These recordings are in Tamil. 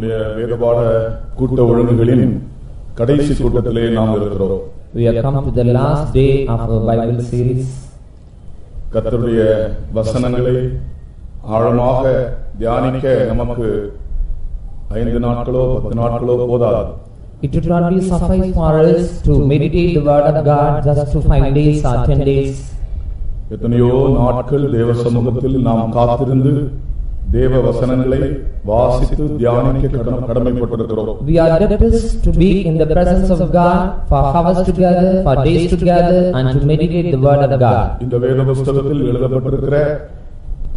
நம்முடைய வேதபாட கூட்ட ஒழுங்குகளின் கடைசி கூட்டத்திலே நாம் இருக்கிறோம். We have come to the last day of our Bible series. கர்த்தருடைய வசனங்களை ஆழமாக தியானிக்க நமக்கு 5 நாட்களோ 10 நாட்களோ போதாது. It would not be suffice for us to meditate the word of God just to 5 days or 10 days. எத்தனையோ நாட்கள் தேவ சமூகத்தில் நாம் காத்திருந்து தேவ வசனங்களை வாசித்து தியானிக்க கடமைப்பட்டிருக்கிறோம். We are debtors to be in the presence of God for hours together, for days together, and to meditate the word of God. இந்த வேத புத்தகத்தில் எழுதப்பட்டிருக்கிற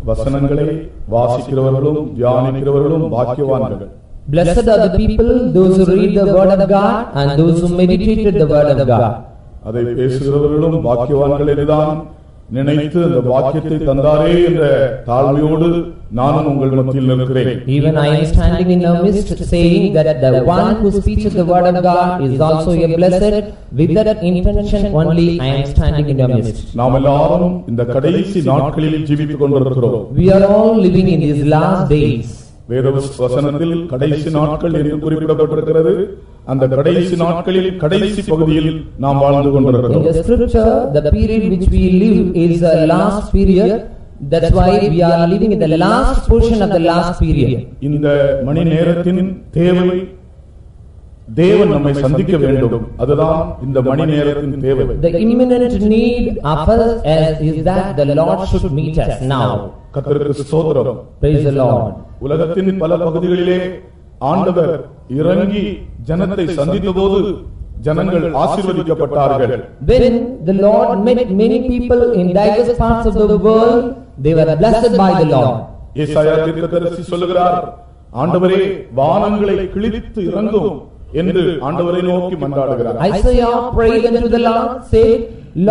வசனங்களை வாசிக்கிறவர்களும் தியானிக்கிறவர்களும் பாக்கியவான்கள். Blessed are the people, those who read the word of God and those who meditated the word of God. அதை பேசுகிறவர்களும் பாக்கியவான்கள் என்றுதான் நினைத்து அந்த வாக்கியத்தை தந்தாரே என்ற தாழ்மையோடு நானும் உங்கள் மத்தியில் நிற்கிறேன். Even I am standing in our midst saying that the one who speaks the word of God is also a blessed. With that intention only I am standing in our midst. நாம் எல்லாரும் இந்த கடைசி நாட்களில் ஜீவித்துக் கொண்டிருக்கிறோம். We are all living in these last days. வேத வசனத்தில் கடைசி நாட்கள் என்று குறிப்பிடப்பட்டிருக்கிறது. அந்த கடைசி நாட்களில் கடைசி பகுதியில் நாம் வாழ்ந்து கொண்டிருக்கிறோம். In the scripture, the period which we live is the last period. That's why we are living in the last portion of the last period. இந்த மணி நேரத்தின் தேவை தேவன் நம்மை சந்திக்க வேண்டும். அதுதான் இந்த மணி நேரத்தின் தேவை. The imminent need of us is that the Lord should meet us now. கர்த்தருக்கு ஸ்தோத்திரம். Praise the Lord. உலகத்தின் பல பகுதிகளிலே ஆண்டவர் இறங்கி ஜனத்தை சந்தித்தபோது ஜனங்கள் ஆசீர்வதிக்கப்பட்டார்கள். When the Lord met many people in diverse parts of the world, they were blessed by the Lord. ஏசாயா தீர்க்கதரிசி சொல்லுகிறார், ஆண்டவரே வானங்களை கிழித்து இறங்கும் என்று ஆண்டவரை நோக்கி மன்றாடுகிறார். Isaiah prayed unto the Lord, said,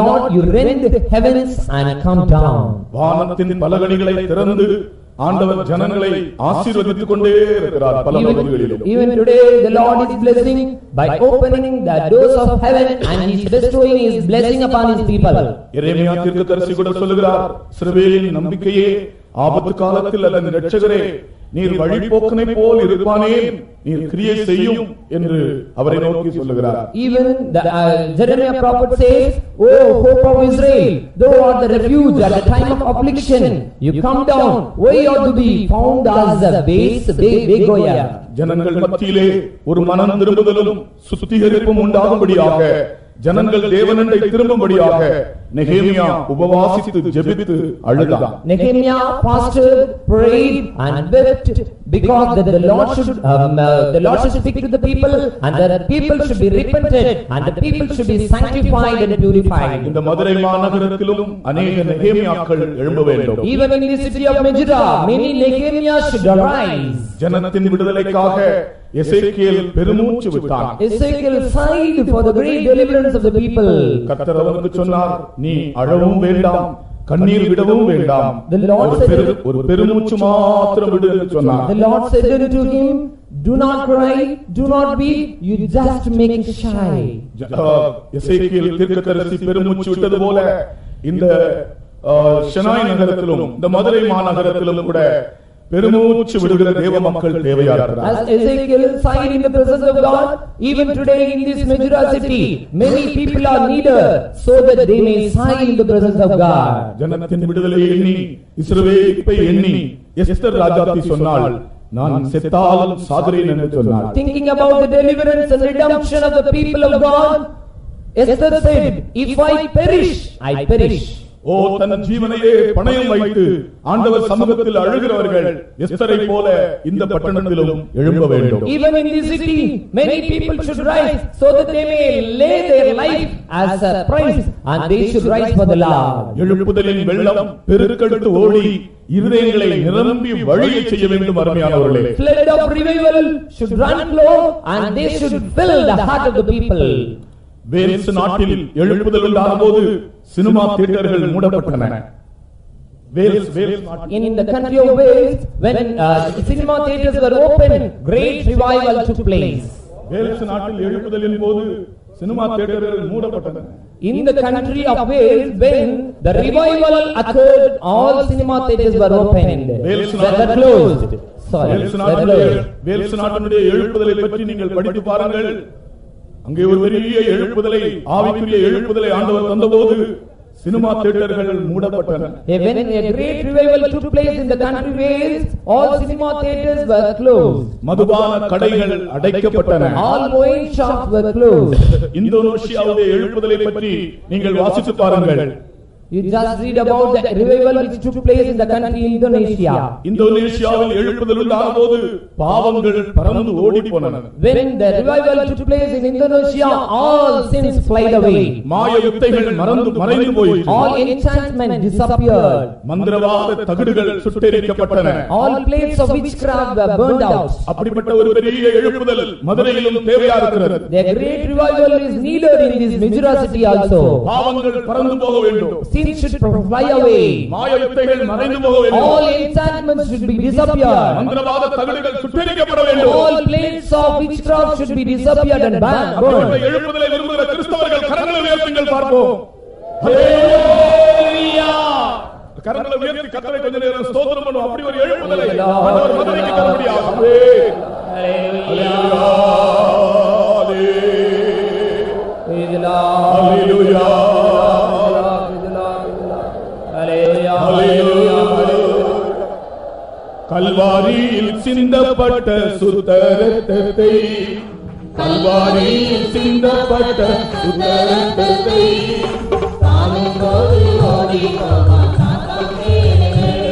Lord, you rend the heavens and come down. வானத்தின் பலகணிகளை திறந்து ஆண்டவர் ஜனங்களை ஆசீர்வதித்துக் கொண்டே இருக்கிறார் பல பகுதிகளிலும். Even today the Lord is blessing by opening the doors of heaven and he is bestowing his blessing upon his people. எரேமியா தீர்க்கதரிசி கூட சொல்லுகிறார், இஸ்ரவேலின் நம்பிக்கையே, ஆபத்து காலத்தில் அதன் இரட்சகரே, நீர் வழிபோக்கனை போல் இருப்பானேன், நீர் கிரியை செய்யும் என்று அவரை நோக்கி சொல்லுகிறார். Even the Jeremiah prophet says, O hope of Israel, thou art the refuge at the time of affliction, you come down, why ought to be found as a base begoya. ஜனங்கள் மத்தியிலே ஒரு மனம் திரும்புதலும் சுத்திகரிப்பும் உண்டாகும்படியாக, ஜனங்கள் தேவனண்டை திரும்பும்படியாக நெகேமியா உபவாசித்து ஜெபித்து அழுதான். Nehemiah fasted, prayed and wept because that the Lord should speak to the people and the people should be repented and the people should be sanctified and purified. இந்த மதுரை மாநகரத்திலும் अनेक நெகேமியாக்கள் எழும்ப வேண்டும். Even in the city of Mejra, many Nehemiahs should arise. ஜனத்தின் விடுதலைக்காக எசேக்கியேல் பெருமூச்சு விட்டான். Ezekiel sighed for the great deliverance of the people. கர்த்தர் அவனுக்கு சொன்னார், நீ அழவும் வேண்டாம், கண்ணீர் விடவும் வேண்டாம், ஒரு பெருமூச்சு மாத்திரம் விடு என்று சொன்னார். The Lord said unto him, do not cry, do not weep, you just make it shy. எசேக்கியேல் தீர்க்கதரிசி பெருமூச்சு விட்டது போல இந்த ஷனாய் நகரத்திலும் இந்த மதுரை மாநகரத்திலும் கூட பெருமூச்சு விடுகிற தேவ மக்கள் தேவையாகிறார்கள். As Ezekiel sighed in the presence of God, even today in this Mejra city, many people are needed so that they may sigh in the presence of God. ஜனத்தின் விடுதலையை எண்ணி, இஸ்ரவேலை எண்ணி எஸ்தர் ராஜாத்தி சொன்னாள், நான் செத்தாலும் சாகிறேன் என்று சொன்னாள். Thinking about the deliverance and redemption of the people of God, Esther said, if I perish, I perish. ஓ, தன் ஜீவனையே பணயம் வைத்து ஆண்டவர் சமூகத்தில் அழுகிறவர்கள் எஸ்தரை போல இந்த பட்டணத்திலும் எழும்ப வேண்டும். Even in this city, many people should rise so that they may lay their life as a price and they should rise for the Lord. எழுப்புதலின் வெள்ளம் பெருக்கெடுத்து ஓடி இருதயங்களை நிரம்பி வழியை செய்ய வேண்டும். அருமையானவர்களே, Flood of revival should run flow and they should fill the heart of the people. Wales நாட்டில் எழுப்புதல் உண்டான போது சினிமா தியேட்டர்கள் மூடப்பட்டன. In the country of Wales, when cinema theaters were open, great revival took place. Wales நாட்டில் எழுப்புதலின் போது சினிமா தியேட்டர்கள் மூடப்பட்டன. In the country of Wales, when the revival occurred, all cinema theaters were opened, were closed. soil. Wales நாட்டினுடைய எழுப்புதலை பற்றி நீங்கள் படித்து பாருங்கள். அங்கே ஒரு பெரிய எழுப்புதலை, ஆவிக்குரிய எழுப்புதலை ஆண்டவர் தந்தபோது சினிமா தியேட்டர்கள் மூடப்பட்டன. When a great revival took place in the country Wales, all cinema theaters were closed. மதுபான கடைகள் அடைக்கப்பட்டன. All wine shops were closed. இந்தோனேசியாவுடைய எழுப்புதலை பற்றி நீங்கள் வாசித்து பாருங்கள். You just read about the revival which took place in the country Indonesia. இந்தோனேசியாவில் எழுப்புதல் உண்டானபோது பாவங்கள் பறந்து ஓடிப் போனன. When the revival took place in Indonesia, all sins fled away. மாய வித்தைகள் மறைந்து போயிற்று. All enchantment disappeared. மந்திரவாத தகடுகள் சுட்டெரிக்கப்பட்டன. All plates of witchcraft were burned out. அப்படிப்பட்ட ஒரு பெரிய எழுப்புதல் மதுரையிலும் தேவையா இருக்கிறது. The great revival is needed in this major city also. பாவங்கள் பறந்து போக வேண்டும். Sins should fly away. மாய வித்தைகள் மறைந்து போக வேண்டும். All enchantments should be disappeared. மந்திரவாத தகடுகள் சுட்டெரிக்கப்பட வேண்டும். All plates of witchcraft should be disappeared and burned. அப்படிப்பட்ட எழுப்புதலை விரும்புகிற கிறிஸ்தவர்கள் கரங்களை உயர்த்துங்கள் பார்ப்போம். ஹல்லேலூயா. கரங்களை உயர்த்தி கர்த்தரை கொஞ்ச நேரம் ஸ்தோத்திரம் பண்ணுவோம். அப்படி ஒரு எழுப்புதலை ஆண்டவர் மதுரைக்கு தர முடியாது. ஹல்லேலூயா. ஹல்லேலூயா. கல்வாரியில் சிந்தப்பட்ட சுத்த இரத்தத்தை, கல்வாரியில் சிந்தப்பட்ட சுத்த இரத்தத்தை காணும்போது ஓடி போவான் சாத்தான் வேலைகள்,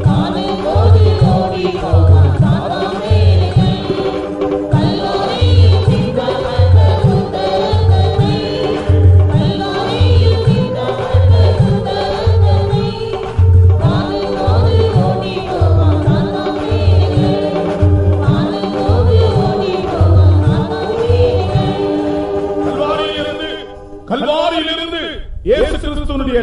காணும்போது ஓடி போவான் சாத்தான் வேலைகள். கல்வாரியில் சிந்தப்பட்ட சுத்த இரத்தத்தை, கல்வாரியில் சிந்தப்பட்ட சுத்த இரத்தத்தை காணும்போது ஓடி போவான் சாத்தான் வேலைகள், காணும்போது ஓடி போவான் சாத்தான் வேலைகள். கல்வாரியிலிருந்து இயேசு கிறிஸ்துவினுடைய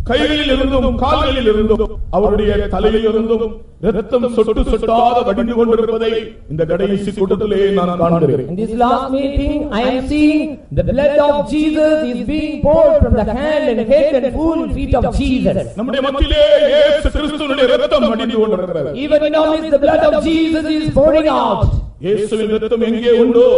கைகளில் இருந்தும் கால்களில் இருந்தும் அவருடைய தலையில் இருந்தும் இரத்தம் சொட்டு சொட்டாக வடிந்து கொண்டிருப்பதை இந்த கடைசி கூட்டத்திலே நான் காண்கிறேன். In this last meeting I am seeing the blood of Jesus is being poured from the hand and head and full feet of Jesus. நம்முடைய மத்தியிலே இயேசு கிறிஸ்துவினுடைய இரத்தம் வடிந்து கொண்டிருக்கிறது. Even in our midst the blood of Jesus is pouring out. இயேசுவின் இரத்தம் எங்கே உண்டோ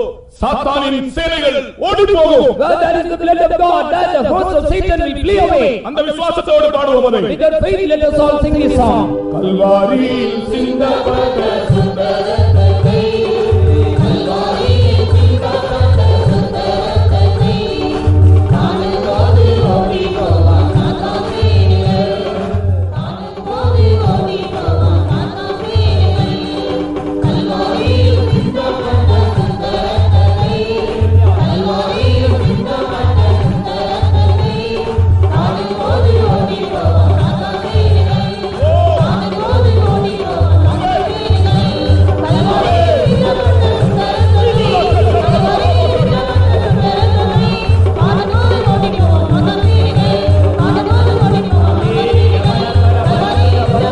சாத்தானின் சேனைகள் ஓடி போகும். Where there is the blood of God, there the hosts of Satan will flee away. அந்த விசுவாசத்தோடு பாடுவோம் அதை. With that faith let us all sing this song. கல்வாரியில் சிந்தப்பட்ட சுத்த இரத்தத்தை, கல்வாரியில் சிந்தப்பட்ட சுத்த இரத்தத்தை காணும்போது ஓடி போவான் சாத்தான் வேலைகள், காணும்போது ஓடி போவான் சாத்தான் வேலைகள். கல்வாரியில் சிந்தப்பட்ட சுத்த இரத்தத்தை, கல்வாரியில் சிந்தப்பட்ட சுத்த இரத்தத்தை காணும்போது ஓடி போவான் சாத்தான் வேலைகள், காணும்போது ஓடி போவான் சாத்தான் வேலைகள். கல்வாரியில் சிந்தப்பட்ட சுத்த இரத்தத்தை, கல்வாரியில் சிந்தப்பட்ட சுத்த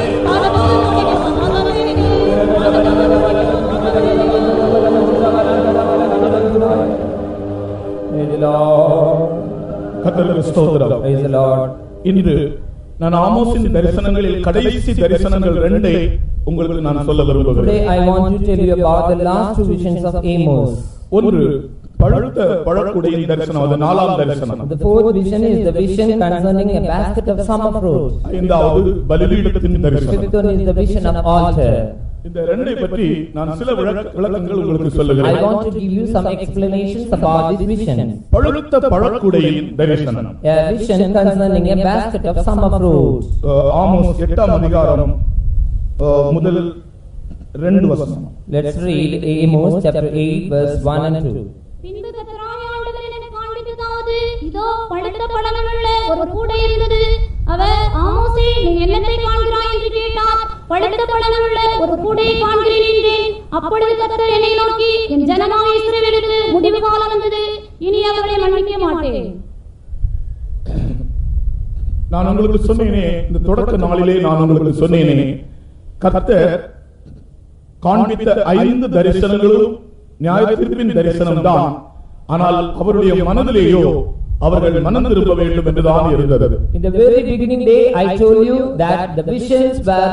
இரத்தத்தை காணும்போது ஓடி போவான் சாத்தான் வேலைகள், காணும்போது ஓடி போவான் சாத்தான் வேலைகள். கல்வாரியில் சிந்தப்பட்ட சுத்த இரத்தத்தை, கல்வாரியில் சிந்தப்பட்ட சுத்த இரத்தத்தை காணும்போது ஓடி போவான் சாத்தான் கர்த்தருக்கு ஸ்தோத்திரம். Praise the Lord. இன்று நான் ஆமோஸின் தரிசனங்களில் கடைசி தரிசனங்கள் 2 உங்களுக்கு நான் சொல்ல விரும்புகிறேன். Today I want to tell you about the last two visions of Amos. ஒன்று பழுத்த பழக்குடையின் தரிசனம், அது 4ஆம் தரிசனம். The fourth vision is the vision concerning a basket of summer fruits. 5வது பலிபீடத்தின் தரிசனம். Fifth one is the vision of altar. இந்த 2ஐ பற்றி நான் சில விளக்கங்கள் உங்களுக்கு I சொல்லுகிறேன். want to give you some explanations about this vision. பழுத்த பழக்குடையின் தரிசனம், A vision concerning a basket of summer fruits. Amos 8ஆம் அதிகாரம் முதல் 2 வசனம். Let's read Amos chapter 8 verse 1 and 2. பின்பு கர்த்தராகிய ஆண்டவர் எனக்கு காண்பித்ததாவது, இதோ பழுத்த பழங்களுள்ள ஒரு கூடை இருந்தது. அவர், ஆமோஸே, நீ என்னத்தை காண்கிறாய் என்று கேட்டார். பழுத்த பழங்களுள்ள ஒரு கூடையை காண்கிறேன் என்றேன். அப்பொழுது கர்த்தர் என்னை நோக்கி, என் ஜனமாகிய இஸ்ரவேலுக்கு முடிவு காலம் வந்தது, இனி அவர்களை மன்னிக்க மாட்டேன். நான் உங்களுக்கு சொன்னேனே, இந்த தொடக்க நாளிலே நான் உங்களுக்கு சொன்னேனே, கர்த்தர் காண்பித்த 5 தரிசனங்களும் நியாயத்தீர்ப்பின் தரிசனம் தான். ஆனால் அவருடைய மனதிலேயோ அவர்கள் மனம் திரும்ப வேண்டும் என்றுதான் இருந்தது. In the very beginning day, I told you that the visions were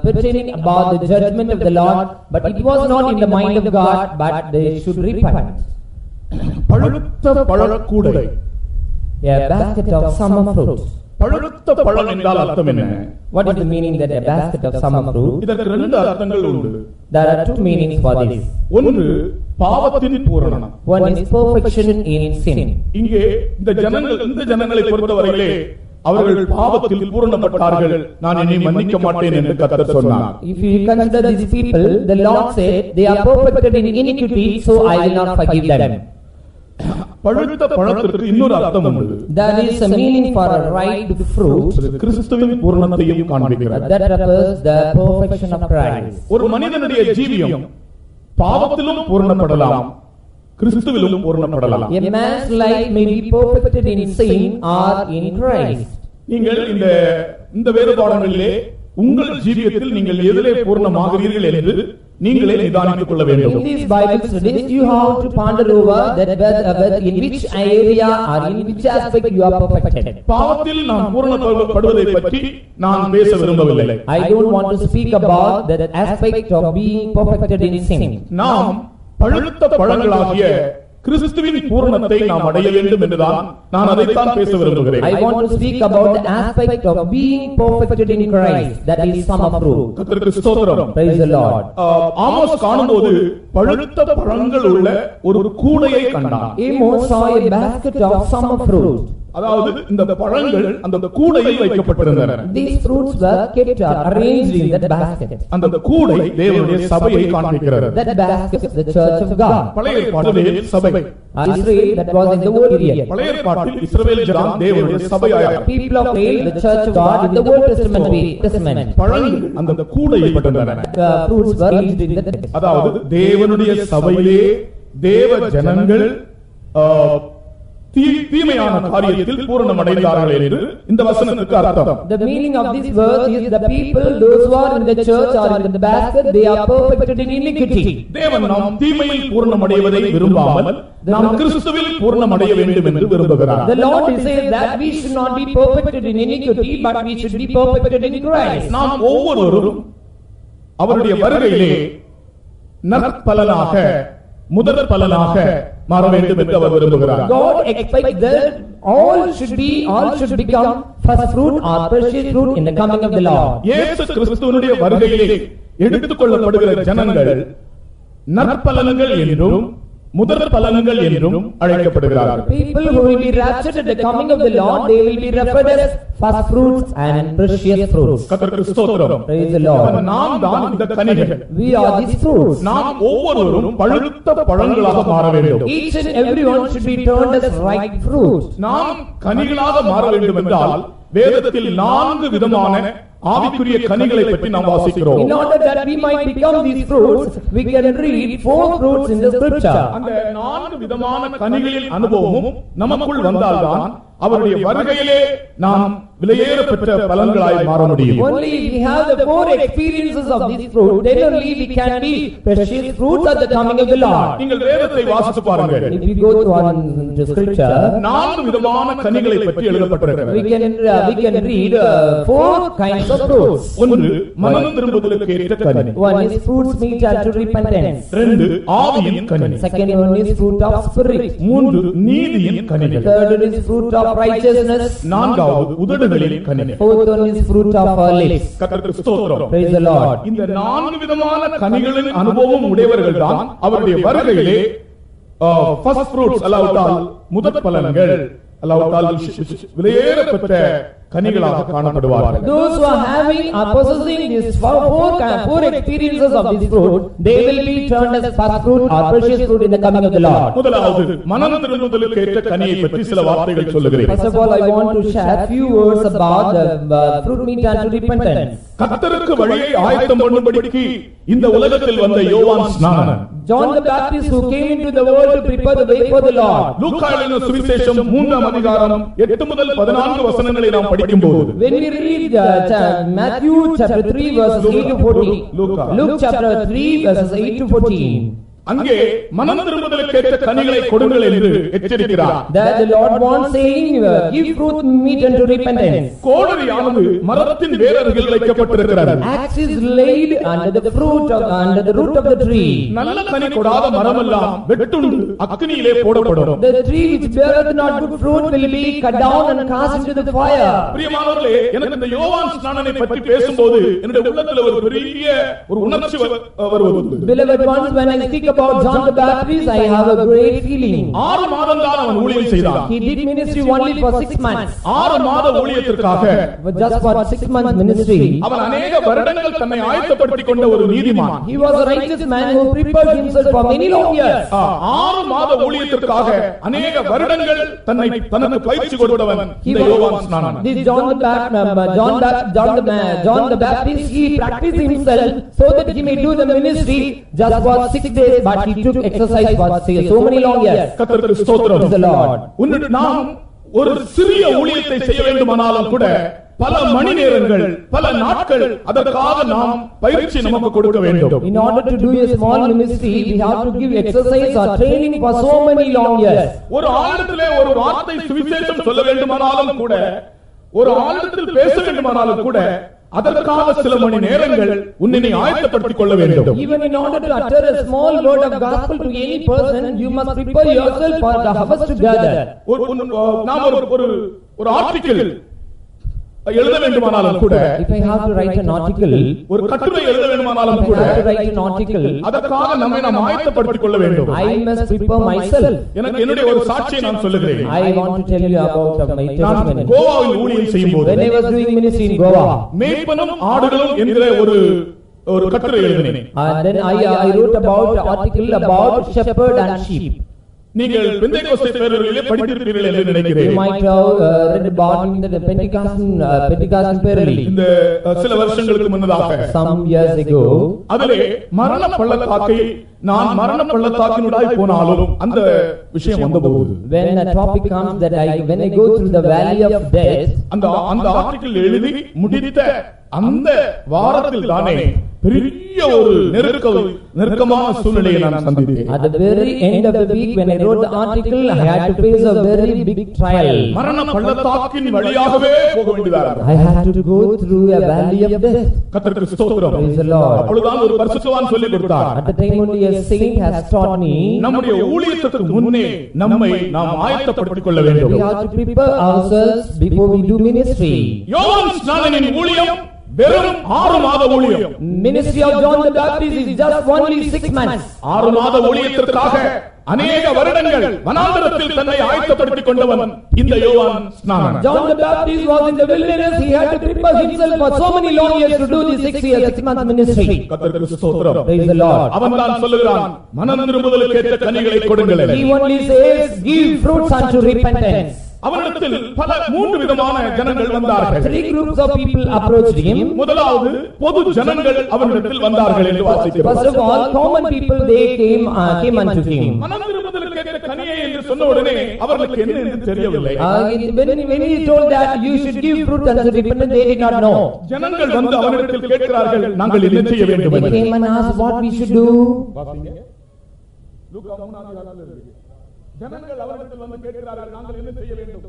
pertaining about the judgment of the Lord, but it was not in the mind of God, but they should repent. பழுத்த பழக்கூடை, A basket of summer fruit. பழுத்த பழம் என்றால் அர்த்தம் என்ன? What is the meaning that a basket of summer fruit? இதற்கு ரெண்டு அர்த்தங்கள் உண்டு. There are two meanings for this. ஒன்று பாவத்தின் பூரணம். One is perfection in sin. இங்கே இந்த ஜனங்களை பொறுத்தவரையிலே அவர்கள் பாவத்தில் பூரணப்பட்டார்கள், நான் இனி மன்னிக்க மாட்டேன் என்று கர்த்தர் சொன்னார். If you consider these people, the Lord said they are perfected in iniquity, so I will not forgive them. பழுத்த பழத்திற்கு இன்னொரு அர்த்தம் உண்டு. There is a meaning for a ripe fruit. கிறிஸ்துவின் பூரணத்தையும் காண்பிக்கிறது. That refers the perfection of Christ. ஒரு மனிதனுடைய ஜீவியம் பாவத்திலும் பூரணப்படலாம், கிறிஸ்துவிலும் பூரணப்படலாம். A man's life may be perfected in sin or in Christ. நீங்கள் இந்த வேறுபாடுகளிலே உங்கள் ஜீவியத்தில் நீங்கள் எதிலே பூரணமாகிறீர்கள் என்று நீங்களே நிதானித்துக் கொள்ள வேண்டும். In these Bible studies, you have to ponder over that in which area or in which aspect you are perfected. பாவத்தில் நாம் பூரணப்படுவதை பற்றி நான் பேச விரும்பவில்லை. I don't want to speak about that aspect of being perfected in sin. நாம் பழுத்த பழங்களாகிய கிறிஸ்துவின் பூரணத்தை நாம் அடைய வேண்டும் என்றுதான் நான் அதைத்தான் பேச விரும்புகிறேன். I want to speak about the aspect of being perfected in Christ, that is summer fruit. கர்த்தருக்கு ஸ்தோத்திரம். Praise the Lord. ஆமோஸ் காணும்போது பழுத்த பழங்கள் உள்ள ஒரு கூடையை கண்டான். Amos saw a basket of summer fruit. அதாவது இந்த பழங்கள் அந்த கூடையில் வைக்கப்பட்டிருந்தன. These fruits were kept arranged in that basket. அந்த கூடை தேவனுடைய சபையை காண்பிக்கிறது. That basket is the church of God. பழைய ஏற்பாட்டிலே சபை Israel, that was in the old period. பழைய ஏற்பாட்டில் இஸ்ரவேல் ஜனம் தேவனுடைய சபையாய். People of Israel, the church of God in the Old Testament. பழங்கள் அந்த கூடையில் பட்டிருந்தன. Fruits were ranged in that basket. அதாவது தேவனுடைய சபையிலே தேவ ஜனங்கள் தீமையான காரியத்தில் பூரணமடைந்தார்கள் என்று இந்த வசனத்துக்கு அர்த்தம். The meaning of this verse is the people, those who are in the church or in the basket, they are perfected in iniquity. தேவன் நாம் தீமையில் பூரணமடைவதை விரும்பாமல் நாம் கிறிஸ்துவில் பூரணமடைய வேண்டும் என்று விரும்புகிறார். The Lord says that we should not be perfected in iniquity, but we should be perfected in Christ. நாம் ஒவ்வொருவரும் அவருடைய வருகையிலே நற்பலனாக முதல் பலனாக மாற வேண்டும் என்று அவர் விரும்புகிறார். God expects that all should become first fruit or precious fruit in the coming of the Lord. இயேசு கிறிஸ்துவினுடைய வருகையிலே எடுத்துக்கொள்ளப்படுகிற ஜனங்கள் நற்பலன்கள் என்றும் முதல் பலன்கள் என்றும் அழைக்கப்படுகிறார்கள். People who will be raptured at the coming of the Lord, they will be referred as first fruits and precious fruits. கர்த்தருக்கு ஸ்தோத்திரம். Praise the Lord. நாம் தான் இந்த கனிகள். We are these fruits. நாம் ஒவ்வொருவரும் பழுத்த பழங்களாக மாற வேண்டும். Each and everyone should be turned as ripe fruits. நாம் கனிகளாக மாற வேண்டும் என்றால் வேதத்தில் 4 விதமான ஆவிக்குரிய கனிகளை பற்றி நாம் வாசிக்கிறோம். In order that we might become these fruits, we can read 4 fruits in the scripture. அந்த 4 விதமான கனிகளின் அனுபவமும் நமக்குள் வந்தால்தான் அவருடைய வருகையிலே நாம் விலையேற பெற்ற பலன்களாய் மாற முடியும். Only if we have the 4 experiences of this fruit, then only we can be precious fruits at the coming of the Lord. நீங்கள் வேதத்தை வாசித்து பாருங்கள். If we go to scripture, 4 விதமான கனிகளை பற்றி எழுதப்பட்டிருக்கிறது. we can read 4 kinds of fruits. ஒன்று மனம் திரும்புதலுக்கு ஏற்ற கனி. One is fruits meet unto repentance. 2 ஆவியின் கனி. Second one is fruit of spirit. 3 நீதியின் கனிகள். Third one is fruit of righteousness. 4வது உதடுகளின் கனி. Fourth one is fruit of our lips. கர்த்தருக்கு ஸ்தோத்திரம். Praise the Lord. இந்த 4 விதமான கனிகளின் அனுபவம் உடையவர்கள் தான் அவருடைய வருகையிலே ஃபர்ஸ்ட் ஃப்ரூட்ஸ் அல்லாவிட்டால் முதல் பலன்கள் அல்லாவிட்டால் விலையேற பெற்ற கனிகளாக காணப்படுவார்கள். Those who are having or possessing these four experiences of this fruit, they will be turned as first fruit or precious fruit in the coming of the Lord. முதலாவது மனம் திரும்புதலுக்கு ஏற்ற கனியை பற்றி சில வார்த்தைகள் சொல்லுகிறேன். First of all, I want to share few words about the fruit meet unto repentance. கர்த்தருக்கு வழியை ஆயத்தம் பண்ணும்படிக்கு இந்த உலகத்தில் வந்த யோவான் ஸ்நானன், John the Baptist who came into the world to prepare the way for the Lord. லூக்கா எழுதின சுவிசேஷம் 3ஆம் அதிகாரம் 8 முதல் 14 வசனங்களை நாம் படிக்கும்போது, When we read Matthew chapter 3 verses 8 to 14, Luke chapter 3 verses 8 to 14, அங்கே மனம் திரும்புதலுக்கேற்ற கனிகளை கொடுங்கள் என்று எச்சரிக்கிறார். That the Lord wants saying, give fruit meet unto repentance. கோடரியானது மரத்தின் வேரருகில் வைக்கப்பட்டிருக்கிறது. Axe is laid under the root of the tree. நல்ல கனி கொடாத மரமெல்லாம் வெட்டுண்டு அக்கினியிலே போடப்படும். The tree which beareth not good fruit will be cut down and cast into the fire. பிரியமானவர்களே, எனக்கு இந்த யோவான் ஸ்நானனை பற்றி பேசும்போது என்னுடைய உள்ளத்தில் ஒரு பெரிய ஒரு உணர்ச்சி வருவது. Beloved ones, when I speak about John the Baptist, I have a great feeling. 6 மாதம் தான் அவன் ஊழியம் செய்தான். He did ministry only for 6 months. 6 மாத ஊழியத்திற்காக Just for 6 months ministry. அவன் अनेक வருடங்கள் தன்னை ஆயத்தப்படுத்திக் கொண்ட ஒரு நீதிமான். He was a righteous man who prepared himself for many long years. 6 மாத ஊழியத்திற்காக अनेक வருடங்கள் தனக்கு பயிற்சி கொடுத்தவன் இந்த யோவான் ஸ்நானன். This John the Baptist, he practiced himself so that he may do the ministry just for 6 days, but he took exercise for so many long years. கர்த்தருக்கு ஸ்தோத்திரம். Praise the Lord. நாம் ஒரு சிறிய ஊழியத்தை செய்ய வேண்டுமானாலும் கூட பல மணி நேரங்கள் பல நாட்கள் அதற்காக நாம் பயிற்சி நமக்கு கொடுக்க வேண்டும். In order to do a small ministry, we have to give exercise or training for so many long years. ஒரு ஆளுடத்திலே ஒரு வார்த்தை சுவிசேஷம் சொல்ல வேண்டுமானாலும் கூட, ஒரு ஆளுடத்தில் பேச வேண்டுமானாலும் கூட அதற்காக சில மணி நேரங்கள் உன்னை நீ ஆயத்தப்படுத்திக் கொள்ள வேண்டும். Even in order to utter a small word of gospel to any person, you must prepare yourself for the harvest together. நாம் ஒரு ஆர்டிகிள் எழுத வேண்டுமானாலும் கூட, if I have to write an article, ஒரு கட்டுரை எழுத வேண்டுமானாலும் கூட, I have to write an article, அதற்காக நம்மை நாம் ஆயத்தப்படுத்திக் கொள்ள வேண்டும். I must prepare myself. எனக்கு என்னுடைய ஒரு சாட்சியை நான் சொல்லுகிறேன். I want to tell you about my testimony. நான் கோவாவில் ஊழியம் செய்யும்போது, when I was doing ministry in Goa, மேய்ப்பனும் ஆடுகளும் என்கிற ஒரு கட்டுரை எழுதினேன். Then I wrote about article about shepherd and sheep. நீங்கள் பெந்தேகோஸ்தே பேரவையிலே படித்திருப்பீர்கள் என்று நினைக்கிறேன். You might have read about the Pentecostal பேரவை. இந்த சில வருஷங்களுக்கு முன்னதாக, some years ago, அதிலே மரண பள்ளத்தாக்கை நான் மரண பள்ளத்தாக்கினுடாய் போனாலும் அந்த விஷயம் வந்தபோது, when a topic comes that when I go through the valley of death, அந்த ஆர்டிகிள் எழுதி முடித்த அந்த வாரத்தில் தானே பெரிய ஒரு நெருக்கமான சூழ்நிலையை நான் சந்தித்தேன். At the very end of the week when I wrote the article, I had to face a very big trial. மரண பள்ளத்தாக்கின் வழியாகவே போக வேண்டியதாக, I had to go through a valley of death. கர்த்தருக்கு ஸ்தோத்திரம். Praise the Lord. அப்பொழுதுதான் ஒரு பரிசுத்தவான் சொல்லிக் கொடுத்தார். At the time only a saint has taught me, நம்முடைய ஊழியத்துக்கு முன்னே நம்மை நாம் ஆயத்தப்படுத்திக் கொள்ள வேண்டும். we have to prepare ourselves before we do ministry. யோவான் ஸ்நானனின் ஊழியம் வெறும் 6 மாத ஊழியம். Ministry of John the Baptist is just only 6 months. 6 மாத ஊழியத்திற்காக अनेक வருடங்கள் வனாந்தரத்தில் தன்னை ஆயத்தப்படுத்திக் கொண்டவன் இந்த யோவான் ஸ்நானன். John the Baptist was in the wilderness. He had to prepare himself for so many long years to do this 6 month ministry. கர்த்தருக்கு ஸ்தோத்திரம். Praise the Lord. அவன் தான் சொல்லுகிறான், மனம் திரும்புதலுக்கேற்ற கனிகளை கொடுங்கள். He only says, give fruits unto repentance. அவனிடத்தில் பல 3 விதமான ஜனங்கள் வந்தார்கள். 3 groups of people approached him. முதலாவது பொது ஜனங்கள் அவனிடத்தில் வந்தார்கள் என்று வாசிக்கிறோம். First of all, common people, they came unto him. மனம் திரும்புதலுக்கேற்ற கனியை என்று சொன்ன உடனே அவர்களுக்கு என்ன என்று தெரியவில்லை. When he told that you should give fruit unto repentance, they did not know. ஜனங்கள் வந்து அவனிடத்தில் கேட்கிறார்கள், நாங்கள் என்ன செய்ய வேண்டும் They என்று. came and asked what we should do. லூக்கா 3:4 ஜனங்கள் அவரிடத்தில் வந்து கேட்கிறார்கள், நாங்கள் என்ன செய்ய வேண்டும்.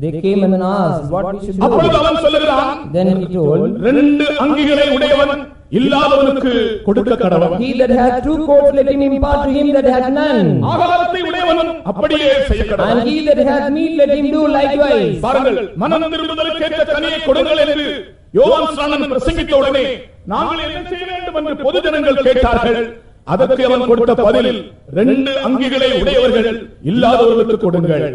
They came and asked what we should do. அப்பொழுது அவன் சொல்லுகிறான், Then he told, 2 அங்கிகளை உடையவன் இல்லாதவனுக்கு கொடுக்க கடவன். he that had 2 coats, let him impart to him that had none. ஆகாரத்தை உடையவனும் அப்படியே செய்ய கடவன். And he that had meat, let him do likewise. பாருங்கள், மனம் திரும்புதலுக்கேற்ற கனியை கொடுங்கள் என்று யோவான் ஸ்நானன் பிரசங்கித்த உடனே நாங்கள் என்ன செய்ய வேண்டும் என்று பொது ஜனங்கள் கேட்டார்கள். அதற்கு அவன் கொடுத்த பதில், 2 அங்கிகளை உடையவர்கள் இல்லாதவர்களுக்கு கொடுங்கள்.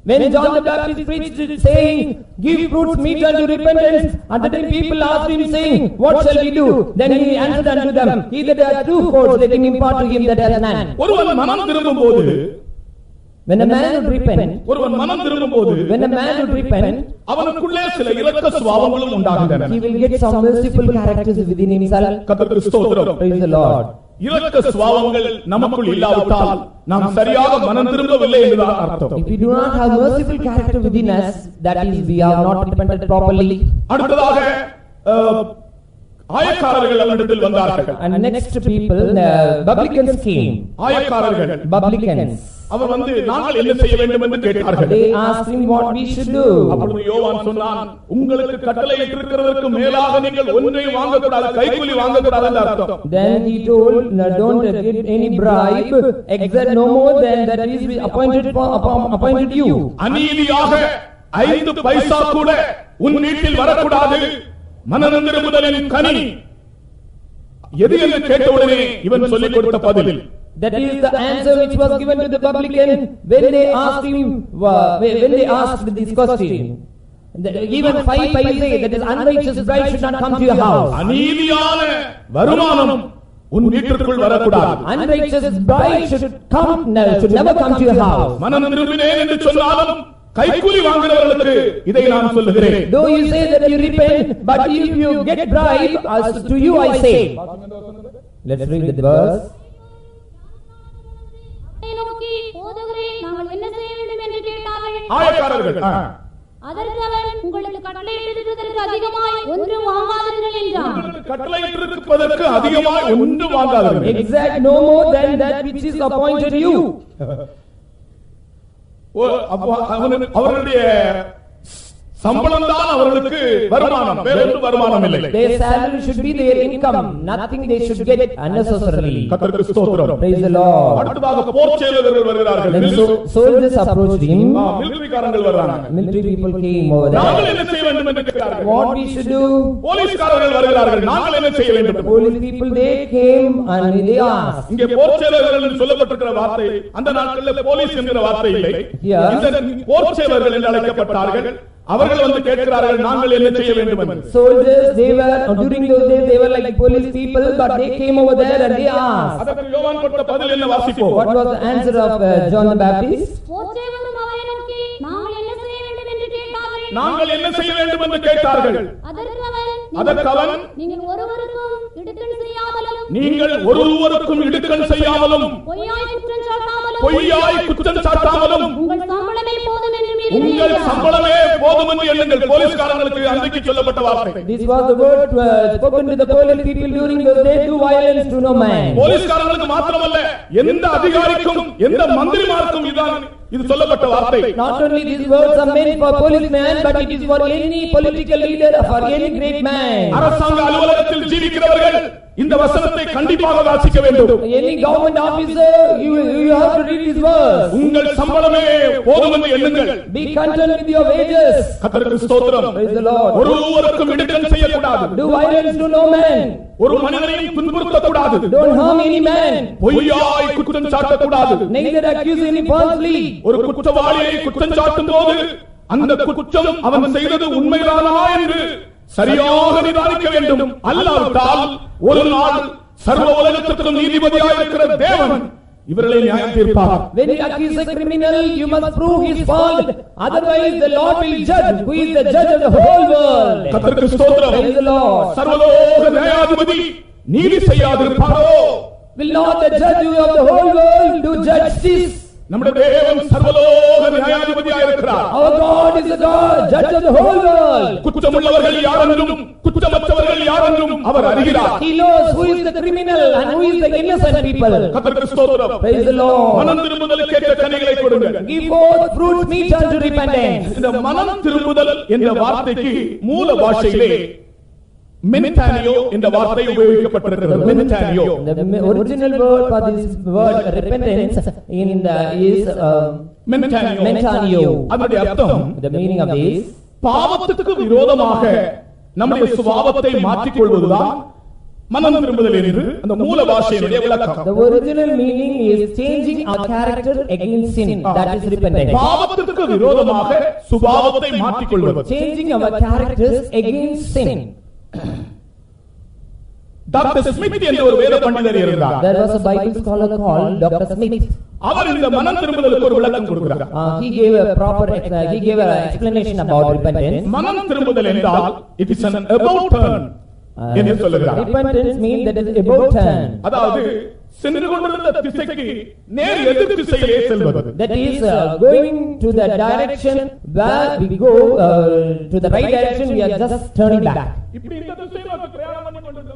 When John the Baptist preached saying, give fruits meet unto repentance, at the time people asked him saying, what shall we do? Then he answered unto them, he that has 2 coats, let him impart to him that has none. ஒருவன் மனம் திரும்பும்போது, when a man would repent, ஒருவன் மனம் திரும்பும்போது when a man would repent, அவனுக்குள்ளே சில இரக்க சுபாவங்களும் உண்டாகின்றன. he will get some merciful characters within himself. கர்த்தருக்கு ஸ்தோத்திரம். Praise the Lord. இரக்க சுபாவங்கள் நமக்குள் இல்லாவிட்டால் நாம் சரியாக மனம் திரும்பவில்லை என்றுதான் அர்த்தம். If we do not have merciful character within us, that is we have not repented properly. அடுத்ததாக ஆயக்காரர்கள் அவரிடத்தில் வந்தார்கள். And next people, publicans came. ஆயக்காரர்கள் Publicans. அவர் வந்து நாங்கள் என்ன செய்ய வேண்டும் என்று கேட்டார்கள். They asked him what we should do. அப்பொழுது யோவான் சொன்னான், உங்களுக்கு கட்டளையிட்டிருக்கிறதற்கு மேலாக நீங்கள் ஒன்றையும் வாங்கக்கூடாது, கைக்கூலி வாங்கக்கூடாது என்று அர்த்தம். Then he told, don't get any bribe, except no more than that is appointed you. அநீதியாக 5 பைசா கூட உன் வீட்டில் வரக்கூடாது. மனந்திரும்புதலின் கனி எது என்று கேட்டவுடனே இவன் சொல்லிக் கொடுத்த பதில். That is the answer which was given to the publican when they asked him, when they asked this question. Even 5 paise, that is unrighteous bride should not come to your house. அநீதியான வருமானம் உன் வீட்டிற்குள் வரக்கூடாது. Unrighteous bride should never come to your house. மனம் திரும்பினேன் என்று சொன்னாலும் கைக்கூலி வாங்குறவர்களுக்கு இதை நான் சொல்லுகிறேன். Though you say that you repent, but if you get bribe, as to you I say. Let's read the verse. நோக்கி போதகரே நாங்கள் என்ன செய்ய வேண்டும் என்று கேட்டார்கள். ஆயக்காரர்கள் அதற்கு அவர் உங்களுக்கு கட்டளையிட்டிருப்பதற்கு அதிகமாய் ஒன்றும் வாங்காதீர்கள் என்றார். உங்களுக்கு கட்டளையிட்டிருப்பதற்கு அதிகமாய் ஒன்றும் வாங்காதீர்கள். Exact no more than that which is appointed you. அவர்களுடைய சம்பளம் தான் அவர்களுக்கு வருமானம், வேறொரு வருமானம் இல்லை. Their salary should be their income, nothing they should get unnecessarily. கர்த்தருக்கு ஸ்தோத்திரம். Praise the Lord. அடுத்ததாக போர் சேவகர்கள் வருகிறார்கள். Then soldiers approached him. மிலிட்டரிக்காரர்கள் வர்றாங்க. Military people came over there. நாங்கள் என்ன செய்ய வேண்டும் என்று கேட்டார்கள். What we should do? போலீஸ்காரர்கள் வருகிறார்கள். நாங்கள் என்ன செய்ய வேண்டும்? Police people they came and they asked. இங்கே போர் சேவகர்கள் என்று சொல்லப்பட்டிருக்கிற வார்த்தை அந்த நாட்களில் போலீஸ் என்கிற வார்த்தை இல்லை. இந்த போர் சேவகர்கள் என்று அழைக்கப்பட்டார்கள். அவர்கள் வந்து கேட்கிறார்கள், நாங்கள் என்ன செய்ய வேண்டும் என்று. Soldiers, they were during those days they were like police people, but they came over there and they asked. அதற்கு யோவான் கொடுத்த பதில் என்ன வாசிப்போம்? What was the answer of John the Baptist? போச்சேவரும் அவரை நோக்கி நாங்கள் என்ன செய்ய வேண்டும் என்று கேட்டார்கள். நாங்கள் என்ன செய்ய வேண்டும் என்று கேட்டார்கள். அதற்கு அவன் நீங்கள் ஒருவருக்கும் இடுக்கண் செய்யாமலும் பொய்யாய் குற்றம் சாட்டாமலும் உங்கள் சம்பளமே போதும் என்று எண்ணுங்கள். போலீஸ்காரங்களுக்கு அன்றைக்கு சொல்லப்பட்ட வார்த்தை. This was the word spoken to the police people during those days, do violence to no man. போலீஸ்காரங்களுக்கு மாத்திரமல்ல, எந்த அதிகாரிக்கும் எந்த மந்திரிமாருக்கும் இது சொல்லப்பட்ட வார்த்தை. Not only these words are meant for policemen, but it is for any political leader, for any great man. அரசாங்க அலுவலகத்தில் ஜீவிக்கிறவர்கள் இந்த வசனத்தை கண்டிப்பாக வாசிக்க வேண்டும். Any government officer, you have to read this verse. உங்கள் சம்பளமே போதும் என்று எண்ணுங்கள். Be content with your wages. கர்த்தருக்கு ஸ்தோத்திரம். Praise the Lord. ஒருவருக்கும் இடுக்கண் செய்யக்கூடாது. Do violence to no man. ஒரு மனிதனையும் துன்புறுத்தக்கூடாது. Don't harm any man. பொய்யாய் குற்றம் சாட்டக்கூடாது. Neither accuse any falsely. ஒரு குற்றவாளியை குற்றம் சாட்டும் போது அந்த குற்றம் அவன் செய்தது உண்மைதானா என்று சரியாக நிதானிக்க வேண்டும். அல்லாவிட்டால் ஒரு நாள் சர்வ உலகத்திற்கும் நீதிபதியாக இருக்கிற தேவன் இவர்களை நியாயம் தீர்ப்பார். When you accuse a criminal, you must prove his fault. Otherwise, the Lord will judge. Who is the judge of the whole world? கர்த்தருக்கு ஸ்தோத்திரம். Praise the Lord. சர்வலோக நியாயாதிபதி நீதி செய்யாதிருப்பாரோ? Will not the judge of the whole world do justice? நம்முடைய தேவன் சர்வலோக நியாயாதிபதியாக இருக்கிறார். Our God is the God, judge of the whole world. குற்றமுள்ளவர்கள் யாரென்றும் குற்றமற்றவர்கள் யாரென்றும் our அறிகிறார். He knows who is the criminal and who is the innocent people. கர்த்தருக்கு ஸ்தோத்திரம். Praise the Lord. மனம் திரும்புதலுக்கு ஏற்ற கனிகளை கொடுங்கள். Give forth fruit meet unto repentance. இந்த மனம் திரும்புதல் என்ற வார்த்தைக்கு மூல பாஷையிலே மென்டானியோ என்ற வார்த்தை உபயோகிக்கப்பட்டிருக்கிறது. மென்டானியோ. The original word for this word repentance in the is மென்டானியோ. அதனுடைய அர்த்தம், the meaning of this, பாவத்துக்கு விரோதமாக நம்முடைய சுபாவத்தை மாற்றிக் கொள்வதுதான் மனம் திரும்புதல் என்று அந்த மூல பாஷையினுடைய விளக்கம். The original meaning is changing our character against sin, that is repentance. பாவத்துக்கு விரோதமாக சுபாவத்தை மாற்றிக் கொள்வது. Changing our characters against sin. Doctor Smith என்ற ஒரு வேத பண்டிதர் இருந்தார். There was a Bible scholar called Dr. Smith. அவர் இந்த மனம் திரும்புதலுக்கு ஒரு விளக்கம் கொடுக்கிறார். He gave an explanation about repentance. மனம் திரும்புதல் என்றால் it is an about turn என்று சொல்லுகிறார். Repentance means that it is about turn. அதாவது சென்று கொண்டிருந்த திசைக்கு நேர் எதிர் திசையிலே செல்வது. That is going to the direction where we go to the right direction, we are just turning back. இப்படி இந்த திசையில பிரயாணம் பண்ணி கொண்டிருந்த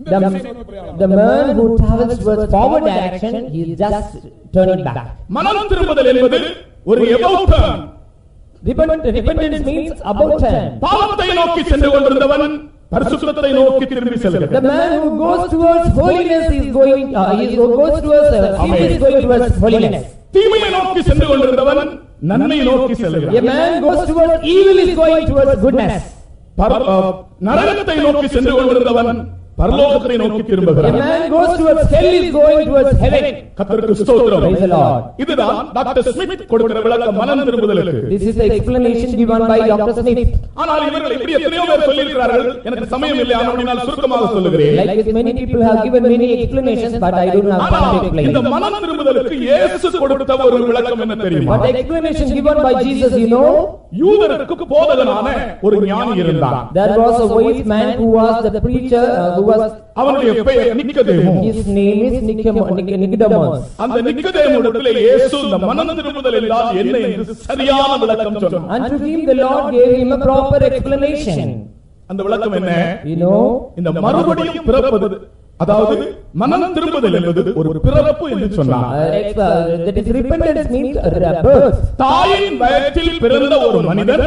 The man who travels towards forward direction, he is just turning back. மனம் திரும்புதல் என்பது ஒரு about turn. Repentance means about turn. பாவத்தை நோக்கி சென்று கொண்டிருந்தவன் பரிசுத்தத்தை நோக்கி திரும்பி செல்கிறான். The man who goes towards holiness is going towards holiness. தீமையை நோக்கி சென்று கொண்டிருந்தவன் நன்மையை நோக்கி செல்கிறான். A man goes towards evil is going towards goodness. நரகத்தை நோக்கி சென்று கொண்டிருந்தவன் பரலோகத்தை நோக்கி திரும்புகிறான். A man goes towards hell is going towards heaven. கர்த்தருக்கு ஸ்தோத்திரம். Praise the Lord. இதுதான் டாக்டர் ஸ்மித் கொடுக்கிற விளக்கம் மனம் திரும்புதலுக்கு. This is the explanation given by Dr. Smith. ஆனால் இவர்கள் இப்படி எத்தனையோ பேர் சொல்லியிருக்கிறார்கள். எனக்கு சமயம் இல்லை, ஆனால் சுருக்கமாக சொல்லுகிறேன். Like many people have given many explanations, but I don't have time to explain. இந்த மனம் திரும்புதலுக்கு இயேசு கொடுத்த ஒரு விளக்கம் என்ன தெரியுமா? But the explanation given by Jesus, you know, யூதருக்கு போதகனான ஒரு ஞானி இருந்தான். there was a wise man who was the preacher who was அவனுடைய பெயர் நிக்கதேமு. His name is Nicodemus. அந்த நிக்கதேமுவிடத்திலே இயேசு இந்த மனம் திரும்புதல் என்றால் என்ன என்று சரியான விளக்கம் சொன்னார். And to him the Lord gave him a proper explanation. அந்த விளக்கம் என்ன? You know, இந்த மறுபடியும் பிறப்பது, அதாவது மனம் திரும்புதல் என்பது ஒரு பிறப்பு என்று சொன்னார். that is repentance means birth. தாயின் வயிற்றில் பிறந்த ஒரு மனிதன்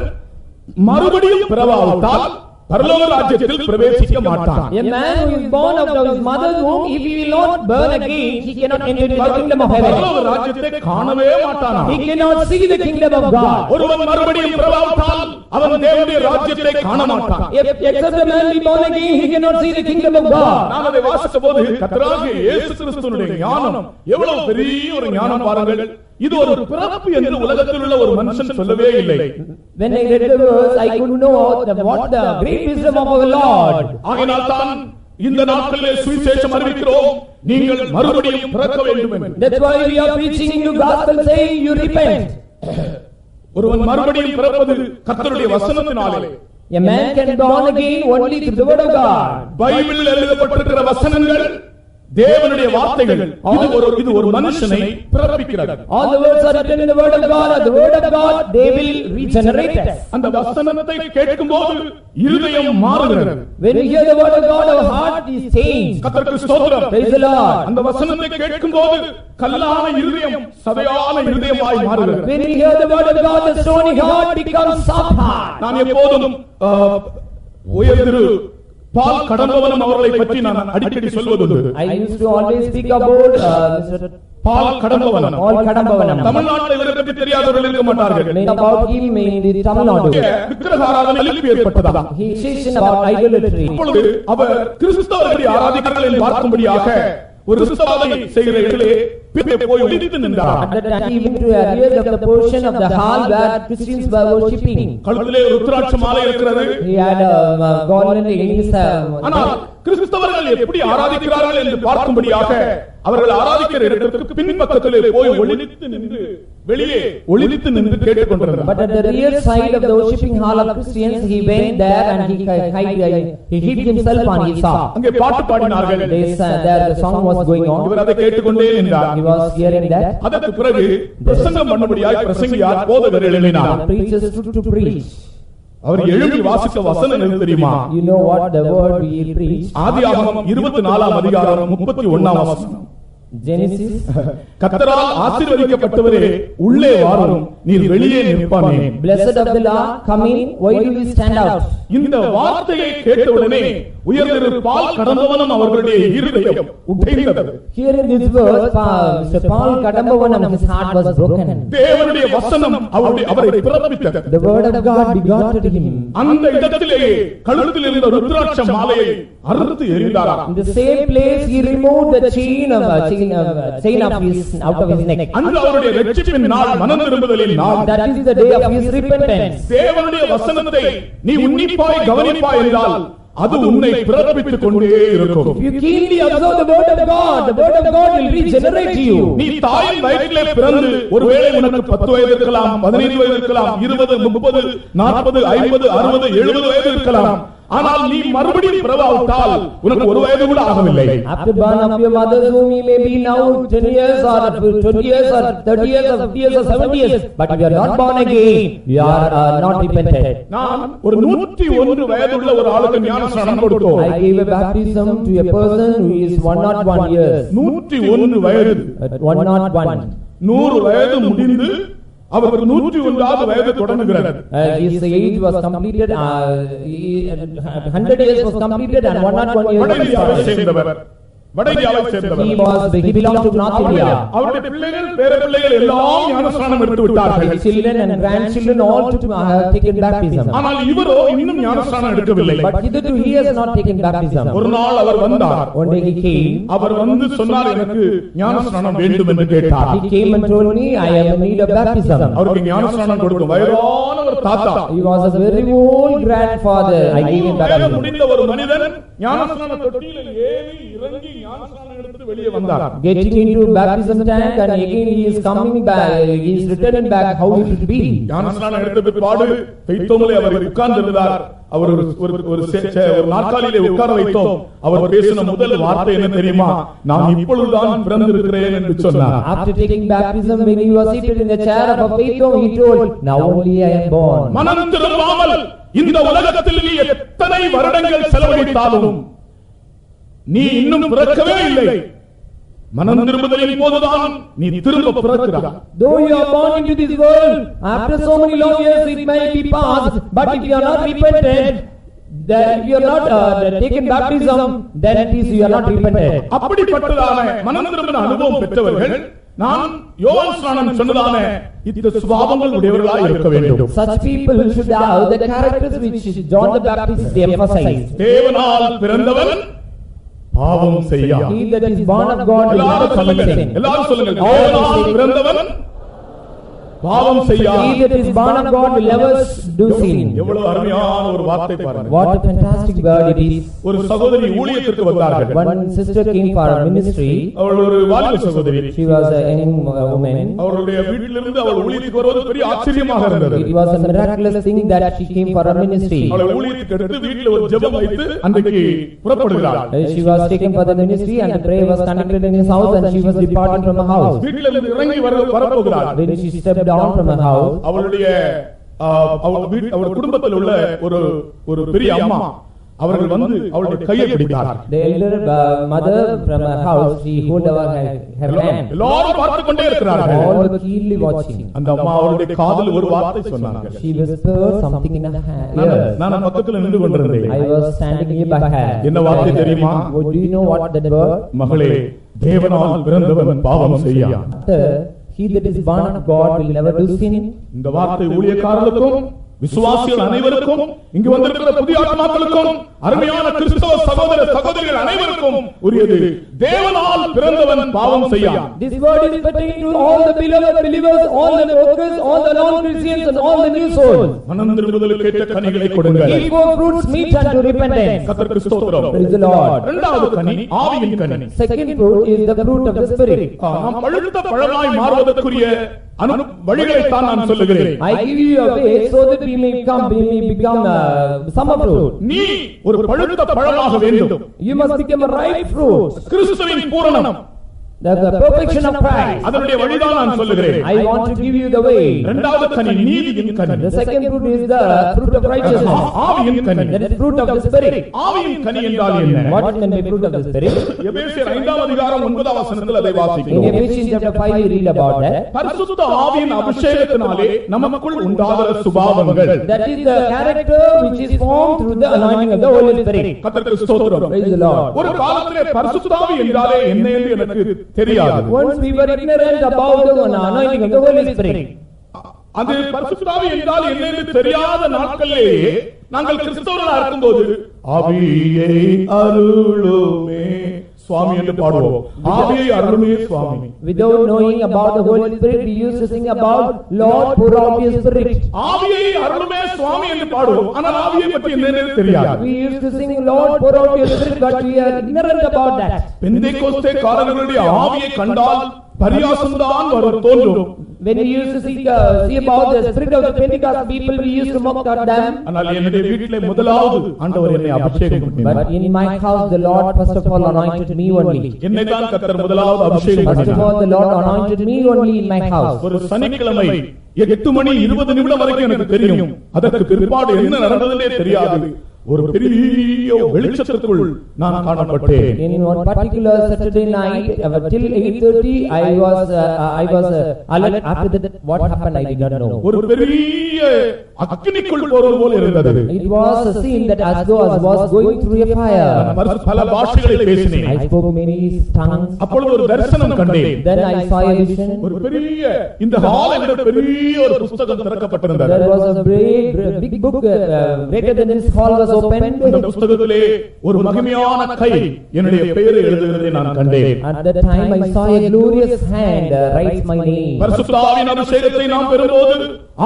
மறுபடியும் பிறவாவிட்டால் பரலோக ராஜ்யத்தில் பிரவேசிக்க மாட்டான். A man who is born out of his mother's womb, if he will not burn again, he cannot enter into the kingdom of heaven. பரலோக ராஜ்யத்தை காணவே மாட்டான். He cannot see the kingdom of God. ஒருவன் மறுபடியும் பிறவாவிட்டால் அவன் தேவனுடைய ராஜ்யத்தை காண மாட்டான். Except a man be born again, he cannot see the kingdom of God. நான் அதை வாசித்தபோது கர்த்தராகிய இயேசு கிறிஸ்துவினுடைய ஞானம் எவ்வளவு பெரிய ஒரு ஞானம் பாருங்கள். இது ஒரு பிறப்பு என்று உலகத்தில் உள்ள ஒரு மனுஷன் சொல்லவே இல்லை. When I read the verse, I could know what the great wisdom of our Lord. ஆகையால் தான் இந்த நாட்களிலே சுவிசேஷம் அறிவிக்கிறோம், நீங்கள் மறுபடியும் பிறக்க வேண்டும் என்று. That's why we are preaching the gospel, saying you repent. ஒருவன் மறுபடியும் பிறப்பது கர்த்தருடைய வசனத்தினாலே. A man can be born again only through the word of God. பைபிளில் எழுதப்பட்டிருக்கிற வசனங்கள் தேவனுடைய வார்த்தைகள். இது ஒரு மனுஷனை பிறப்பிக்கிறது. All the words are written in the word of God, or the word of God, they will regenerate us. அந்த வசனத்தை கேட்கும்போது இருதயம் மாறுகிறது. When we hear the word of God, our heart is changed. கர்த்தருக்கு ஸ்தோத்திரம். Praise the Lord. அந்த வசனத்தை கேட்கும்போது கல்லான இருதயம் சதையான இருதயமாய் மாறுகிறது. When we hear the word of God, the stony heart becomes soft heart. நான் எப்போதும் உயர்திரு பால் கடம்பவனம் அவர்களை பற்றி நான் அடிக்கடி சொல்வதுண்டு. I used to always speak about Mr. Ball Kadambavanam. Paul Kadambavanam. தமிழ்நாட்டில் இவரை பற்றி தெரியாதவர்கள் இருக்க மாட்டார்கள். Many about him in the Tamil Nadu. விக்கிரக ஆராதனை எழுப்பி ஏற்பட்டதா? He teaches about idolatry. அப்பொழுது அவர் கிறிஸ்தவர்களை ஆராதிக்கிறார்கள் என்று பார்க்கும்படியாக ஒரு கிறிஸ்தவரை செய்கிற இடத்திலே போய் ஒளிந்து நின்றார். At that time he went to a rear of the portion of the hall where Christians were worshipping. கழுத்திலே ருத்ராட்ச மாலை இருக்கிறது. He had a garland in his ஆனால் கிறிஸ்தவர்கள் எப்படி ஆராதிக்கிறார்கள் என்று பார்க்கும்படியாக அவர்கள் ஆராதிக்கிற இடத்திற்கு பின்பக்கத்திலே போய் ஒளிந்து நின்று வெளியே ஒளிந்து நின்று கேட்டுக்கொண்டிருந்தார். But at the rear side of the worshipping hall of Christians, he went there and he hid himself on his saw. அங்கே பாட்டு பாடினார்கள். There the song was going on. இவர் அதை கேட்டுக்கொண்டே நின்றார். He was hearing that. அதற்கு பிறகு பிரசங்கம் பண்ணும்படியாய் பிரசங்கியார் போதகர் எழுப்பினார். The preachers stood to preach. அவர் எழுப்பி வாசித்த வசனம் என்ன தெரியுமா? You know what the word we preach? ஆதியாகமம் 24ஆம் அதிகாரம் 31ஆம் வசனம். Genesis. கர்த்தரால் ஆசீர்வதிக்கப்பட்டவரே உள்ளே வாரும், நீர் வெளியே நிற்பானே. Blessed of the Lord, come in, why do you stand out? இந்த வார்த்தையை கேட்டவுடனே உயர்திரு பால் கடம்பவனம் அவர்களுடைய இருதயம் உடைந்தது. Here in this verse, Mr. Paul Kadambavanam, his heart was broken. தேவனுடைய வசனம் அவரை பிறப்பித்தது. The word of God begot him. அந்த இடத்திலேயே கழுத்தில் இருந்த ருத்ராட்ச மாலையை அறுத்து எறிந்தாராம். In the same place he removed the chain of his out of his neck. அன்று அவருடைய இரட்சிப்பின் நாள், மனம் திரும்புதலின் நாள். That is the day of his repentance. தேவனுடைய வசனத்தை நீ உன்னிப்பாய் கவனிப்பாய் என்றால் அது உன்னை பிறப்பித்துக் கொண்டே இருக்கும். If you keenly observe the word of God will regenerate you. நீ தாயின் வயிற்றிலே பிறந்து ஒருவேளை உனக்கு 10 வயது இருக்கலாம், 15 வயது இருக்கலாம், 20, 30, 40, 50, 60, 70 வயது இருக்கலாம். ஆனால் நீ மறுபடியும் பிறவாவிட்டால் உனக்கு ஒரு வயது கூட ஆகவில்லை. After born of your mother's womb, you may be now 10 years or 20 years or 30 years or 50 years or 70 years, but if you are not born again, you are not repented. நான் ஒரு 101 வயதுள்ள ஒரு ஆளுக்கு ஞானஸ்நானம் கொடுத்தோம். I gave a baptism to a person who is 101 years. 101 வயது. 101. 100 வயது முடிந்து அவருக்கு 101வது வயது தொடங்குகிறது. His age was completed, 100 years was completed and 101 years was started. வடஇந்தியாவை சேர்ந்தவர். He belonged to North India. அவருடைய பிள்ளைகள் பேரப்பிள்ளைகள் எல்லாம் ஞானஸ்நானம் எடுத்து விட்டார்கள். His children and grandchildren all have taken baptism. ஆனால் இவரோ இன்னும் ஞானஸ்நானம் எடுக்கவில்லை. But hitherto he has not taken baptism. ஒரு நாள் அவர் வந்தார். One day he came. அவர் வந்து சொன்னார், எனக்கு ஞானஸ்நானம் வேண்டும் என்று கேட்டார். He came and told me, I am in need of baptism. அவருக்கு ஞானஸ்நானம் கொடுக்கும் வயதான ஒரு தாத்தா. He was a very old grandfather. I gave him baptism. முடிந்த ஒரு மனிதன் ஞானஸ்நான தொட்டியில் ஏறி இறங்கி ஞானஸ்நானம் எடுத்து வெளியே வந்தார். Getting into baptism tank and again he is coming back. He is returning back how it should be. ஞானஸ்நானம் எடுத்த பிற்பாடு பெய்தோமலே அவர் உட்கார்ந்திருந்தார். அவர் ஒரு நாற்காலியிலே உட்கார வைத்தோம். அவர் பேசின முதல் வார்த்தை என்ன தெரியுமா? நான் இப்பொழுதுதான் பிறந்திருக்கிறேன் என்று சொன்னார். After taking baptism, when he was seated in the chair of a faithful, he told, now only I am born. மனம் திரும்பாமல் இந்த உலகத்தில் நீ எத்தனை வருடங்கள் செலவழித்தாலும் நீ இன்னும் பிறக்கவே இல்லை. மனம் திரும்புதலின் போதுதான் நீ திரும்ப பிறக்கிறாய். Though you are born into this world, after so many long years it may be past, but if you are not repented, then you are not taken baptism, then it is you are not repented. அப்படிப்பட்டதான மனம் திரும்பின அனுபவம் பெற்றவர்கள் நான் யோவான் ஸ்நானன் சொன்னதான இந்த சுபாவங்கள் உடையவர்களாய் இருக்க வேண்டும். Such people should have the characters which John the Baptist emphasized. தேவனால் பிறந்தவன் பாவம் செய்யான். He that is born of God will never commit sin. எல்லாரும் சொல்லுங்க, தேவனால் பிறந்தவன் பாவம் செய்யான். He that is born of God will never do sin. எவ்வளவு அருமையான ஒரு வார்த்தை பாருங்க. What a fantastic word it is. ஒரு சகோதரி ஊழியத்திற்கு வந்தார்கள். One sister came for a ministry. அவள் ஒரு வாலிப சகோதரி. She was a young woman. அவளுடைய வீட்டிலிருந்து அவள் ஊழியத்துக்கு வருவது பெரிய ஆச்சரியமாக இருந்தது. It was a miraculous thing that she came for a ministry. அவளை ஊழியத்துக்கு எடுத்து வீட்டில் ஒரு ஜெபம் வைத்து அன்றைக்கு புறப்படுகிறாள். She was taken for the ministry and the prayer was conducted in his house and she was departing from the house. வீட்டிலிருந்து இறங்கி வரப்போகிறாள். When she stepped down from the house, அவளுடைய அவள் குடும்பத்தில் உள்ள ஒரு பெரிய அம்மா அவர்கள் வந்து அவளுடைய கையை பிடித்தார்கள். the elder mother from her house, she hold her hand. எல்லாரும் பார்த்துக் கொண்டே இருக்கிறார்கள். All were keenly watching. அந்த அம்மா அவளுடைய காதில் ஒரு வார்த்தை சொன்னாங்க. She whispered something in her ear. நான் பக்கத்துல நின்று கொண்டிருந்தேன். I was standing near by her. என்ன வார்த்தை தெரியுமா? Do you know what that word? மகளே, தேவனால் பிறந்தவன் பாவம் செய்யான். He that is born of God will never do sin. இந்த வார்த்தை ஊழியக்காரர்களுக்கும் விசுவாசிகள் அனைவருக்கும் இங்கு வந்திருக்கிற புதிய ஆத்மாக்களுக்கும் அருமையான கிறிஸ்தவ சகோதர சகோதரிகள் அனைவருக்கும் உரியது. தேவனால் பிறந்தவன் பாவம் செய்யான். This word is pertaining to all the beloved believers, all the workers, all the non-Christians and all the new souls. மனம் திரும்புதலுக்கு ஏற்ற கனிகளை கொடுங்கள். Give forth fruits meet unto repentance. கர்த்தருக்கு ஸ்தோத்திரம். Praise the Lord. இரண்டாவது கனி ஆவியின் கனி. Second fruit is the fruit of the Spirit. நாம் பழுத்த பழமாய் மாறுவதற்குரிய வழிகளை தான் நான் சொல்லுகிறேன். I give you a way so that we may become summer fruit. நீ ஒரு பழுத்த பழமாக வேண்டும். You must become a ripe fruit. கிறிஸ்துவின் பூரணம், the perfection of Christ. அதனுடைய வழிதான் நான் சொல்லுகிறேன். I want to give you the way. இரண்டாவது கனி நீதியின் கனி. The second fruit is the fruit of righteousness. ஆவியின் கனி. That is fruit of the Spirit. ஆவியின் கனி என்றால் என்ன? What can be fruit of the Spirit? எபேசியர் 5ஆம் அதிகாரம் 9ஆம் வசனத்தில் அதை In வாசிக்கிறோம். Ephesians chapter 5 we read about that. பரிசுத்த ஆவியின் அபிஷேகத்தினாலே நமக்குள் உண்டாகிற சுபாவங்கள். That is the character which is formed through the anointing of the Holy Spirit. கர்த்தருக்கு ஸ்தோத்திரம். Praise the Lord. ஒரு காலத்திலே பரிசுத்த ஆவி என்றாலே என்ன என்று எனக்கு தெரியாது. Once we were ignorant about the anointing of the Holy Spirit. அது பரிசுத்த ஆவி என்றால் என்ன என்று தெரியாத நாட்களிலேயே நாங்கள் கிறிஸ்தவர்களாக இருக்கும்போது ஆவியை அருளுமே சுவாமி என்று பாடுவோம். ஆவியை அருளுமே சுவாமி. Without knowing about the Holy Spirit, we used to sing about Lord pour out your Spirit. ஆவியை அருளுமே சுவாமி என்று பாடுவோம். ஆனால் ஆவியை பற்றி என்னன்னு தெரியாது. We used to sing Lord pour out your Spirit, but we are ignorant about that. Pentecost காரர்களுடைய ஆவியை கண்டால் பரியாசம்தான் வரும் தோன்றும். When we used to see about the spirit of the Pentecost people, we used to mock at them. ஆனால் என்னுடைய வீட்டிலே முதலாவது ஆண்டவர் என்னை அபிஷேகம் பண்ணினார். But in my house the Lord first of all anointed me only. என்னை தான் கர்த்தர் முதலாவது அபிஷேகம் First of பண்ணினார். all the Lord anointed me only in my house. ஒரு சனிக்கிழமை 8:20 வரைக்கும் எனக்கு தெரியும். அதற்கு பிற்பாடு என்ன நடந்ததுன்னே தெரியாது. ஒரு பெரிய வெளிச்சத்துக்குள் நான் காணப்பட்டேன். In one particular Saturday night till 8:30 I was alert. After that what happened I did not know. ஒரு பெரிய அக்கினிக்குள் போறது போல இருந்தது. It was a scene that as though I was going through a fire. பல பாஷைகளை பேசினேன். I spoke many tongues. அப்பொழுது ஒரு தரிசனம் கண்டேன். Then I saw a vision. ஒரு பெரிய இந்த ஹால் என்ற பெரிய ஒரு புத்தகம் திறக்கப்பட்டிருந்தது. There was a big book greater than this hall was opened. அந்த புத்தகத்திலே ஒரு மகிமையான கை என்னுடைய பெயரை எழுதுகிறதை நான் கண்டேன். At that time I saw a glorious hand write my name. பரிசுத்த ஆவியின் அபிஷேகத்தை நாம் பெறும்போது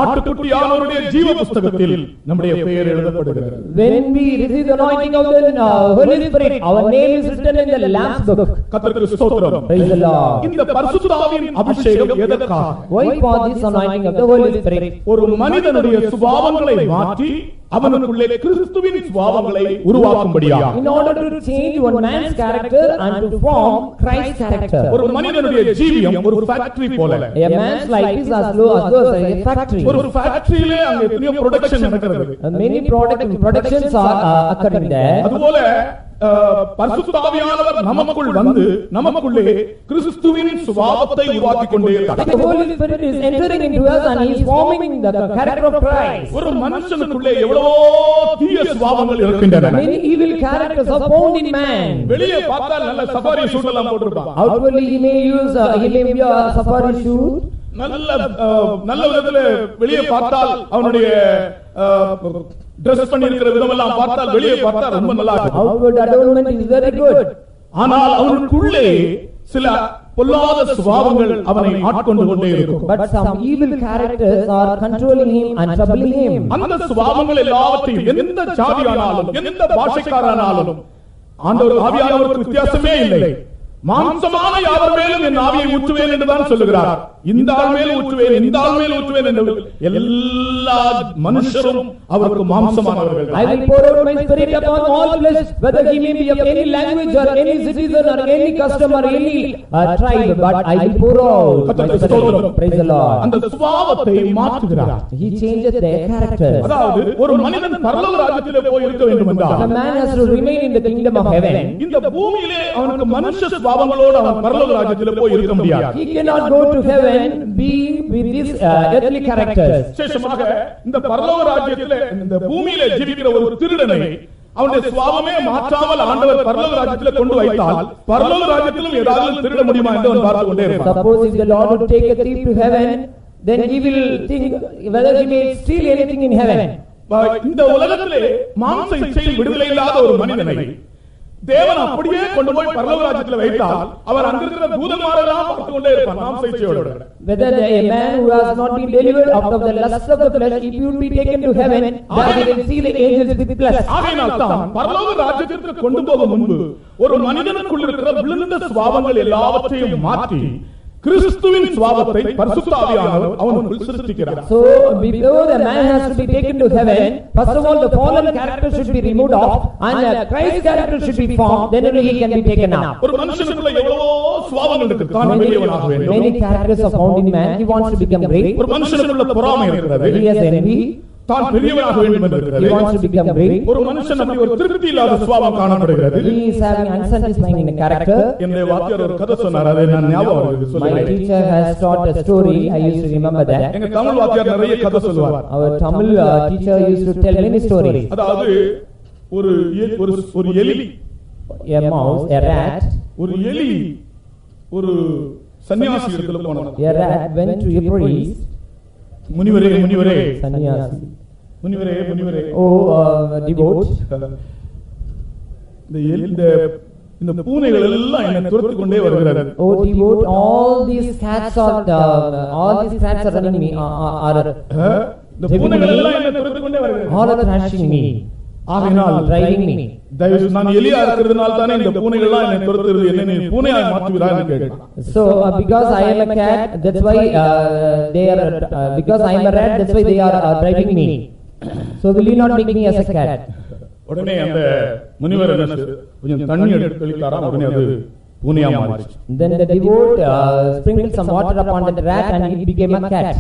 ஆட்டுக்குட்டியானவருடைய ஜீவ புத்தகத்தில் நம்முடைய பெயர் எழுதப்படுகிறது. When we receive the anointing of the Holy Spirit, our name is written in the Lamb's book. கர்த்தருக்கு ஸ்தோத்திரம். Praise the Lord. இந்த பரிசுத்த ஆவியின் அபிஷேகம் எதற்காக? Why for this anointing of the Holy Spirit? ஒரு மனிதனுடைய சுபாவங்களை மாற்றி அவனுக்குள்ளே கிறிஸ்துவின் சுபாவங்களை உருவாக்கும்படியாக. In order to change one man's character and to form Christ's character. ஒரு மனிதனுடைய ஜீவியம் ஒரு ஃபேக்டரி போல. A man's life is as though a factory. ஒரு ஃபேக்டரியிலே அங்க எத்தனையோ ப்ரொடக்ஷன் நடக்கிறது. Many productions are occurring there. அதுபோல பரிசுத்த ஆவியானவர் நமக்குள் வந்து நமக்குள்ளே கிறிஸ்துவின் சுபாவத்தை உருவாக்கிக் கொண்டே இருக்கிறார். The Holy Spirit is entering into us and he is forming the character of Christ. ஒரு மனுஷனுக்குள்ளே எவ்வளவோ தீய சுபாவங்கள் இருக்கின்றன. Many evil characters are found in man. வெளியே பார்த்தால் நல்ல சஃபாரி சூட் எல்லாம் போட்டுருப்பான். Outwardly he may be a safari suit. நல்ல விதத்துல வெளியே பார்த்தால் அவனுடைய டிரஸ் பண்ணி இருக்கிற விதமெல்லாம் பார்த்தால் வெளியே பார்த்தா ரொம்ப நல்லா இருக்கும். Outward adornment is very good. ஆனால் அவனுக்குள்ளே சில பொல்லாத சுபாவங்கள் அவனை ஆட்கொண்டு கொண்டே இருக்கும். But some evil characters are controlling him and troubling him. அந்த சுபாவங்கள் எல்லாவற்றையும் எந்த ஜாதியானாலும் எந்த பாஷைக்காரனாலும் ஆண்டவர் ஆவியானவருக்கு வித்தியாசமே இல்லை. மாம்சமான யாவர் மேலும் என் ஆவியை ஊற்றுவேன் என்றுதான் சொல்லுகிறார். இந்த ஆள் மேல் ஊற்றுவேன், இந்த ஆள் மேல் ஊற்றுவேன் என்று எல்லா மனுஷரும் அவருக்கு மாம்சமானவர்கள். I will pour out my spirit upon all flesh, whether he may be of any language or any citizen or any custom or any tribe, but I will pour out my spirit. Praise the Lord. அந்த சுபாவத்தை மாற்றுகிறார். He changes their character. அதாவது ஒரு மனிதன் பரலோக ராஜ்யத்திலே போய் இருக்க வேண்டும் என்றால் The man has to remain in the kingdom of heaven. இந்த பூமியிலே அவனுக்கு மனுஷ சுபாவங்களோடு அவன் பரலோக ராஜ்யத்திலே போய் இருக்க முடியாது. He cannot go to heaven being with these earthly characters. விசேஷமாக இந்த பரலோக ராஜ்யத்திலே இந்த பூமியிலே ஜீவிக்கிற ஒரு திருடனை அவனுடைய சுபாவமே மாற்றாமல் ஆண்டவர் பரலோக ராஜ்யத்திலே கொண்டு வைத்தால் பரலோக ராஜ்யத்திலும் ஏதாவது திருட முடியுமா என்று அவன் பார்த்து கொண்டே இருப்பான். Suppose if the Lord would take a thief to heaven, then he will think whether he may steal anything in heaven. இந்த உலகத்திலே மாம்ச இச்சையில் விடுதலை இல்லாத ஒரு மனிதனை தேவன் அப்படியே கொண்டு போய் பரலோக ராஜ்யத்தில் வைத்தால் அவர் அங்கிருக்கிற தூதன்மாரெல்லாம் பார்த்து கொண்டே இருப்பான் மாம்ச இச்சையோடு. Whether a man who has not been delivered out of the lust of the flesh, if he would be taken to heaven, then he will see the angels with plus. ஆகையினால்தான் பரலோக ராஜ்யத்திற்கு கொண்டு போகும் முன்பு ஒரு மனிதனுக்குள் இருக்கிற விழுந்த சுபாவங்கள் எல்லாவற்றையும் மாற்றி கிறிஸ்துவின் சுபாவத்தை பரிசுத்த ஆவியானவர் அவனுக்குள் சிருஷ்டிக்கிறார். So before the man has to be taken to heaven, first of all the fallen character should be removed off and Christ's character should be formed, then only he can be taken up. ஒரு மனுஷனுக்குள்ள எவ்வளவோ சுபாவங்கள் இருக்கு. தான் பெரியவனாக வேண்டும். Many characters are found in man. He wants to become great. ஒரு மனுஷனுக்குள்ள பொறாமை இருக்கிறது. He has envy. தான் பெரியவனாக வேண்டும் என்று இருக்கிறது. He wants to become great. ஒரு மனுஷன் அப்படி ஒரு திருப்தி இல்லாத சுபாவம் காணப்படுகிறது. He is having unsatisfying in character. என்னுடைய வாத்தியார் ஒரு கதை சொன்னார். அதை நான் ஞாபகம் வருது My சொல்றேன். teacher has taught a story. I used to remember that. எங்க தமிழ் வாத்தியார் நிறைய கதை சொல்வார். Our Tamil teacher used to tell many stories. அதாவது ஒரு எலி, A mouse, a rat. ஒரு எலி ஒரு சன்னியாசி இடத்துல போனது. A rat went to a priest. முனிவரே முனிவரே Sannyasi. முனிவரே முனிவரே Oh, devote. இந்த பூனைகள் எல்லாம் என்னை துரத்தி கொண்டே வருகிறது. Oh, devote, all these cats are running me. இந்த பூனைகள் எல்லாம் என்னை துரத்தி கொண்டே வருகிறது. All are thrashing me. ஆகையினால் driving me. தயவு நான் எலியா இருக்கிறதுனால தானே இந்த பூனைகள்லாம் என்னை துரத்துறது, என்னை நீ பூனையாய் மாற்றுகிறாய் என்று கேட்டான். So because I am a cat, that's why they are because I am a rat, that's why they are driving me. So will you not make me as a cat? உடனே அந்த முனிவர் என்ன கொஞ்சம் தண்ணி எடுத்து தெளித்தாராம், உடனே அது பூனையா மாறிச்சு. Then the devote sprinkled some water upon the rat and it became a cat.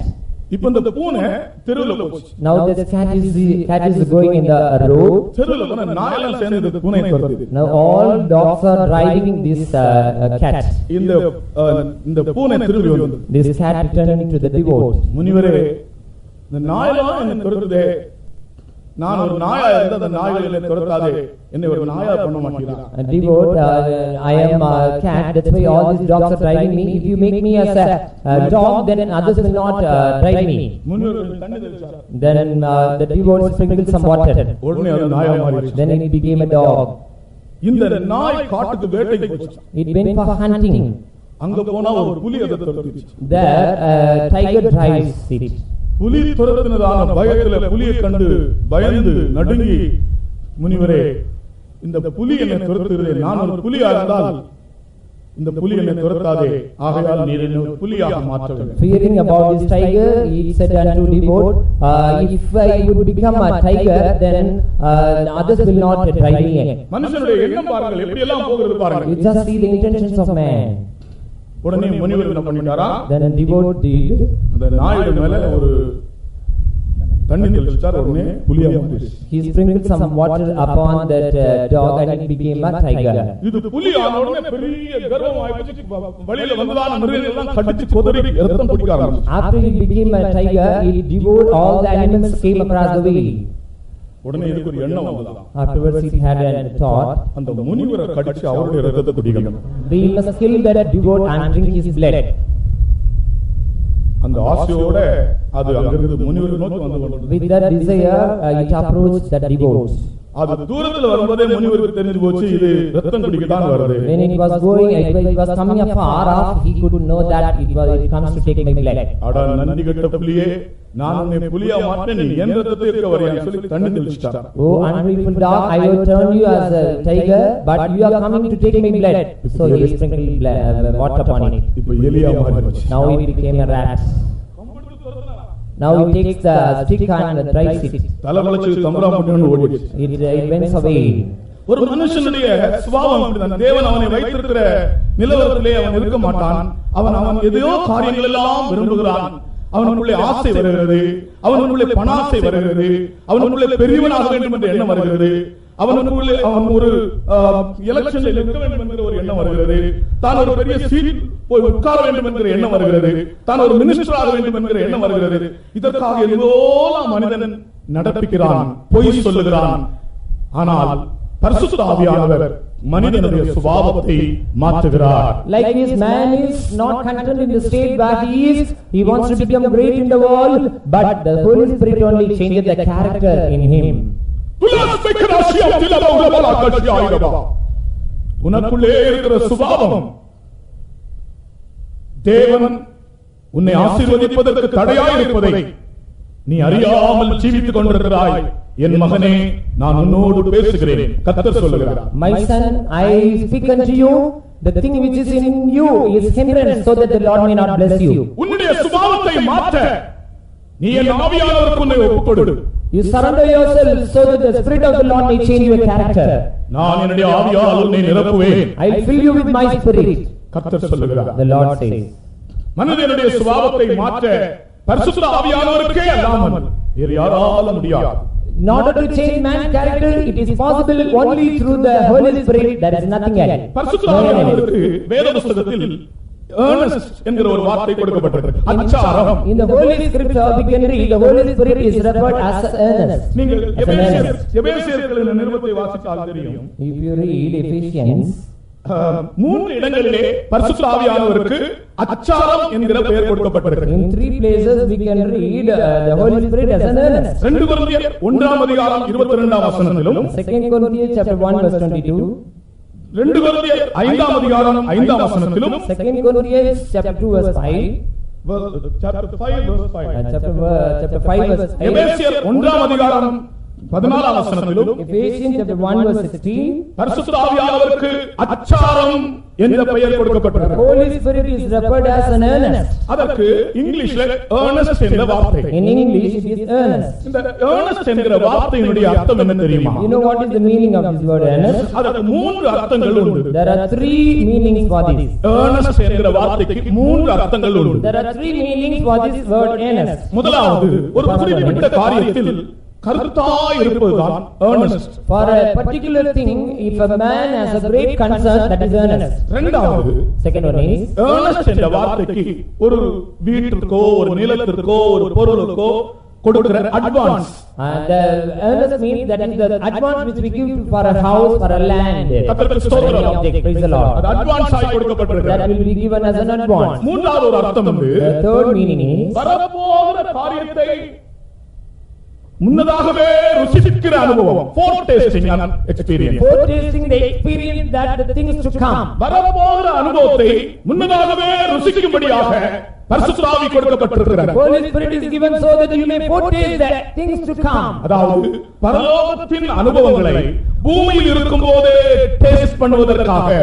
இப்போ இந்த பூனை தெருவுல போச்சு. Now this cat is going in the road. தெருவுல போன நாயெல்லாம் சேர்ந்து இந்த பூனையை துரத்துது. Now all dogs are driving this cat. இந்த பூனை திரும்பி வந்தது. This cat returning to the devote. முனிவரே, இந்த நாயெல்லாம் என்னை துரத்துதே, நான் ஒரு நாயா இருந்தா அந்த நாய்கள் என்னை துரத்தாதே, என்னை ஒரு நாயா பண்ண மாட்டீங்களா? Devote, I am a cat, that's why all these dogs are driving me. If you make me as a dog, then others will not drive me. முனிவர் தண்ணி தெளிச்சார். Then the devote sprinkled some water. உடனே அது நாயா மாறிச்சு. Then it became a dog. இந்த நாய் காட்டுக்கு வேட்டைக்கு போச்சு. It went for hunting. அங்க போனா ஒரு புலி அதை துரத்திச்சு. There tiger drives it. புலி துரத்தினதான பயத்துல புலியை கண்டு பயந்து நடுங்கி, முனிவரே, இந்த புலி என்னை துரத்துகிறதே, நான் ஒரு புலியா இருந்தால் இந்த புலி என்னை துரத்தாதே, ஆகையால் நீர் என்னை புலியாக மாற்ற வேண்டும். Fearing about this tiger, he said unto devote, if I would become a tiger, then others will not drive me. மனுஷனுடைய எண்ணம் பாருங்கள், எப்படி எல்லாம் போகிறது பாருங்கள். You just see the intentions of man. உடனே முனிவர் என்ன பண்ணிட்டாரா? Then devote did. அந்த நாயோட மேல ஒரு தண்ணி தெளிச்சார், உடனே புலியா மாறிச்சு. He sprinkled some water upon that dog and it became a tiger. இது புலி ஆன உடனே பெரிய கர்வம் ஆயிடுச்சு. வழியில வந்ததான மிருகங்கள் எல்லாம் கடிச்சு கொதறி ரத்தம் குடிக்க ஆரம்பிச்சு. After it became a tiger, it devoured all the animals came across the way. உடனே இதுக்கு ஒரு எண்ணம் வந்ததாம். Afterwards he had a thought, அந்த முனிவரை கடிச்சு அவருடைய ரத்தத்தை குடிக்கணும். we must kill that devote and drink his blood. அந்த ஆசையோட அது அங்கிருந்து முனிவர் நோக்கி வந்து கொண்டிருந்தது. With that desire, it approached that devote. அது தூரத்துல வரும்போதே முனிவருக்கு தெரிஞ்சு போச்சு, இது ரத்தம் குடிக்க தான் வருது. When it was going, it was coming afar off, he could know that it comes to take my blood. அட நந்தி கட்ட புலியே, நான் உன்னை புலியா மாற்றேன், நீ என் ரத்தத்தை இருக்க வரையான்னு சொல்லி தண்ணி தெளிச்சிட்டார். Oh ungrateful dog, I will turn you as a tiger, but you are coming to take my blood. So he sprinkled water upon it. இப்போ எலியா மாறிடுச்சு. Now it became a rat. Now he takes the stick and drives it. தலவலச்சு தம்பரா பண்ணி ஓடிடுச்சு. It went away. ஒரு மனுஷனுடைய சுபாவம் அப்படிதான். தேவன் அவனை வைத்திருக்கிற நிலவரத்திலே அவன் இருக்க மாட்டான். அவன் எதையோ காரியங்கள் எல்லாம் விரும்புகிறான். அவனுக்குள்ளே ஆசை வருகிறது, அவனுக்குள்ளே பணாசை வருகிறது, அவனுக்குள்ளே பெரியவனாக வேண்டும் என்ற எண்ணம் வருகிறது, அவனுக்குள்ளே அவன் ஒரு எலெக்ஷனில் நிற்க வேண்டும் என்கிற ஒரு எண்ணம் வருகிறது, தான் ஒரு பெரிய சீட் போய் உட்கார வேண்டும் என்கிற எண்ணம் வருகிறது, தான் ஒரு மினிஸ்டர் ஆக வேண்டும் என்கிற எண்ணம் வருகிறது. இதற்காக எல்லோரும் மனிதன் நடப்பிக்கிறான், பொய் சொல்லுகிறான். ஆனால் பரிசுத்த ஆவியானவர் மனிதனுடைய சுபாவத்தை மாற்றுகிறார். Like this man is not content in the state where he is, he wants to become great in the world, but the Holy Spirit only changes the character in him. உனக்குள்ளே இருக்கிற சுபாவம் தேவன் உன்னை ஆசீர்வதிப்பதற்கு தடையாய் இருப்பதை நீ அறியாமல் ஜீவித்துக் கொண்டிருக்கிறாய். என் மகனே, நான் உன்னோடு பேசுகிறேன், கர்த்தர் சொல்லுகிறார். My son, I speak unto you, the thing which is in you is hindrance, so that the Lord may not bless you. உன்னுடைய சுபாவத்தை மாற்ற நீ என் ஆவியானவருக்கு உன்னை ஒப்புக்கொடு. You surrender yourself so that the Spirit of the Lord may change your character. நான் என்னுடைய ஆவியால் உன்னை நிரப்புவேன். I will fill you with my Spirit, கர்த்தர் சொல்லுகிறார். the Lord says. மனிதனுடைய சுபாவத்தை மாற்ற பரிசுத்த ஆவியானவருக்கே அல்லாமல் வேறு யாராலும் முடியாது. In order to change man's character, it is possible only through the Holy Spirit. There is nothing else. பரிசுத்த ஆவியானவருக்கு வேத புத்தகத்தில் earnest என்கிற ஒரு வார்த்தை கொடுக்கப்பட்டிருக்கு. அச்சாரம். In the Holy Scripture we can read the Holy Spirit is referred as earnest. நீங்கள் எபேசியர்களின் நிருபத்தை வாசித்தால் தெரியும். If you read Ephesians, மூன்று இடங்களிலே பரிசுத்த ஆவியானவருக்கு அச்சாரம் என்கிற பெயர் கொடுக்கப்பட்டிருக்கு. in 3 places we can read the Holy Spirit as an earnest. 2 கொரிந்தியர் 1ஆம் அதிகாரம் 22ஆம் வசனத்திலும் 2 Corinthians chapter 1 verse 22, 2 கொரிந்தியர் 5ஆம் அதிகாரம் 5ஆம் வசனத்திலும் 2 Corinthians chapter 2 verse 5, chapter 5 verse 5, chapter 5 verse 5, எபேசியர் 1ஆம் அதிகாரம் 14ஆம் வசனத்திலும் Ephesians chapter 1 verse 16. பரிசுத்த ஆவியானவருக்கு அச்சாரம் என்ற பெயர் கொடுக்கப்பட்டிருக்கிறது. Holy Spirit is referred as an earnest. அதற்கு இங்கிலீஷ்ல earnest என்ற வார்த்தை. In English it is earnest. இந்த earnest என்கிற வார்த்தையினுடைய அர்த்தம் என்ன தெரியுமா? You know what is the meaning of this word earnest? அதற்கு 3 அர்த்தங்கள் உண்டு. There are 3 meanings for this. earnest என்கிற வார்த்தைக்கு 3 அர்த்தங்கள் உண்டு. There are 3 meanings for this word earnest. முதலாவது ஒரு குறிப்பிட்ட காரியத்தில் கருத்தாய் இருப்பதுதான் earnest. For a particular thing, if a man has a great concern, that is earnest. இரண்டாவது Second one is earnest என்ற வார்த்தைக்கு ஒரு வீட்டிற்கோ ஒரு நிலத்திற்கோ ஒரு பொருளுக்கோ கொடுக்கிற advance. the earnest means that is the advance which we give for a house, for a land. கர்த்தருக்கு ஸ்தோத்திரம். Object, praise the Lord. அது அட்வான்ஸ் ஆய் That கொடுக்கப்பட்டிருக்கிறது. will be given as an advance. மூன்றாவது ஒரு அர்த்தம் வந்து The third meaning is வரப்போகிற காரியத்தை முன்னதாகவே ருசிக்கிற அனுபவம். foretasting experience. foretasting the experience that the things to come. வரப்போகிற அனுபவத்தை முன்னதாகவே ருசிக்கும்படியாக பரிசுத்த ஆவி கொடுக்கப்பட்டிருக்கிறது. Holy Spirit is given so that you may foretaste the things to come. அதாவது பரலோகத்தின் அனுபவங்களை பூமியில் இருக்கும்போதே டேஸ்ட் பண்ணுவதற்காக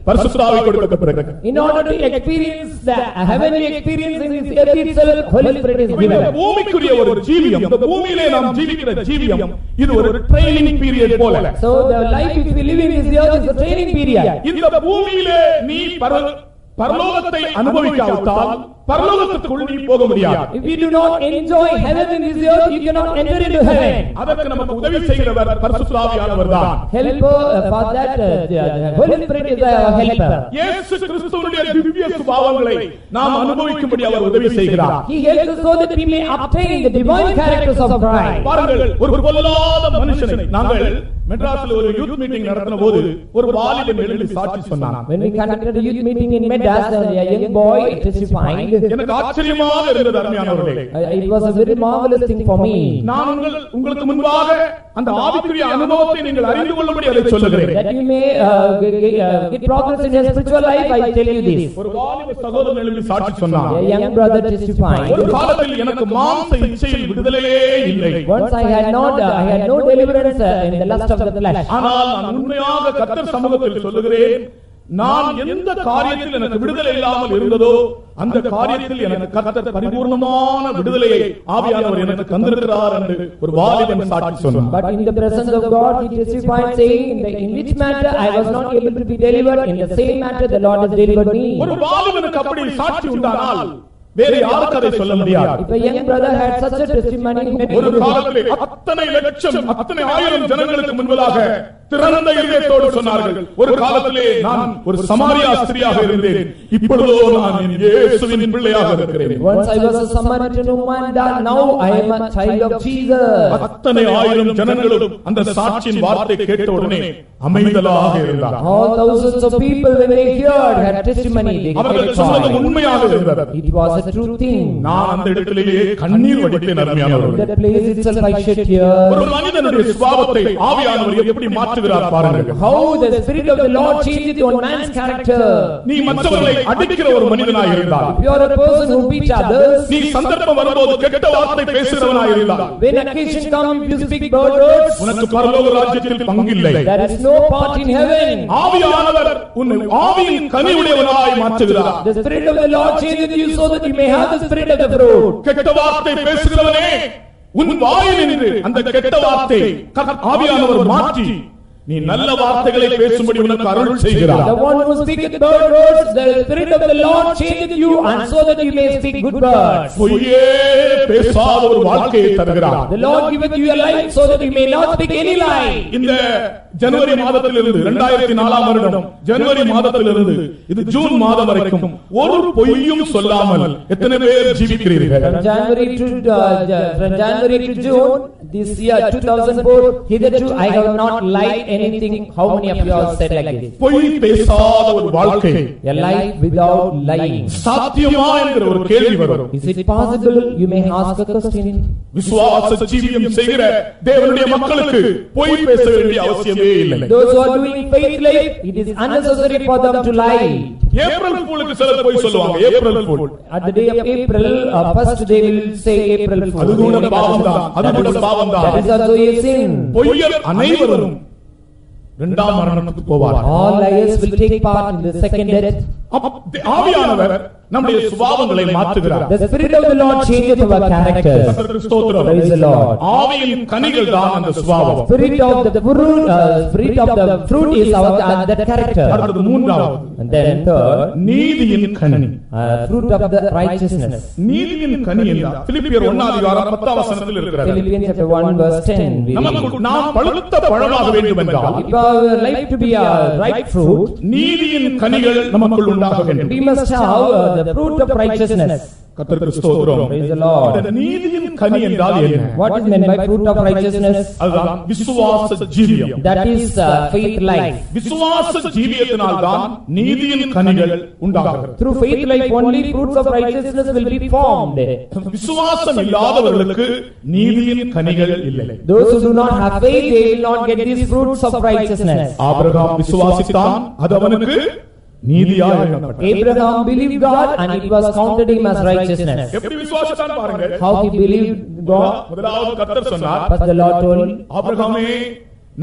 பரிசுத்த ஆவி கொடுக்கப்பட்டிருக்கிறது. In order to experience the heavenly experience in this earth itself, Holy Spirit is given. பூமிக்குரிய ஒரு ஜீவியம், இந்த பூமியிலே நாம் ஜீவிக்கிற ஜீவியம் இது ஒரு ட்ரைனிங் பீரியட் போல. So the life which we live in this earth is a training period. இந்த பூமியிலே நீ பரலோகத்தை அனுபவிக்காவிட்டால் பரலோகத்துக்குள் நீ போக முடியாது. If you do not enjoy heaven in this earth, you cannot enter into heaven. அதற்கு நமக்கு உதவி செய்கிறவர் பரிசுத்த ஆவியானவர்தான். Helper for that, Holy Spirit is our helper. இயேசு கிறிஸ்துவினுடைய திவ்ய சுபாவங்களை நாம் அனுபவிக்கும்படி அவர் உதவி செய்கிறார். He helps us so that we may obtain the divine characters of Christ. பாருங்கள், ஒரு பொல்லாத மனுஷனை நாங்கள் மெட்ராஸ்ல ஒரு யூத் மீட்டிங் நடத்தின போது ஒரு வாலிபன் எழுந்து சாட்சி சொன்னான். When we conducted a youth meeting in Madras, a young boy testified. எனக்கு ஆச்சரியமாக இருந்தது அருமையானவர்களே. It was a very marvelous thing for me. நான் உங்களுக்கு முன்பாக அந்த ஆவிக்குரிய அனுபவத்தை நீங்கள் அறிந்து கொள்ளும்படி அதை சொல்லுகிறேன். That you may get progress in your spiritual life, I tell you this. ஒரு வாலிப சகோதரன் எழுந்து சாட்சி சொன்னான். A young brother testified. ஒரு காலத்தில் எனக்கு மாம்ச இச்சையில் விடுதலையே இல்லை. Once I had no deliverance in the lust of the flesh. ஆனால் நான் உண்மையாக கர்த்தர் சமூகத்தில் சொல்லுகிறேன், நான் எந்த காரியத்தில் எனக்கு விடுதலை இல்லாமல் இருந்ததோ அந்த காரியத்தில் எனக்கு கர்த்தர் பரிபூர்ணமான விடுதலையை ஆவியானவர் எனக்கு தந்திருக்கிறார் என்று ஒரு வாலிபன் சாட்சி சொன்னான். But in the presence of God he testified saying, in which matter I was not able to be delivered, in the same matter the Lord has delivered me. ஒரு வாலிபனுக்கு அப்படி சாட்சி உண்டானால் வேற யாருக்கு அதை சொல்ல முடியாது. If a young brother had such a testimony, ஒரு காலத்திலே அத்தனை லட்சம் அத்தனை ஆயிரம் ஜனங்களுக்கு முன்பதாக திறந்த இதயத்தோடு சொன்னார்கள், ஒரு காலத்திலே நான் ஒரு சமாரியா ஸ்திரியாக இருந்தேன், இப்பொழுதோ நான் என் இயேசுவின் பிள்ளையாக இருக்கிறேன். Once I was a Samaritan woman, now I am a child of Jesus. அத்தனை ஆயிரம் ஜனங்களும் அந்த சாட்சியின் வார்த்தை கேட்ட உடனே அமைதலாக இருந்தார். All thousands of people when they heard her testimony, they அவர்கள் kept சொன்னது quiet. உண்மையாக இருந்தது. It was a true thing. நான் அந்த இடத்திலேயே கண்ணீர் வடித்தேன் அருமையானவர்களே. That place itself I shed tears. ஒரு மனிதனுடைய சுபாவத்தை ஆவியானவர் எப்படி மாற்றுகிறார் பாருங்கள். How the Spirit of the Lord changes one man's character. நீ மற்றவர்களை அடிக்கிற ஒரு மனிதனாய் இருந்தால், If you are a person who beats others, நீ சந்தர்ப்பம் வரும்போது கெட்ட வார்த்தை பேசுகிறவனாய் இருந்தால், when occasion comes if you speak bad words, உனக்கு பரலோக ராஜ்யத்தில் பங்கில்லை. there is no part in heaven. ஆவியானவர் உன்னை ஆவியின் கனி உடையவனாய் மாற்றுகிறார். The Spirit of the Lord changes you so that you may have the spirit of the fruit. கெட்ட வார்த்தை பேசுகிறவனே, உன் வாயினின்று அந்த கெட்ட வார்த்தை ஆவியானவர் மாற்றி நீ நல்ல வார்த்தைகளை பேசும்படி உனக்கு அருள் செய்கிறார். The one who speaketh bad words, the Spirit of the Lord changeth you, and so that you may speak good words. பொய்யே பேசாத ஒரு வாழ்க்கையை தருகிறார். The Lord giveth you a life so that you may not speak any lie. இந்த ஜனவரி மாதத்திலிருந்து 2004 வருடம் ஜனவரி மாதத்திலிருந்து இது ஜூன் மாதம் வரைக்கும் ஒரு பொய்யும் சொல்லாமல் எத்தனை பேர் ஜீவிக்கிறீர்கள்? From January to June this year 2004, hitherto I have not lied anything. How many of you have said like this? பொய் பேசாத ஒரு வாழ்க்கை, A life without lying. சாத்தியமா என்கிற ஒரு கேள்வி வரும். Is it possible? You may ask a question. விசுவாச ஜீவியம் செய்கிற தேவனுடைய மக்களுக்கு பொய் பேச வேண்டிய அவசியமே இல்லை. Those who are doing faith life, it is unnecessary for them to lie. April ஃபூலுக்கு சிலர் பொய் சொல்லுவாங்க. April fool, At the day of April, first they will say April Fool. அது கூட பாவம்தான், அது கூட பாவம்தான். That is also a sin. பொய்யர் அனைவரும் இரண்டாம் மரணத்துக்கு போவார்கள். All liars will take part in the second death. ஆவியானவர் நம்முடைய சுபாவங்களை மாற்றுகிறார். The Spirit of the Lord changes our character. ஸ்தோத்திரம். Praise the Lord. ஆவியின் கனிகள் தான் அந்த சுபாவம். Spirit of the fruit is our that character. அடுத்து மூன்றாவது, And then third, நீதியின் கனி. fruit of the righteousness. நீதியின் கனி என்றால் பிலிப்பியர் 1:10 இருக்கிறது. Philippians chapter 1 verse 10. நமக்கு நாம் பழுத்த பழமாக வேண்டும் என்றால், If our life to be a ripe fruit, நீதியின் கனிகள் நமக்குள் உண்டாக வேண்டும். we must have the fruit of righteousness. கர்த்தருக்கு ஸ்தோத்திரம். Praise the Lord. இந்த நீதியின் கனி என்றால் என்ன? What is meant by fruit of righteousness? அதுதான் விசுவாச ஜீவியம். That is faith life. விசுவாச ஜீவியத்தினால் தான் நீதியின் கனிகள் உண்டாகிறது. Through faith life only fruits of righteousness will be formed. விசுவாசம் இல்லாதவர்களுக்கு நீதியின் கனிகள் இல்லை. Those who do not have faith, they will not get these fruits of righteousness. Abraham விசுவாசித்தான், அது அவனுக்கு நீதியாய் எண்ணப்பட்டது. Abraham believed God and it was counted him as righteousness. எப்படி விசுவாசித்தான் பாருங்க. How he believed God? முதலாவது கர்த்தர் சொன்னார், But the Lord told ஆபிரகாமே,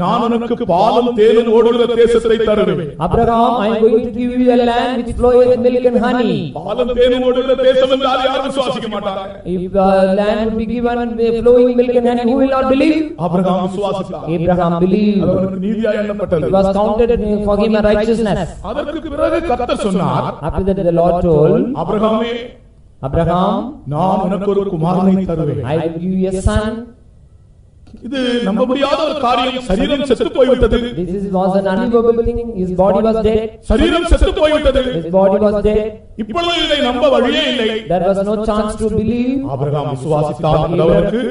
நான் உனக்கு பாலும் தேனும் ஓடுகிற தேசத்தை தருவேன். Abraham, I am going to give you a land which floweth with milk and honey. பாலும் தேனும் ஓடுகிற தேசம் என்றால் யாரும் விசுவாசிக்க மாட்டாங்க. If land would be given with flowing milk and honey, who will not believe? Abraham விசுவாசித்தான், Abraham believed. அது அவனுக்கு நீதியாய் எண்ணப்பட்டது. It was counted for him as righteousness. அதற்கு பிறகு கர்த்தர் சொன்னார், After that the Lord told ஆபிரகாமே, Abraham, நான் உனக்கு ஒரு குமாரனை தருவேன். I will give you a son. இது நம்ப முடியாத ஒரு காரியம். சரீரம் செத்து போய்விட்டது. This was an unbelievable thing. His body was dead. சரீரம் செத்து போய்விட்டது. His body was dead. இப்பொழுது இதை நம்ப வழியே இல்லை. There was no chance to believe. Abraham விசுவாசித்தான், அது அவனுக்கு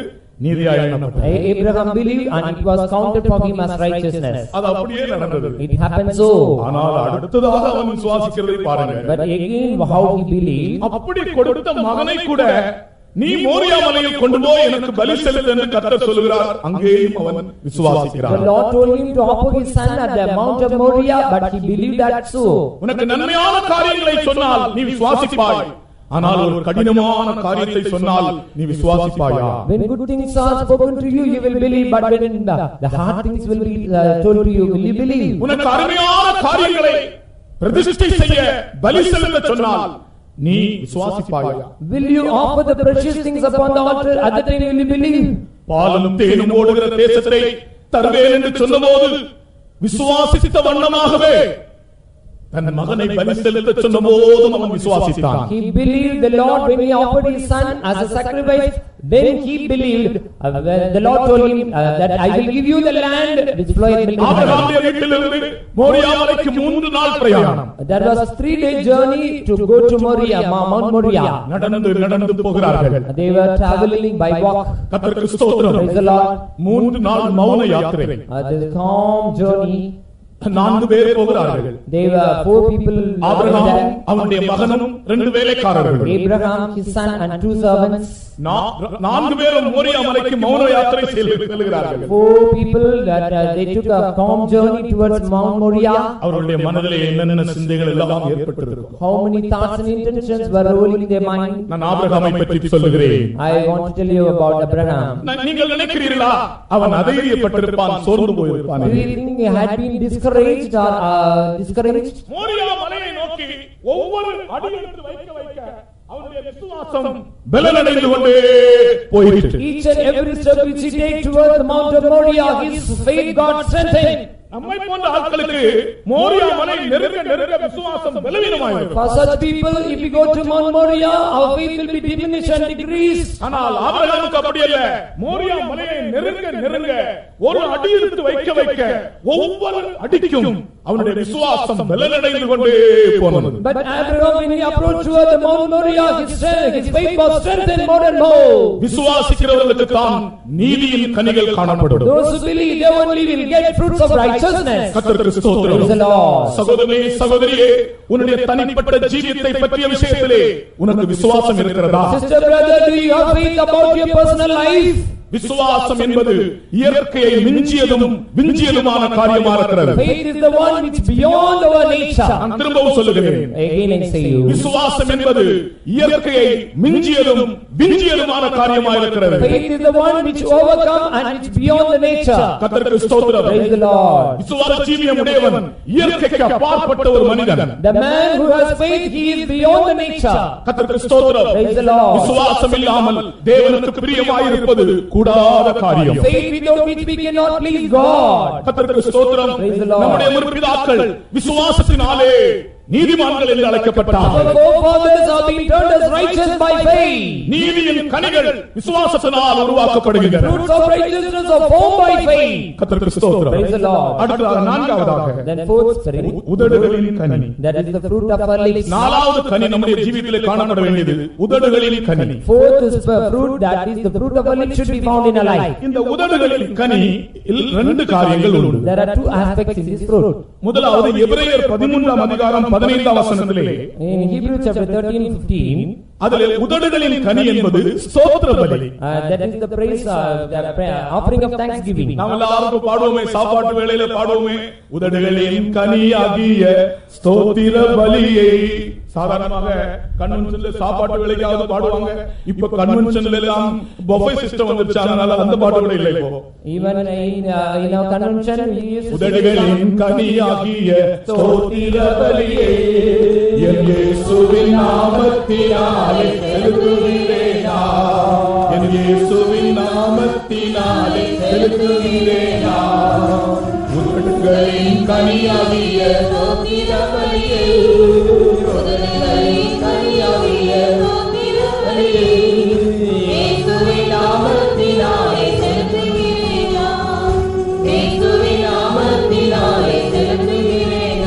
நீதியாய் எண்ணப்பட்டது. Abraham believed and it was counted for him as righteousness. அது அப்படியே நடந்தது. It happened so. ஆனால் அடுத்ததாக அவன் விசுவாசிக்கிறதை பாருங்க. But again, how he believed. அப்படி கொடுத்த மகனை கூட நீ மோரியா மலையில் கொண்டு போய் எனக்கு பலி செலுத்து என்று கர்த்தர் சொல்கிறார். அங்கேயும் அவன் விசுவாசிக்கிறான். The Lord told him to offer his son at the Mount of Moriah, but he believed that so. உனக்கு நன்மையான காரியங்களை சொன்னால் நீ விசுவாசிப்பாய், ஆனால் ஒரு கடினமான காரியத்தை சொன்னால் நீ விசுவாசிப்பாயா? When good things are spoken to you, you will believe, but when the hard things will be told to you, will you believe? உனக்கு அருமையான காரியங்களை பிரதிஷ்டை செய்ய பலி செலுத்த சொன்னால் நீ விசுவாசிப்பாயா? Will you offer the precious things upon the altar, at that time will you believe? பாலும் தேனும் ஓடுகிற தேசத்தை தருவேன் என்று சொன்னபோது விசுவாசித்த வண்ணமாகவே தன் மகனை பலி செலுத்த சொன்னபோதும் அவன் விசுவாசித்தான். He believed the Lord when he offered his son as a sacrifice. Then he believed. The Lord told him that I will give you the land which floweth milk and honey. ஆபிரகாமுடைய வீட்டிலிருந்து மோரியா மலைக்கு 3 நாள் பிரயாணம். There was a 3-day journey to go to Moriah, Mount Moriah. நடந்து போகிறார்கள். They were traveling by walk. கர்த்தருக்கு ஸ்தோத்திரம். Praise the Lord. 3 நாள் மௌன யாத்திரை. The calm journey. 4 பேர் போகிறார்கள். They were 4 people. ஆபிரகாம், அவனுடைய மகனும் 2 வேலைக்காரர்கள். Abraham, his son and 2 servants. 4 பேரும் மோரியா மலைக்கு மௌன யாத்திரை செல்கிறார்கள். 4 people that they took a calm journey towards Mount Moriah. அவருடைய மனதிலே என்னென்ன சிந்தைகள் எல்லாம் ஏற்பட்டிருக்கும். How many thoughts and intentions were rolling in their mind? நான் ஆபிரகாமை பற்றி சொல்லுகிறேன். I want to tell you about Abraham. நீங்கள் நினைக்கிறீர்களா அவன் அதைரியப்பட்டிருப்பான், சோர்ந்து போயிருப்பான்? Do you think he had been discouraged or discouraged? Moriah மலையை நோக்கி ஒவ்வொரு அடி எடுத்து வைக்க அவருடைய விசுவாசம் பலனடைந்து கொண்டே போயிற்று. Each and every step which he take towards the Mount of Moriah, his faith got strengthened. நம்மை போன்ற ஆட்களுக்கு மோரியா மலை நெருங்க விசுவாசம் பலவீனமாயிடும். For such people, if we go to Mount Moriah, our faith will be diminished and decreased. ஆனால் ஆபிரகாமுக்கு அப்படி அல்ல. மோரியா மலையை நெருங்க ஒரு அடி எடுத்து வைக்க ஒவ்வொரு அடிக்கும் அவனுடைய விசுவாசம் பலனடைந்து கொண்டே போனது. But Abraham, when he approached toward the Mount Moriah, his faith was strengthened more and more. விசுவாசிக்கிறவர்களுக்கு தான் நீதியின் கனிகள் காணப்படும். Those who believe, they only will get fruits of righteousness. கர்த்தருக்கு ஸ்தோத்திரம். Praise the Lord. சகோதரனே சகோதரியே, உன்னுடைய தனிப்பட்ட ஜீவியத்தை பற்றிய விஷயத்திலே உனக்கு விசுவாசம் இருக்கிறதா? Sister, brother, do you have faith about your personal life? விசுவாசம் என்பது இயற்கையை விஞ்சியதுமான காரியமாக இருக்கிறது. Faith is the one which beyond our nature. நான் திரும்பவும் சொல்லுகிறேன். Again I say you. விசுவாசம் என்பது இயற்கையை விஞ்சியதுமான காரியமாக இருக்கிறது. Faith is the one which overcome and which beyond the nature. கர்த்தருக்கு ஸ்தோத்திரம். Praise the Lord. விசுவாச ஜீவியம் உடையவன் இயற்கைக்கு அப்பாற்பட்ட ஒரு மனிதன். The man who has faith, he is beyond the nature. கர்த்தருக்கு ஸ்தோத்திரம். Praise the Lord. விசுவாசம் இல்லாமல் தேவனுக்கு பிரியமாயிருப்பது கூடாத காரியம். Faith without which we cannot please God. கர்த்தருக்கு ஸ்தோத்திரம். Praise the Lord. நம்முடைய முற்பிதாக்கள் விசுவாசத்தினாலே நீதிமான்கள் என்று அழைக்கப்பட்டார்கள். Our forefathers have been turned as righteous by faith. நீதியின் கனிகள் விசுவாசத்தினால் உருவாக்கப்படுகின்றன. Fruits of righteousness are formed by faith. கர்த்தருக்கு ஸ்தோத்திரம். Praise the Lord. அடுத்ததாக நான்காவதாக Then fourth spirit, உதடுகளின் கனி. that is the fruit of our lips. நாலாவது கனி நம்முடைய ஜீவிதத்திலே காணப்பட வேண்டியது உதடுகளின் கனி. Fourth is fruit, that is the fruit of our lips should be found in our life. இந்த உதடுகளின் கனி ரெண்டு காரியங்கள் உண்டு. There are two aspects in this fruit. முதலாவது எபிரேயர் 13ஆம் அதிகாரம் 15ஆம் வசனத்திலே In Hebrews chapter 13:15, அதிலே உதடுகளின் கனி என்பது ஸ்தோத்திர பலி. that is the praise, the offering of thanksgiving. நாம் எல்லாரும் பாடுவோமே, சாப்பாட்டு வேளையில பாடுவோமே, உதடுகளின் கனியாகிய ஸ்தோத்திர பலியை. சாதாரணமாக கன்வென்ஷன்ல சாப்பாட்டு வேளைக்காவது பாடுவாங்க. இப்ப கன்வென்ஷன்ல எல்லாம் பஃபே சிஸ்டம் வந்துருச்சு, அதனால அந்த பாட்டு கூட இல்லை இப்போ. Even in our convention we use உதடுகளின் கனியாகிய ஸ்தோத்திர பலியை என் இயேசுவின் நாமத்தினாலே செலுத்துகிறேன், என் இயேசுவின் நாமத்தினாலே செலுத்துகிறேன். உதடுகளின் கனியாகிய ஸ்தோத்திர பலியை, உதடுகளின் கனியாகிய ஸ்தோத்திர பலியை இயேசுவின் நாமத்தினாலே செலுத்துகிறேன், இயேசுவின் நாமத்தினாலே செலுத்துகிறேன்.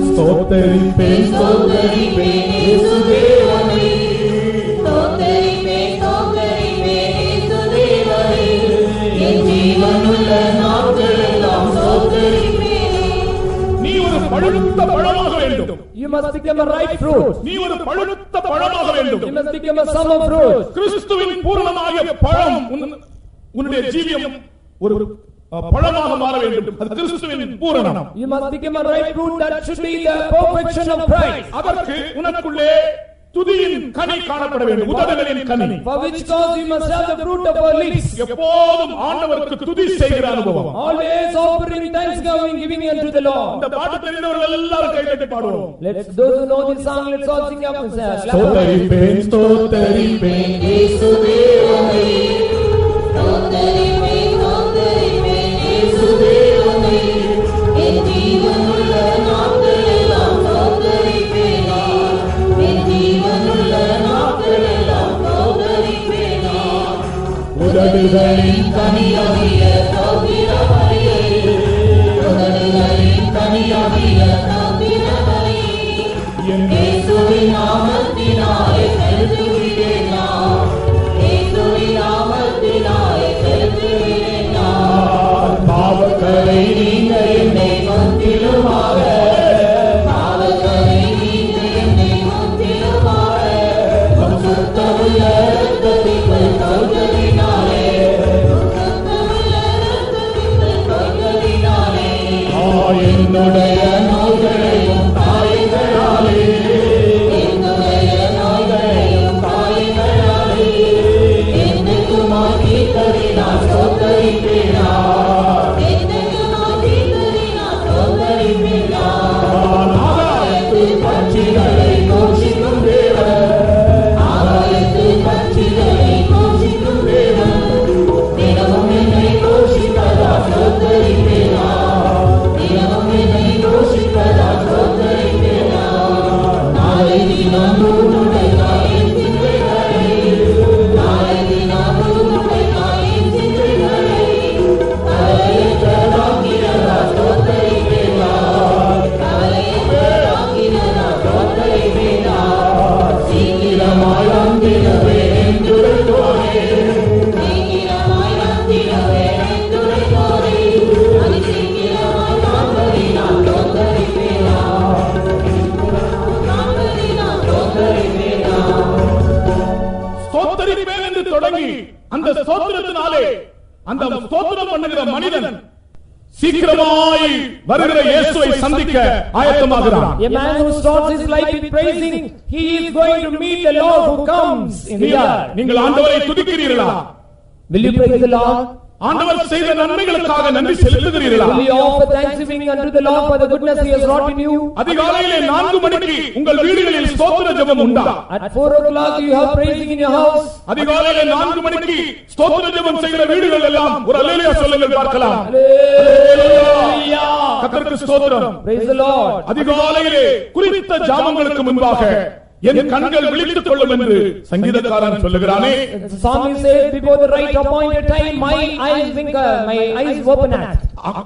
ஸ்தோத்திரிப்பேன் ஸ்தோத்திரிப்பேன் இயேசு தேவனே, ஸ்தோத்திரிப்பேன் ஸ்தோத்திரிப்பேன் இயேசு தேவனே, என் ஜீவனுள்ள நாட்களெல்லாம் ஸ்தோத்திரிப்பேன். நீ ஒரு பழுத்த பழமாக வேண்டும். You must become a ripe fruit. நீ ஒரு பழுத்த பழமாக வேண்டும். You must become a summer fruit. கிறிஸ்துவின் பூரணமாகிய பழம் உன்னுடைய ஜீவியம் ஒரு பழமாக மாற வேண்டும். அது கிறிஸ்துவின் பூரணம். You must become a ripe fruit that should be the perfection of Christ. அதற்கு உனக்குள்ளே துதியின் கனி காணப்பட வேண்டும், உதடுகளின் கனி. For which cause you must have the fruit of our lips. எப்போதும் ஆண்டவருக்கு துதி செய்கிற அனுபவம். Always offering thanksgiving, giving unto the Lord. இந்த பாட்டு தெரிந்தவர்கள் எல்லாரும் கைதட்டி பாடுவோம். Let's those who know this song, let's all sing up and say, ஸ்தோத்திரிப்பேன் ஸ்தோத்திரிப்பேன் இயேசு தேவனே, ஸ்தோத்திரிப்பேன் ஸ்தோத்திரிப்பேன் இயேசு தேவனே, என் ஜீவனுள்ள நாட்களெல்லாம் ஸ்தோத்திரிப்பேன், என் ஜீவனுள்ள நாட்களெல்லாம் ஸ்தோத்திரிப்பேன். உதடுகளின் கனியாகிய ஸ்தோத்திர பலியை, உதடுகளின் கனியாகிய ஸ்தோத்திர பலியை இயேசுவின் நாமத்தினாலே செலுத்துகிறேன், இயேசுவின் நாமத்தினாலே தொடங்கி அந்த ஸ்தோத்திரத்தினாலே அந்த ஸ்தோத்திரம் பண்ணுகிற மனிதன் சீக்கிரமாய் வருகிற இயேசுவை சந்திக்க ஆயத்தமாகிறான். A man who starts his life in praising, he is going to meet the Lord who comes in the earth. நீங்கள் ஆண்டவரை துதிக்கிறீர்களா? Will you praise the Lord? ஆண்டவர் செய்த நன்மைகளுக்காக நன்றி செலுத்துகிறீர்களா? Will you offer thanksgiving unto the Lord for the goodness he has wrought in you? அதிகாலையிலே 4 மணிக்கு உங்கள் வீடுகளில் ஸ்தோத்திர ஜெபம் உண்டா? At 4 o'clock you have praising in your house. அதிகாலையிலே 4 மணிக்கு ஸ்தோத்திர ஜெபம் செய்கிற வீடுகள் எல்லாம் ஒரு அல்லேலூயா சொல்லுங்கள் பார்க்கலாம். Hallelujah. கர்த்தருக்கு ஸ்தோத்திரம். Praise the Lord. அதிகாலையிலே குறித்த ஜாமங்களுக்கு முன்பாக என் கண்கள் விழித்துக் கொள்ளும் என்று சங்கீதக்காரன் சொல்லுகிறானே. The psalmist says, before the right appointed time my eyes open at.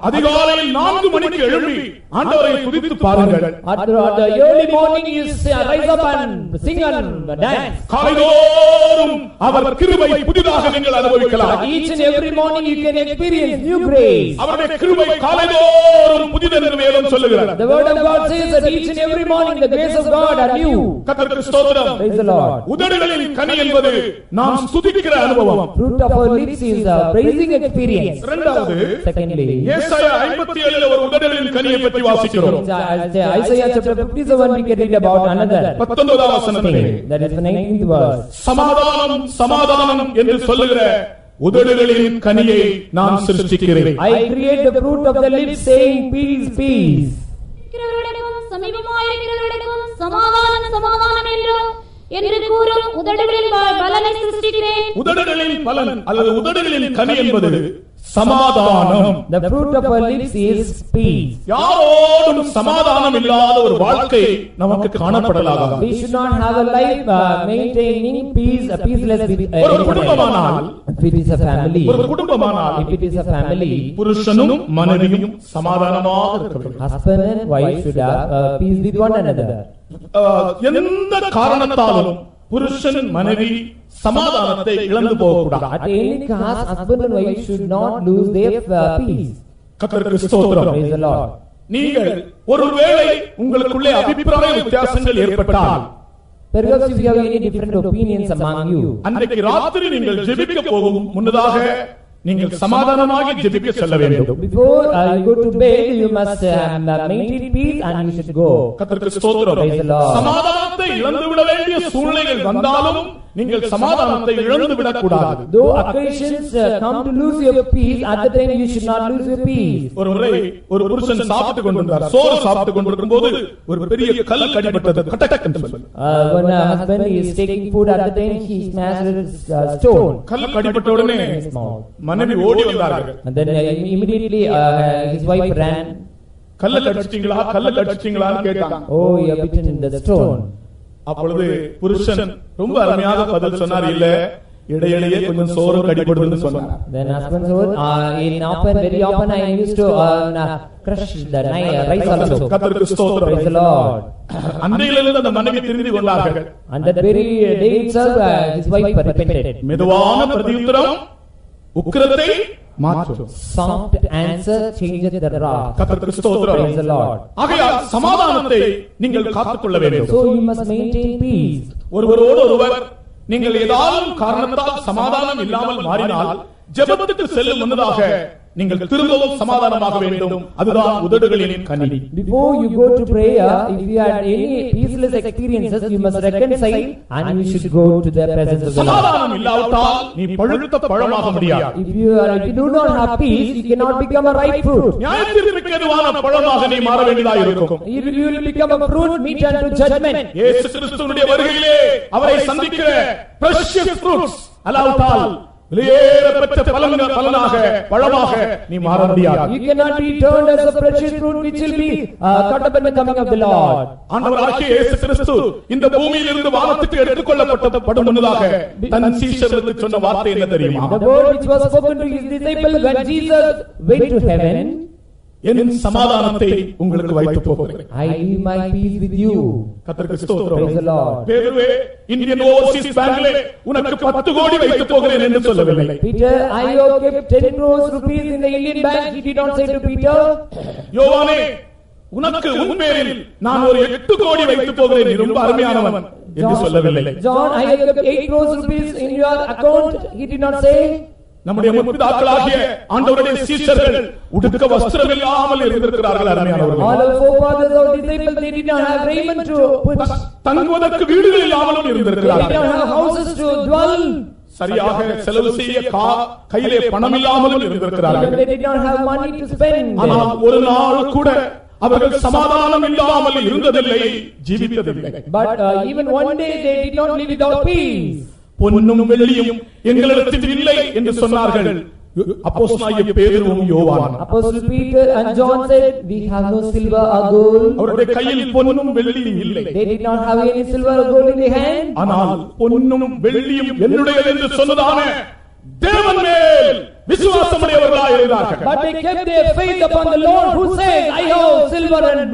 அதிகாலையில் 4 மணிக்கு எழும்பி ஆண்டவரை துதித்து பாருங்கள். At the early morning you rise up and sing and dance. காலைதோறும் அவர் கிருபை புதிதாக நீங்கள் அனுபவிக்கலாம். Each and every morning you can experience new grace. அவருடைய கிருபை காலைதோறும் புதிதென்று வேதம் சொல்லுகிறது. The word of God says that each and every morning the grace of God are new. கர்த்தருக்கு ஸ்தோத்திரம். Praise the Lord. உதடுகளின் கனி என்பது நாம் ஸ்துதிக்கிற அனுபவம். Fruit of our lips is a praising experience. இரண்டாவது, Secondly, ஏசாயா 57 ஒரு உதடுகளின் கனியை பற்றி வாசிக்கிறோம். Isaiah chapter 57 we can read about another 19வது வசனத்திலே that is the 19th verse. சமாதானம் சமாதானம் என்று சொல்லுகிற உதடுகளின் கனியை நான் சிருஷ்டிக்கிறேன். I create the fruit of the lips saying peace peace. சமீபமாயிருக்கிறவர்களுக்கும் சமாதானம் சமாதானம் என்று கூறும் உதடுகளின் பலனை சிருஷ்டிக்கிறேன். உதடுகளின் பலன் அல்லது உதடுகளின் கனி என்பது சமாதானம். The fruit of our lips is peace. யாரோடும் சமாதானம் இல்லாத ஒரு வாழ்க்கை நமக்கு காணப்படலாகாது. We should not have a life maintaining peace, a peaceless ஒரு குடும்பமானால், if it is a family, ஒரு குடும்பமானால் if it is a family, புருஷனும் மனைவியும் சமாதானமாக இருக்க வேண்டும். husband and wife should have peace with one another. எந்த காரணத்தாலும் புருஷன் மனைவி சமாதானத்தை இழந்து போகக்கூடாது. At any cost, husband and wife should not lose their peace. கர்த்தருக்கு ஸ்தோத்திரம். Praise the Lord. நீங்கள் ஒருவேளை உங்களுக்குள்ளே அபிப்பிராய வித்தியாசங்கள் ஏற்பட்டால், Perhaps if you have any different opinions among you, அன்றைக்கு ராத்திரி நீங்கள் ஜெபிக்க போகும் முன்னதாக நீங்கள் சமாதானமாக ஜெபிக்க செல்ல வேண்டும். before you go to bed you must maintain peace and you should go. கர்த்தருக்கு ஸ்தோத்திரம். Praise the Lord. சமாதானத்தை இழந்து விட வேண்டிய சூழ்நிலைகள் வந்தாலும் நீங்கள் சமாதானத்தை இழந்து விடக் கூடாது. Though occasions come to lose your peace, at the time you should not lose your peace. ஒரு முறை ஒரு புருஷன் சாப்பிட்டுக் கொண்டிருந்தார். சோறு சாப்பிட்டுக் கொண்டிருக்கும் போது ஒரு பெரிய கல் கடிபட்டது. கட்டக் என்று சொல்லி. When a husband is taking food, at the time he smashed a stone. கல் கடிபட்ட உடனே மனைவி ஓடி வந்தார்கள். And then immediately his wife ran. கல்ல கடிச்சிட்டீங்களான்னு கேட்டாங்க. Oh, you have bitten in the stone. அப்பொழுது புருஷன் ரொம்ப அருமையாக பதில் சொன்னார். இல்ல, இடையிடையே கொஞ்சம் சோறு கடிபடுதுன்னு சொன்னார். Then husband said, very often I used to crush the rice also. கர்த்தருக்கு ஸ்தோத்திரம். Praise the Lord. அன்றையிலிருந்து அந்த மனைவி திருந்தி கொண்டார்கள். And that very day itself his wife repented. மெதுவான பிரதியுத்தரம் உக்கிரத்தை மாற்றும். Soft answer changes the wrath. கர்த்தருக்கு ஸ்தோத்திரம். Praise the Lord. ஆகையால் சமாதானத்தை நீங்கள் காத்துக்கொள்ள வேண்டும். So you must maintain peace. ஒருவரோடு ஒருவர் நீங்கள் ஏதாவது காரணத்தால் சமாதானம் இல்லாமல் மாறினால் ஜெபத்துக்கு செல்லும் முன்னதாக நீங்கள் திரும்பவும் சமாதானமாக வேண்டும். அதுதான் உதடுகளின் கனி. Before you go to prayer, if you had any peaceless experiences, you must reconcile and you should go to the presence of the Lord. சமாதானம் இல்லாவிட்டால் நீ பழுத்த பழமாக முடியாது. If you do not have peace, you cannot become a ripe fruit. நியாயத்தீர்ப்புக்கு எதுவான பழமாக நீ மாற வேண்டியதாக இருக்கும். You will become a fruit meet unto judgment. இயேசு கிறிஸ்துவினுடைய வருகையிலே அவரை சந்திக்கிற precious fruits அல்லாவிட்டால் வெளியேறப்பட்ட பலனாக பழமாக நீ மாற முடியாது. You cannot be turned as a precious fruit which will be cut up in the coming of the Lord. ஆண்டவராகிய இயேசு கிறிஸ்து இந்த பூமியிலிருந்து வானத்துக்கு எடுத்துக்கொள்ளப்படும் முன்னதாக தன் சீஷர்களுக்கு சொன்ன வார்த்தை என்ன தெரியுமா? The word which was spoken to his disciples when Jesus went to heaven, என் சமாதானத்தை உங்களுக்கு வைத்து போகிறேன். I leave my peace with you. கர்த்தருக்கு ஸ்தோத்திரம். Praise the Lord. பேதுருவே, இந்தியன் ஓவர்சீஸ் பேங்க்ல உனக்கு 10 கோடி வைத்து போகிறேன் என்று சொல்லவில்லை. Peter, I have kept 10 crores rupees in the Indian bank. He did not say to Peter. யோவானே, உனக்கு உன் பேரில் நான் ஒரு 8 கோடி வைத்து போகிறேன். நீ ரொம்ப அருமையானவன். என்று சொல்லவில்லை. John, I have kept 8 crores rupees in your account. He did not say. நம்முடைய முற்பிதாக்களாகிய ஆண்டவருடைய சீஷர்கள் உடுக்க வஸ்திரம் இல்லாமல் இருந்திருக்கிறார்கள். அருமையானவர்களே, All our forefathers or disciples, they did not have raiment to put. தங்குவதற்கு வீடுகள் இல்லாமலும் They did இருந்திருக்கிறார்கள். not have houses to dwell. சரியாக செலவு செய்ய கையிலே பணம் இல்லாமல் இருந்திருக்கிறார்கள். They did not have money to spend. ஆனால் ஒரு நாள் கூட அவர்கள் சமாதானம் இல்லாமல் இருந்ததில்லை, ஜீவித்ததில்லை. But even one day they did not live without peace. பொன்னும் வெள்ளியும் எங்களிடத்தில் இல்லை என்று சொன்னார்கள் அப்போஸ்தலனாகிய பேதுருவும் யோவானும். Apostle Peter and John said, we have no silver or gold. அவருடைய கையில் பொன்னும் வெள்ளியும் இல்லை. They did not have any silver or gold in their hand. ஆனால் பொன்னும் வெள்ளியும் என்னுடையது என்று சொன்னதான தேவன் மேல் விசுவாசமுடையவர்களாய் இருந்தார்கள். But they kept their faith upon the Lord who says, I have silver and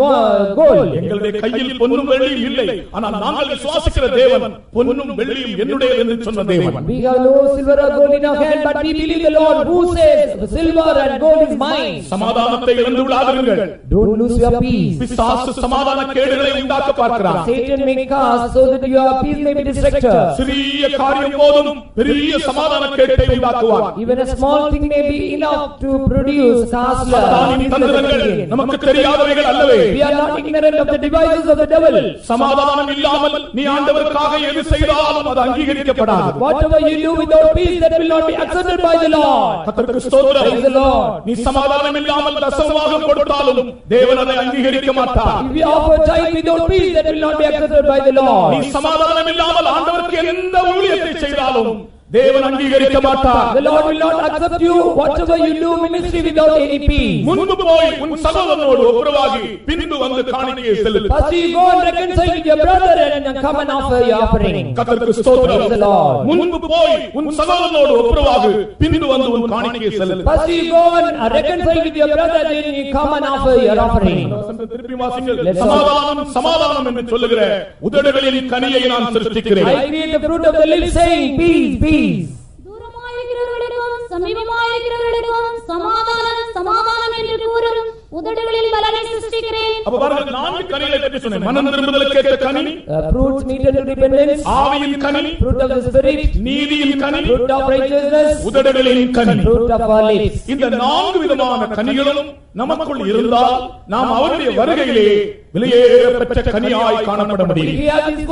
gold. எங்களுடைய கையில் பொன்னும் வெள்ளியும் இல்லை, ஆனால் நாங்கள் விசுவாசிக்கிற தேவன் பொன்னும் வெள்ளியும் என்னுடையது என்று சொன்ன தேவன். We have no silver or gold in our hand, but we believe the Lord who says, silver and gold is mine. சமாதானத்தை இழந்து விடாதீர்கள். Don't lose your peace. பிசாசு சமாதான கேடுகளை உண்டாக்க பார்க்கிறான். Satan may cast so that your peace may be distracted. சிறிய காரியம் போதும் பெரிய சமாதான கேட்டை உண்டாக்குவான். Even a small thing may be enough to produce cast. சாத்தானின் தந்திரங்கள் நமக்கு தெரியாதவைகள் அல்லவே. We are not ignorant of the devices of the devil. சமாதானம் இல்லாமல் நீ ஆண்டவருக்காக எது செய்தாலும் அது அங்கீகரிக்கப்படாது. Whatever you do without peace, that will not be accepted by the Lord. கர்த்தருக்கு ஸ்தோத்திரம். Praise the Lord. நீ சமாதானம் இல்லாமல் தசமமாக கொடுத்தாலும் தேவன் அதை அங்கீகரிக்க மாட்டார். If we offer tithe without peace, that will not be accepted by the Lord. நீ சமாதானம் இல்லாமல் ஆண்டவருக்கு எந்த ஊழியத்தை செய்தாலும் தேவன் அங்கீகரிக்க மாட்டார். The Lord will not accept you whatever you do ministry without any peace. முன்பு போய் உன் சகோதரனோடு ஒப்புரவாகி பின்பு வந்து காணிக்கையை செலுத்து. First you go and reconcile with your brother and come and offer your offering. கர்த்தருக்கு ஸ்தோத்திரம். Praise the Lord. முன்பு போய் உன் சகோதரனோடு ஒப்புரவாகு பின்பு வந்து உன் காணிக்கையை செலுத்து. First you go and reconcile with your brother, then you come and offer your offering. திருப்பி வாசிங்கள். சமாதானம் சமாதானம் என்று சொல்லுகிற உதடுகளின் கனியை நான் சிருஷ்டிக்கிறேன். I create the fruit of the lips saying peace, peace. தூரமாயிருக்கிறவர்களுக்கும் சமீபமாயிருக்கிறவர்களுக்கும் சமாதானம் சமாதானம் என்று கூறும் உதடுகளில் பலனை சிருஷ்டிக்கிறேன். அப்ப பாருங்க, 4 கனிகளை பற்றி சொன்னேன். மனம் திரும்புதலுக்கு ஏற்ற கனி, Fruits needed to repentance, ஆவியின் கனி, fruit of the spirit, நீதியின் கனி, fruit of righteousness, உதடுகளின் கனி. fruit of our lips. இந்த 4 விதமான கனிகளும் நமக்குள் இருந்தால் நாம் அவருடைய வருகையிலே விலையேறப்பெற்ற கனியாய் காணப்பட முடியும். If we have these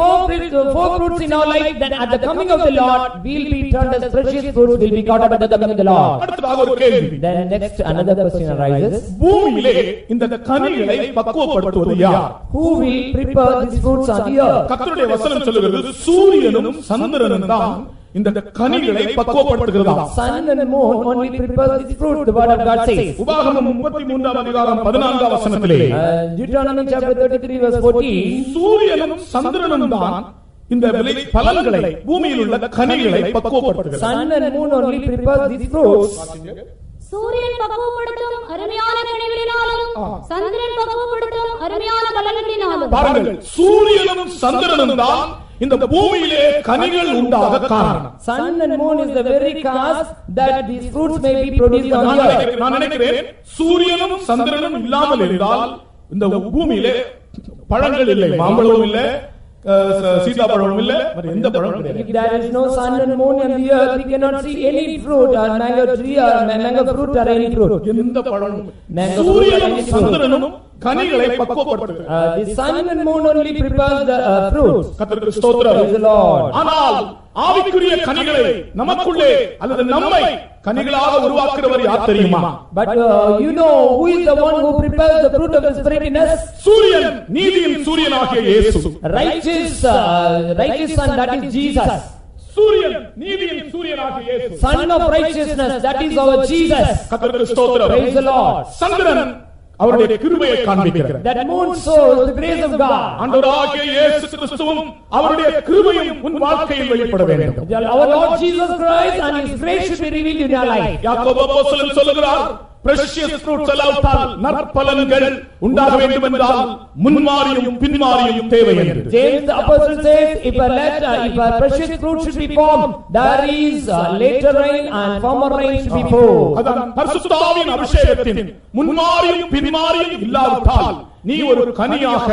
four fruits in our life, then at the coming of the Lord, we will be turned as precious fruits will be caught up at the coming of the Lord. அடுத்ததாக ஒரு கேள்வி. Then next another question arises. பூமியிலே இந்த கனிகளை பக்குவப்படுத்துவது யார்? Who will prepare these fruits on the earth? கர்த்தருடைய வசனம் சொல்லுகிறது சூரியனும் சந்திரனும் தான் இந்த கனிகளை பக்குவப்படுத்துகிறதா. Sun and moon only prepare this fruit, the word of God says. உபாகமம் 33ஆம் அதிகாரம் 14ஆம் வசனத்திலே Deuteronomy chapter 33 verse 14. சூரியனும் சந்திரனும் தான் இந்த பலன்களை பூமியில் உள்ள கனிகளை பக்குவப்படுத்துகிறது. Sun and moon only prepare these fruits. சூரியன் பக்குவப்படுத்தும் அருமையான கனிகளினாலும் சந்திரன் பக்குவப்படுத்தும் அருமையான பலன்களினாலும். பாருங்கள், சூரியனும் சந்திரனும் தான் இந்த பூமியிலே கனிகள் உண்டாக காரணம். Sun and moon is the very cause that these fruits may be produced on the earth. நான் நினைக்கிறேன் சூரியனும் சந்திரனும் இல்லாமல் இருந்தால் இந்த பூமியிலே பழங்கள் இல்லை, மாம்பழமும் இல்லை, சீதாப்பழமும் இல்லை, எந்த பழமும் இல்லை. If there is no sun and moon on the earth, we cannot see any fruit or mango tree or mango fruit or any fruit. எந்த பழமும். சூரியனும் சந்திரனும் கனிகளை பக்குவப்படுத்துகிறது. The sun and moon only prepares the fruits. கர்த்தருக்கு ஸ்தோத்திரம். Praise the Lord. ஆனால் ஆவிக்குரிய கனிகளை நமக்குள்ளே அல்லது நம்மை கனிகளாக உருவாக்குறவர் யார் தெரியுமா? But you know who is the one who prepares the fruit of the spirit in us? சூரியன், நீதியின் சூரியனாகிய இயேசு. Righteous son, that is Jesus. சூரியன், நீதியின் சூரியனாகிய இயேசு. Son of righteousness, that is our Jesus. கர்த்தருக்கு ஸ்தோத்திரம். Praise the Lord. சந்திரன் அவருடைய கிருபையை காண்பிக்கிறார். That moon shows the grace of God. ஆண்டவராகிய இயேசு கிறிஸ்துவும் அவருடைய கிருபையும் உன் வாழ்க்கையில் வெளிப்பட வேண்டும். Our Lord Jesus Christ and His grace should be revealed in our life. யாக்கோபு அப்போஸ்தலன் சொல்லுகிறார், precious fruits அல்லாவிட்டால் நற்பலன்கள் உண்டாக வேண்டும் என்றால் முன்மாறியும் பின்மாறியும் தேவை என்று. James the apostle says, if a precious fruit should be formed, there is later rain and former rain should be poured. அதான் பரிசுத்த ஆவியின் அபிஷேகத்தின் முன்மாறியும் பின்மாறியும் இல்லாவிட்டால் நீ ஒரு கனியாக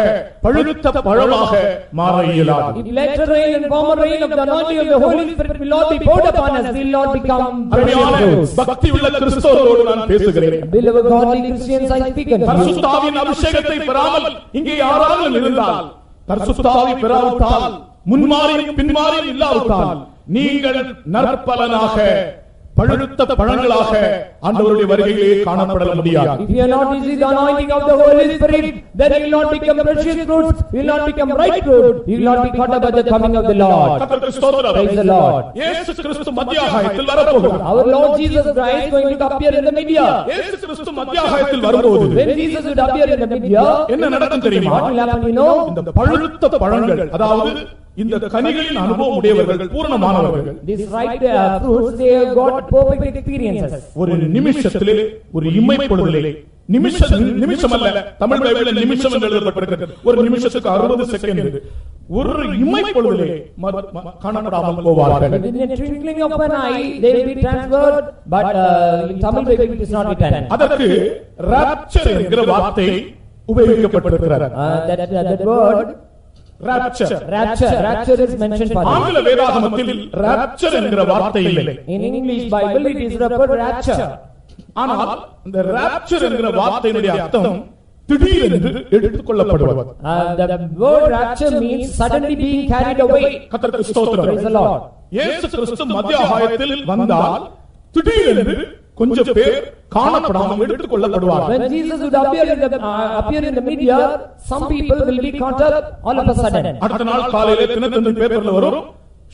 பழுத்த பழமாக மாற இயலாது. If latter rain and former rain of the anointing of the Holy Spirit will not be poured upon us, we will not become precious fruits. பக்தி உள்ள கிறிஸ்தவரோடு நான் பேசுகிறேன். Beloved godly Christians, I speak unto you. பரிசுத்தாவின் அபிஷேகத்தை பெறாமல் இங்கே யாராலும் இருந்தால், பரிசுத்தாவி பெறாவிட்டால், முன்மாறியும் பின்மாறியும் இல்லாவிட்டால், நீங்கள் நற்பலனாக பழுத்த பழங்களாக ஆண்டவருடைய வருகையிலே காணப்பட முடியாது. If you are not receiving the anointing of the Holy Spirit, then you will not become precious fruits, you will not become ripe fruit, you will not be caught up by the coming of the Lord. கர்த்தருக்கு ஸ்தோத்திரம். Praise the Lord. இயேசு கிறிஸ்து மத்தியாகாயத்தில் வரப்போகிறார். Our Lord Jesus Christ is going to appear in the media. இயேசு கிறிஸ்து மத்தியாகாயத்தில் வரும்போது When Jesus would appear in the media, என்ன நடக்கும் தெரியுமா? what will happen, you know? இந்த பழுத்த பழங்கள், அதாவது இந்த கனிகளின் அனுபவம் உடையவர்கள், பூரணமானவர்கள், These ripe fruits, they have got perfect experiences. ஒரு நிமிஷத்திலே, ஒரு இமைப்பொழுதிலே, நிமிஷம் அல்ல, தமிழ் பைபிளில் நிமிஷம் என்று எழுதப்பட்டிருக்கிறது. ஒரு நிமிஷத்துக்கு 60 செகண்ட், ஒரு இமைப்பொழுதிலே காணப்படாமல் போவார்கள். In a twinkling of an eye, they will be transferred, but in Tamil Bible it is not written. அதற்கு rapture என்கிற வார்த்தை உபயோகிக்கப்பட்டிருக்கிறது. That word rapture is mentioned for ஆங்கில வேதாகமத்தில் rapture என்கிற வார்த்தை இல்லை. in English Bible it is referred rapture. ஆனால் இந்த rapture என்கிற வார்த்தையினுடைய அர்த்தம் திடீரென்று எடுத்துக்கொள்ளப்படுவது. The word rapture means suddenly being carried away. கர்த்தருக்கு ஸ்தோத்திரம். Praise the Lord. இயேசு கிறிஸ்து மத்தியாகாயத்தில் வந்தால் திடீரென்று கொஞ்சம் பேர் காணப்படாமல் எடுத்துக்கொள்ளப்படுவார்கள். When Jesus would appear in the media, some people will be caught up all of a sudden. அடுத்த நாள் காலையிலே தினத்தந்தி பேப்பர்ல வரும்,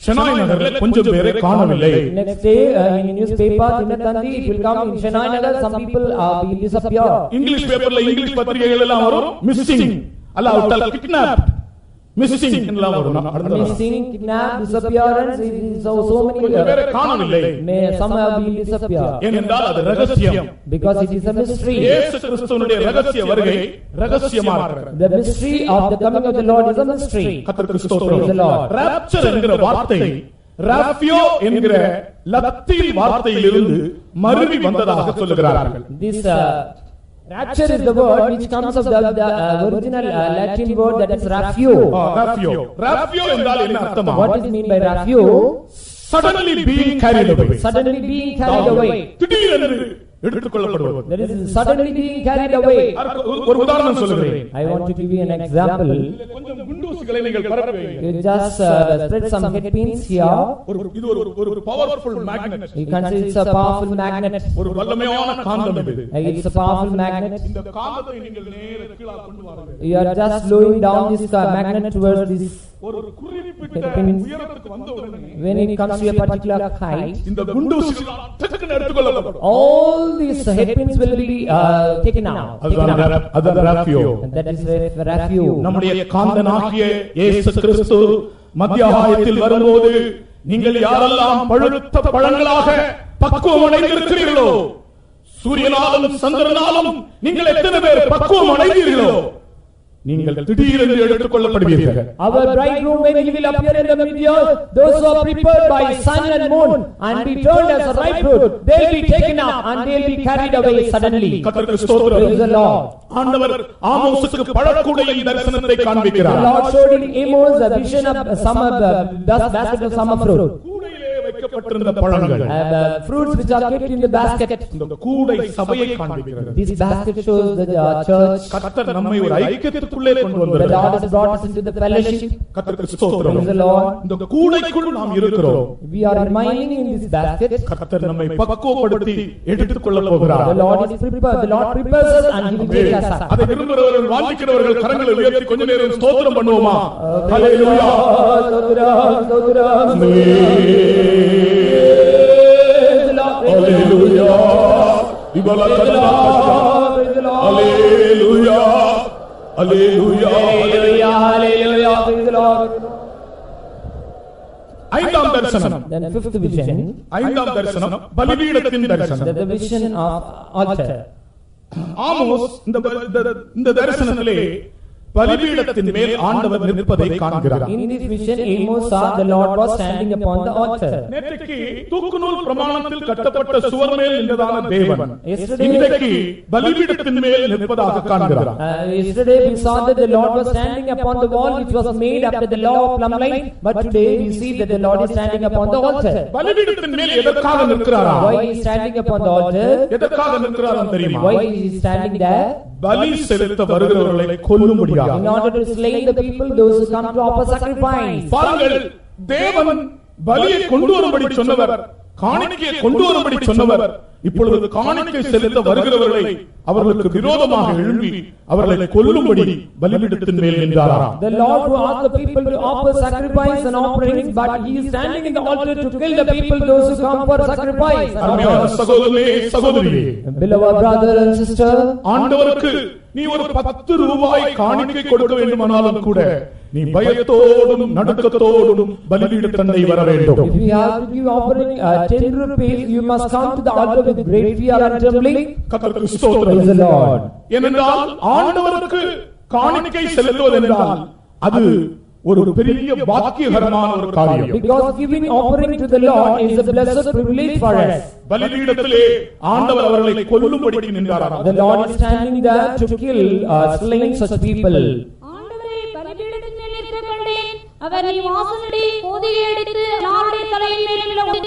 ஷெனாய் நகரில் கொஞ்சம் பேரை காணவில்லை. Next day in newspaper Dinatandi it will come in Chennai Nagar, some people will disappear. English பேப்பர்ல, இங்கிலீஷ் பத்திரிகைகள் எல்லாம் வரும், மிஸ்ஸிங் அல்லாவிட்டால் கிட்னாப், மிஸ்ஸிங் எல்லாம் வரும். Missing, kidnap, disappearance, so many பேரை காணவில்லை. some have been disappear. ஏனென்றால் அது ரகசியம். Because it is a mystery. இயேசு கிறிஸ்துவினுடைய ரகசிய வருகை ரகசியமா இருக்கிறது. The mystery of the coming of the Lord is a mystery. கர்த்தருக்கு ஸ்தோத்திரம். Praise the Lord. rapture என்கிற வார்த்தை ராஃபியோ என்கிற லத்தீன் வார்த்தையிலிருந்து மருவி வந்ததாக சொல்லுகிறார்கள். This rapture is the word which comes of the original Latin word, that is raphio. ராஃபியோ என்றால் என்ன அர்த்தமா? What is mean by raphio? suddenly being carried away. Suddenly being carried away. திடீரென்று எடுத்துக்கொள்ளப்படுவது. That is suddenly being carried away. ஒரு உதாரணம் சொல்கிறேன். I want to give you an example. கொஞ்சம் குண்டூசிகளை நீங்கள் பரப்புவீங்க. You just spread some headpins here. இது ஒரு powerful magnet. You can see it's a powerful magnet. ஒரு வல்லமையான காந்தம் இது. It's a powerful magnet. இந்த காந்தத்தை நீங்கள் நேரா கீழ கொண்டு வாருங்கள். You are just blowing down this magnet towards this. ஒரு குறிப்பிட்ட உயரத்துக்கு வந்த உடனே, when it comes to a particular height, இந்த குண்டூசிகள் டக்குன்னு எடுத்துக்கொள்ளப்படும். all these headpins will be taken out. அதான் ராஃபியோ. That is raphio. நம்முடைய காந்தனாகிய இயேசு கிறிஸ்து மத்தியாகாயத்தில் வரும்போது, நீங்கள் யாரெல்லாம் பழுத்த பழங்களாக பக்குவம் அடைந்திருக்கிறீர்களோ, சூரியனாலும் சந்திரனாலும் நீங்கள் எத்தனை பேர் பக்குவம் அடைந்தீர்களோ, நீங்கள் திடீரென்று எடுத்துக்கொள்ளப்படுவீர்கள். Our bridegroom, when he will appear in the media, those who are prepared by sun and moon and be turned as a ripe fruit, they will be taken up and they will be carried away suddenly. கர்த்தருக்கு ஸ்தோத்திரம். Praise the Lord. ஆண்டவர் ஆமோஸுக்கு பழக்கூடையின் தரிசனத்தை காண்பிக்கிறார். The Lord showed in Amos a vision of summer basket of summer fruit. கூடையிலே வைக்கப்பட்டிருந்த பழங்கள், Fruits which are kept in the basket. இந்த கூடை சபையை காண்பிக்கிறது. This basket shows the church. கர்த்தர் நம்மை ஒரு ஐக்கியத்துக்குள்ளே கொண்டு The வந்தார். Lord has brought us into the fellowship. கர்த்தருக்கு ஸ்தோத்திரம். Praise the Lord. இந்த கூடைக்குள் நாம் இருக்கிறோம். We are remaining in this basket. கர்த்தர் நம்மை பக்குவப்படுத்தி எடுத்துக்கொள்ள போகிறார். The Lord is prepared. The Lord prepares us and He will take us up. அதை விரும்புகிறவர்கள், வாஞ்சிக்கிறவர்கள் கரங்களை உயர்த்தி கொஞ்ச நேரம் ஸ்தோத்திரம் பண்ணுவோமா? ஹல்லேலூயா. ஹல்லேலூயா. இவள கதா. ஹல்லேலூயா. ஹல்லேலூயா. ஐந்தாம் தரிசனம். Then fifth vision. ஐந்தாம் தரிசனம் பலிபீடத்தின் தரிசனம். The vision of altar. Amos இந்த தரிசனத்திலே பலிபீடத்தின் மேல் ஆண்டவர் நிற்பதை காண்கிறார். In this vision, Amos saw the Lord was standing upon the altar. நேற்றைக்கு தூக்குநூல் பிரமாணத்தில் கட்டப்பட்ட சுவர் மேல் நின்றதான தேவன் Yesterday, இன்றைக்கு பலிபீடத்தின் மேல் நிற்பதாக காண்கிறார். Yesterday we saw that the Lord was standing upon the wall which was made after the law of plumb line, but today we see that the Lord is standing upon the altar. பலிபீடத்தின் மேல் எதற்காக நிற்கிறாரா? Why he is standing upon the altar? எதற்காக நிற்கிறாரா தெரியுமா? Why he is standing there? பலி செலுத்த வருகிறவர்களை கொல்லும்படியாக. In order to slay the people, those who come to offer sacrifice. பாருங்கள், தேவன் பலியை கொண்டு வரும்படி சொன்னவர், காணிக்கையை கொண்டு வரும்படி சொன்னவர், இப்பொழுது காணிக்கை செலுத்த வருகிறவர்களை அவர்களுக்கு விரோதமாக எழும்பி அவர்களை கொல்லும்படி பலிபீடத்தின் மேல் நின்றாராம். The Lord who asked the people to offer sacrifice and offerings, but he is standing in the altar to kill the people, those who come for sacrifice. அருமையான சகோதரனே, சகோதரியே, Beloved brother and sister, ஆண்டவருக்கு நீ ஒரு 10 ரூபாய் காணிக்கை கொடுக்க வேண்டுமானாலும் கூட நீ பயத்தோடும் நடுக்கத்தோடும் பலிபீடத்தண்டை வர வேண்டும். if you have to give offering 10 rupees, you must come to the altar with great fear and trembling. கர்த்தருக்கு ஸ்தோத்திரம். Praise the Lord. ஏனென்றால் ஆண்டவருக்கு காணிக்கை செலுத்துவதென்றால் அது ஒரு பெரிய பாக்கியகரமான ஒரு காரியம். Because giving offering to the Lord is a blessed privilege for us. பலிபீடத்திலே ஆண்டவர் அவர்களை கொல்லும்படி நின்றாராம். The Lord is standing there to kill, slaying such people. ஆண்டவரே, பலிபீடத்தின் மேல் நிற்க கண்டேன். அவர் நீ வாசலடி போதிகை எடுத்து எல்லாருடைய தலையின் மேலும் விழவும்.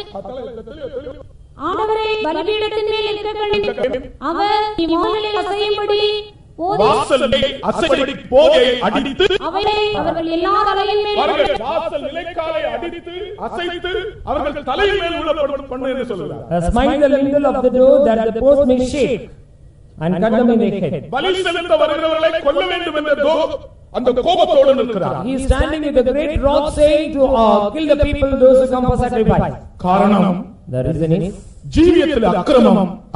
ஆண்டவரே, பலிபீடத்தின் மேல் நிற்க கண்டேன். அவர் நீ வாசலில் அசையும்படி வாசலை அசைபடி போதை அடித்து அவர்கள் எல்லா தலையின் மேலும் வாசல் நிலைக்காலை அடித்து அசைத்து அவர்கள் தலையின் மேல் விழப்படும் பண்ணு என்று சொல்கிறார். Smite the lintel of the door that the post may shake and cut them in the head. பலி செலுத்த வருகிறவர்களை கொல்ல வேண்டும் என்ற அந்த கோபத்தோடு நிற்கிறார். He is standing with a great rod saying to kill the people, those who come for sacrifice. காரணம், the reason is ஜீவியத்தில்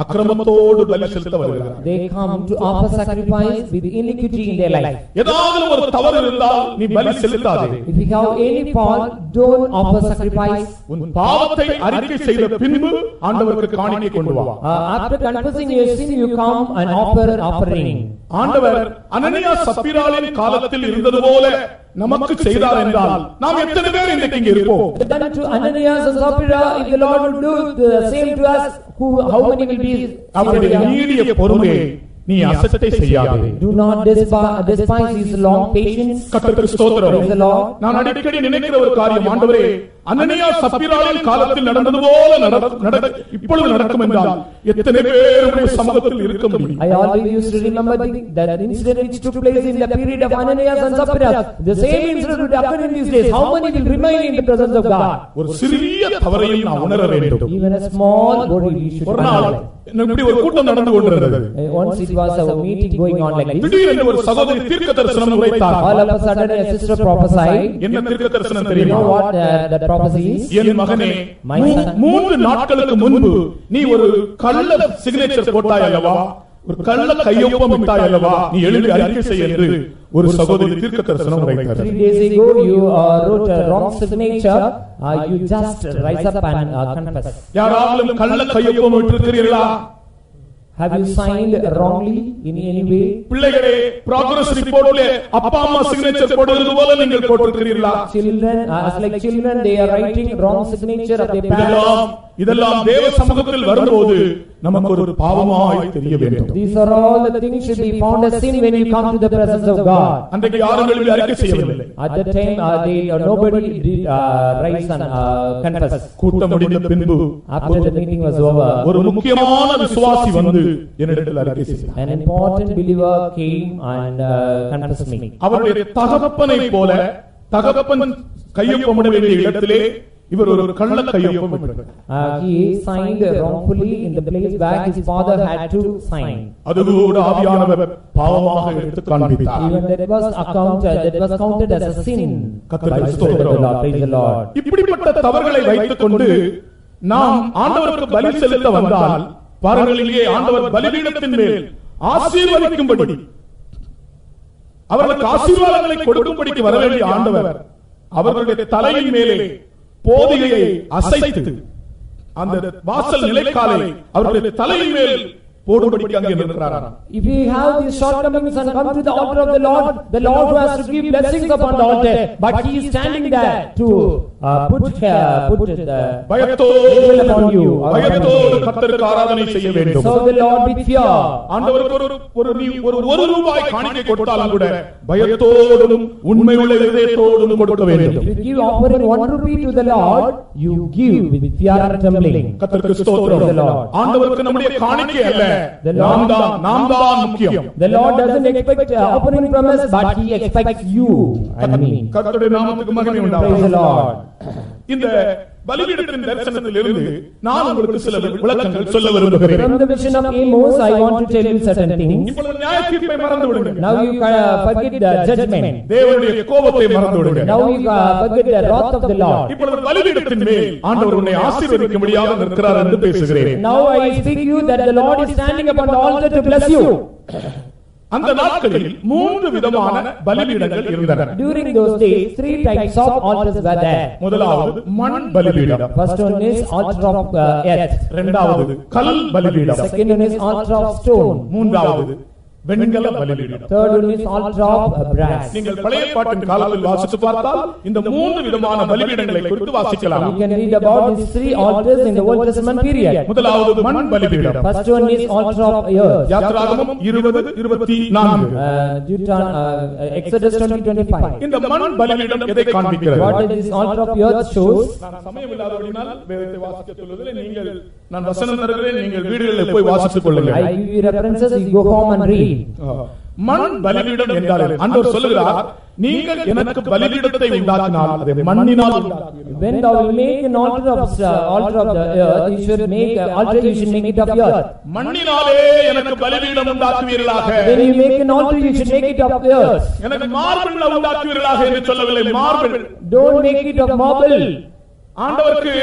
அக்கிரமத்தோடு பலி செலுத்த வருகிறார். they come to offer sacrifice with iniquity in their life. ஏதாவது ஒரு தவறு இருந்தால் நீ பலி செலுத்தாதே. If you have any fault, don't offer sacrifice. உன் பாவத்தை அறிக்கை செய்த பின்பு ஆண்டவருக்கு காணிக்கை கொண்டு வா. After confessing your sin, you come and offer offering. ஆண்டவர் அனனியா சப்பீராளின் காலத்தில் இருந்தது போல நமக்கு செய்தார் என்றால் நாம் எத்தனை பேர் இன்றைக்கு இங்கே இருப்போம்? Done to Ananias and Sapphira, if the Lord will do the same to us, how many will be? அவருடைய நீடிய பொறுமையை நீ அசட்டை செய்யாதே. Do not despise his long patience. கர்த்தருக்கு ஸ்தோத்திரம். Praise the Lord. நான் அடிக்கடி நினைக்கிற ஒரு காரியம், ஆண்டவரே, அனனியா சப்பீராளின் காலத்தில் நடந்தது போல இப்பொழுது நடக்கும் என்றால் எத்தனை பேருடைய சமூகத்தில் இருக்க முடியும்? I always used to remember that incident which took place in the period of Ananias and Sapphira. The same incident would happen in these days. How many will remain in the presence of God? ஒரு சிறிய தவறையும் நான் உணர வேண்டும். Even a small body we should ஒரு நாள் இப்படி ஒரு கூட்டம் நடந்து கொண்டிருந்தது. Once it was a meeting going on like this. திடீரென்று ஒரு சகோதரி தீர்க்க தரிசனம் உரைத்தார். All of a sudden a sister prophesied. என்ன தீர்க்க தரிசனம் You தெரியுமா? know what that prophecy is? என் மகனே, 3 நாட்களுக்கு முன்பு நீ ஒரு கள்ள சிக்னேச்சர் போட்டாய் அல்லவா, ஒரு கள்ள கையொப்பம் இட்டாய் அல்லவா, நீ எழுதி அறிக்கை செய் என்று ஒரு சகோதரி தீர்க்க தரிசனம் உரைத்தார். 3 days ago you wrote a wrong signature. You just rise up and confess. யாராலும் கள்ள கையொப்பம் இட்டிருக்கிறீர்களா? Have you signed wrongly in any way? பிள்ளைகளே, ப்ராக்ரஸ் ரிப்போர்ட்ல அப்பா அம்மா சிக்னேச்சர் போடுறது போல நீங்கள் போட்டிருக்கிறீர்களா? Children, as like children, they are writing wrong signature of their parents. இதெல்லாம் தேவ சமூகத்தில் வரும்போது நமக்கு ஒரு பாவமாய் தெரிய வேண்டும். These are all the things should be found as sin when you come to the presence of God. அன்றைக்கு யாரும் எழுதி அறிக்கை செய்யவில்லை. At that time nobody did rise and confess. கூட்டம் முடிந்த பின்பு After the meeting was over, ஒரு முக்கியமான விசுவாசி வந்து என்னிடத்தில் அறிக்கை செய்தார். an important believer came and confessed me. அவருடைய தகப்பனை போல தகப்பன் கையொப்பமிட வேண்டிய இடத்திலே இவர் ஒரு கள்ள கையொப்பம் இட்டார். He signed wrongfully in the place where his father had to sign. அதுகூட ஆவியானவர் பாவமாக எடுத்து காண்பித்தார். Even that was counted as a sin. கர்த்தருக்கு ஸ்தோத்திரம். Praise the Lord. இப்படிப்பட்ட தவறுகளை வைத்துக் கொண்டு நாம் ஆண்டவருக்கு பலி செலுத்த வந்தால் பாருங்கள், இங்கே ஆண்டவர் பலிபீடத்தின் மேல் ஆசீர்வதிக்கும்படி அவர்களுக்கு ஆசீர்வாதங்களை கொடுக்கும்படிக்கு வர வேண்டிய ஆண்டவர் அவர்களுடைய தலையின் மேலே போதிகையை அசைத்து அந்த வாசல் நிலைக்காலை அவர்களுடைய தலையின் மேல் போடும்படிக்கு அங்கே நிற்கிறாராம். If you have these shortcomings and come to the altar of the Lord who has to give blessings upon the altar, but he is standing there to put the பயத்தோடு upon you. கர்த்தருக்கு ஆராதனை செய்ய வேண்டும். So the Lord with fear. ஆண்டவருக்கு ஒரு ரூபாய் காணிக்கை கொடுத்தாலும் கூட பயத்தோடும் உண்மையுள்ள இதயத்தோடும் கொடுக்க வேண்டும். If you give offering 1 rupee to the Lord, you give with fear and trembling. கர்த்தருக்கு ஸ்தோத்திரம். ஆண்டவருக்கு நம்முடைய காணிக்கை அல்ல, நாம் தான் முக்கியம். The Lord doesn't expect offering from us, but he expects you and me. கர்த்தருடைய நாமத்துக்கு மகிமை உண்டாவதாக. Praise the Lord. இந்த பலிபீடத்தின் தரிசனத்திலிருந்து நான் உங்களுக்கு சில விளக்கங்கள் சொல்ல விரும்புகிறேன். From the vision of Amos, I want to tell you certain things. இப்பொழுது நியாயத்தீர்ப்பை மறந்து விடுங்கள். Now you forget the judgment. தேவனுடைய கோபத்தை மறந்து விடுங்கள். Now you forget the wrath of the Lord. இப்பொழுது பலிபீடத்தின் மேல் ஆண்டவர் உன்னை ஆசீர்வதிக்கும்படியாக நிற்கிறார் என்று பேசுகிறேன். Now I speak you that the Lord is standing upon the altar to bless you. அந்த நாட்களில் 3 விதமான பலிபீடங்கள் இருந்தன. During those days, 3 types of altars were there. முதலாவது மண் பலிபீடம். First one is altar of earth. இரண்டாவது கல் பலிபீடம். Second one is altar of stone. மூன்றாவது வெண்கல பலிபீடம். Third one is altar of brass. நீங்கள் பழைய பாட்டின் காலத்தில் வாசித்து பார்த்தால் இந்த 3 விதமான பலிபீடங்களை குறித்து வாசிக்கலாம். You can read about these 3 altars in the Old Testament period. முதலாவது மண் பலிபீடம். First one is altar of earth. யாத்ராகமம் 20:24. Exodus 20:25. இந்த மண் பலிபீடம் எதை காண்பிக்கிறது? What is this altar of earth shows? நான் சமயம் இல்லாதபடியால் வேதத்தை வாசிக்க சொல்வதில்லை. நான் வசனம் தருகிறேன், நீங்கள் வீடுகளில் போய் வாசித்துக் கொள்ளுங்கள். I give you references, you go home and read. மண் பலிபீடம் என்றால் ஆண்டவர் சொல்லுகிறார், நீங்கள் எனக்கு பலிபீடத்தை உண்டாக்கினால் அதை மண்ணினால் உண்டாக்குவீர்கள். When thou will make an altar of the earth, you should make an altar, you should make it of earth. மண்ணினாலே எனக்கு பலிபீடம் உண்டாக்குவீர்களாக. When you make an altar, you should make it of earth. எனக்கு மார்பிள் உண்டாக்குவீர்களாக என்று சொல்லவில்லை. Marble. Don't make it of marble. ஆண்டவருக்கு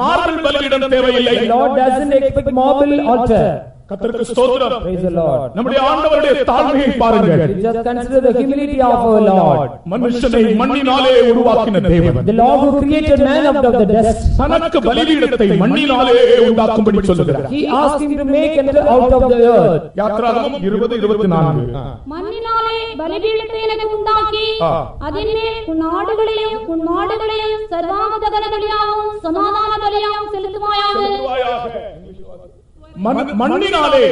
மார்பிள் பலிபீடம் தேவையில்லை. The Lord doesn't expect marble altar. கர்த்தருக்கு ஸ்தோத்திரம். Praise the Lord. நம்முடைய ஆண்டவருடைய தாழ்மையை பாருங்கள். Just consider the humility of our Lord. மனுஷனை மண்ணினாலே உருவாக்கின தேவன். The Lord who created man out of the dust. தனக்கு பலிபீடத்தை மண்ணினாலே உண்டாக்கும்படி சொல்லுகிறார். He asked him to make it out of the earth. யாத்ராகமம் 20:24. மண்ணினாலே பலிபீடத்தை எனக்கு உண்டாக்கி அதின்மேல் உன் ஆடுகளையும் சர்வாங்க தகன பலியாகவும் சமாதான பலியாகவும் செலுத்துவாயாக. மண்ணினாலே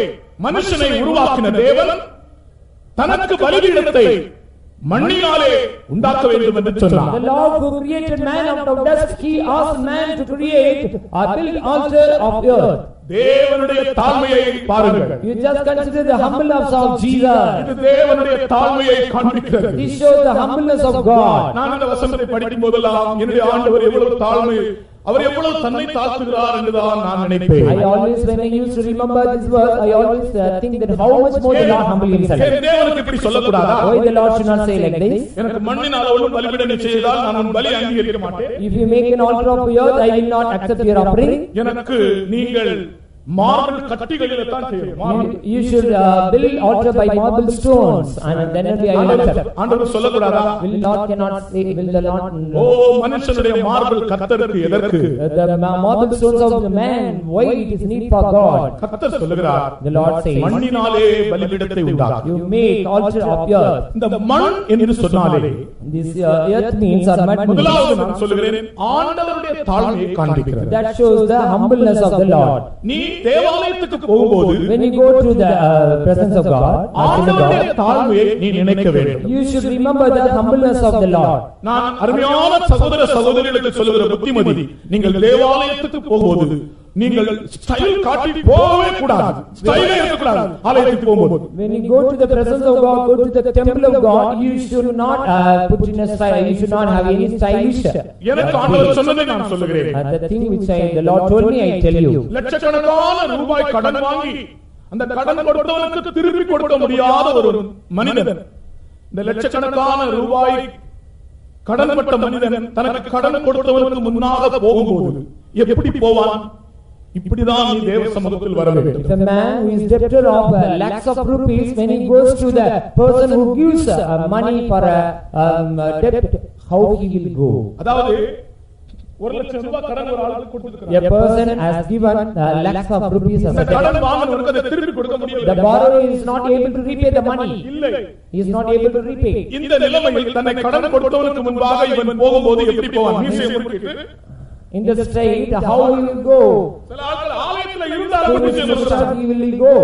மனுஷனை உருவாக்கின தேவன் தனக்கு பலிபீடத்தை மண்ணினாலே உண்டாக்க வேண்டும் என்று சொன்னார். The Lord who created man out of dust, he asked man to create a built altar of earth. தேவனுடைய தாழ்மையை பாருங்கள். You just consider the humbleness of Jesus. இது தேவனுடைய தாழ்மையை காண்பிக்கிறது. This shows the humbleness of God. நான் இந்த வசனத்தை படிக்கும் போதெல்லாம் என்னுடைய ஆண்டவர் எவ்வளவு தாழ்மை, அவர் எவ்வளவு தன்னை தாழ்த்துகிறார் என்றுதான் நான் நினைப்பேன். I always, when I used to remember this verse, I always think that how much more the Lord humble himself. தேவனுக்கு இப்படி சொல்லக்கூடாதா? Why the Lord should not say like this? எனக்கு மண்ணினால் ஒரு பலிபீடம் செய்தால் நான் உன் பலி அங்கீகரிக்க மாட்டேன். If you make an altar of earth, I will not accept your offering. எனக்கு நீங்கள் மார்பிள் கட்டிகளிலே தான் செய்யணும். You should build altar by marble stones, and then only I will accept. ஆண்டவர் சொல்லக்கூடாதா? Will Lord cannot say, will the Lord? ஓ மனுஷனுடைய மார்பிள் கர்த்தருக்கு எதற்கு? The marble stones of the man, why it is need for God? கர்த்தர் சொல்லுகிறார், The Lord says, மண்ணினாலே பலிபீடத்தை உண்டாக்கு. You make altar of earth. இந்த மண் என்று சொன்னாலே This earth means or mud. முதலாவது நான் சொல்லுகிறேன், ஆண்டவருடைய தாழ்மையை காண்பிக்கிறது. That shows the humbleness of the Lord. நீ தேவாலயத்துக்கு போகும்போது When you go to the presence of God, ஆண்டவருடைய தாழ்மையை நீ நினைக்க வேண்டும். you should remember the humbleness of the Lord. நான் அருமையான சகோதர சகோதரிகளுக்கு சொல்லுகிற புத்திமதி, நீங்கள் தேவாலயத்துக்கு போகும்போது நீங்கள் ஸ்டைல் காட்டி போகவே கூடாது. ஸ்டைலே இருக்க கூடாது ஆலயத்துக்கு போகும்போது. When you go to the presence of God, go to the temple of God, you should not put in a style, you should not have any stylish. எனக்கு ஆண்டவர் சொன்னதை நான் சொல்லுகிறேன். The thing which the Lord told me, I tell you. லட்சக்கணக்கான ரூபாய் கடன் வாங்கி அந்த கடன் கொடுத்தவனுக்கு திருப்பி கொடுக்க முடியாத ஒரு மனிதன், இந்த லட்சக்கணக்கான ரூபாய் கடன்பட்ட மனிதன் தனக்கு கடன் கொடுத்தவனுக்கு முன்னாக போகும்போது எப்படி போவான்? இப்படிதான் நீ தேவ சமூகத்தில் வர வேண்டும். The man who is debtor of lakhs of rupees, when he goes to the person who gives money for a debt, how he will go? அதாவது 1,00,000 கடன் ஒரு ஆளுக்கு கொடுத்திருக்காங்க. A person has given lakhs of rupees as இந்த a கடன் debt. வாங்குனவருக்கு அதை திருப்பி கொடுக்க முடியல. The borrower is not able to repay the money. இல்லை. He is not able to repay. இந்த நிலைமையில் தன்னை கடன் கொடுத்தவனுக்கு முன்பாக இவன் போகும்போது எப்படி போவான்? மீசையை முறுக்கிட்டு In the state, how he will go? சில ஆட்கள் ஆலயத்துல இருந்தாலும் மீசையை முறுக்குறாங்க. He will go.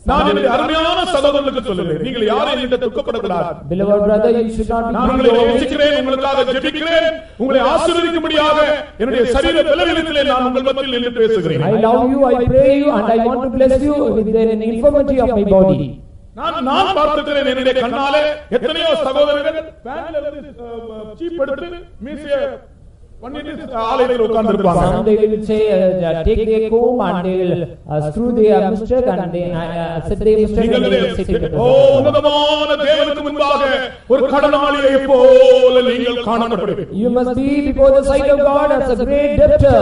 நான் என்னுடைய அருமையான சகோதரர்களுக்கு சொல்லுகிறேன், நீங்கள் யாரை என்னிட துக்கப்படக்கூடாது. Beloved brother, you should not be நான் உங்களை நேசிக்கிறேன், உங்களுக்காக ஜெபிக்கிறேன், உங்களை ஆசீர்வதிக்கும்படியாக என்னுடைய சரீர பலவீனத்திலே நான் உங்கள் மத்தியில் நின்று பேசுகிறேன். I love you, I pray you, and I want to bless you with an infirmity of my body. நான் பார்த்திருக்கிறேன் என்னுடைய கண்ணாலே எத்தனையோ சகோதரர்கள் பேங்க்ல இருந்து சீப் எடுத்து மீசையை பண்ணிட்டு ஆலயத்தில் உட்கார்ந்திருப்பாங்க. Some they will say take their comb and they will screw their mustard and they set their mustard and they will sit it. உன்னதமான தேவனுக்கு முன்பாக ஒரு கடனாளியை போல நீங்கள் காணப்படுவீர்கள். You must be before the sight of God as a great debtor.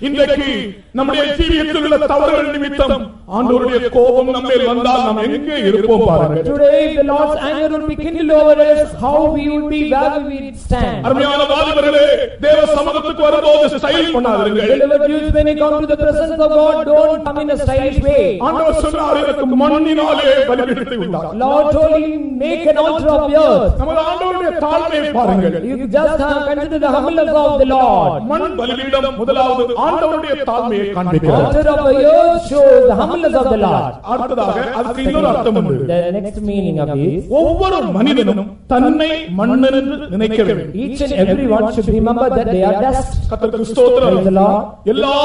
இன்றைக்கு நம்முடைய ஜீவியத்தில் உள்ள தவறுகள் நிமித்தம் ஆண்டவருடைய கோபம் நம்மேல் வந்தால் நாம் எங்கே இருப்போம் பாருங்கள். Today if the Lord's anger will be kindled over us, how we would be, where we would stand. அருமையான வாலிபர்களே, தேவ சமூகத்துக்கு வரும்போது style பண்ணாதீர்கள். Beloved youth, when you come to the presence of God, don't come in a stylish way. ஆண்டவர் சொன்னார், எனக்கு மண்ணினாலே பலிபீடத்தை உண்டாக்கு. Lord told him, make an altar of the earth. நமது ஆண்டவருடைய தாழ்மையை பாருங்கள். You just consider the humbleness of the Lord. மண் பலிபீடம் முதலாவது ஆண்டவருடைய தாழ்மையை காண்பிக்கிறது. Altar of the earth shows the humbleness of the Lord. அடுத்ததாக அதுக்கு இன்னொரு அர்த்தம் உண்டு. The next meaning of this, ஒவ்வொரு மனிதனும் தன்னை மண்ணென்று நினைக்க வேண்டும். each and everyone should remember that they are dust. கர்த்தருக்கு ஸ்தோத்திரம். Praise the Lord. எல்லா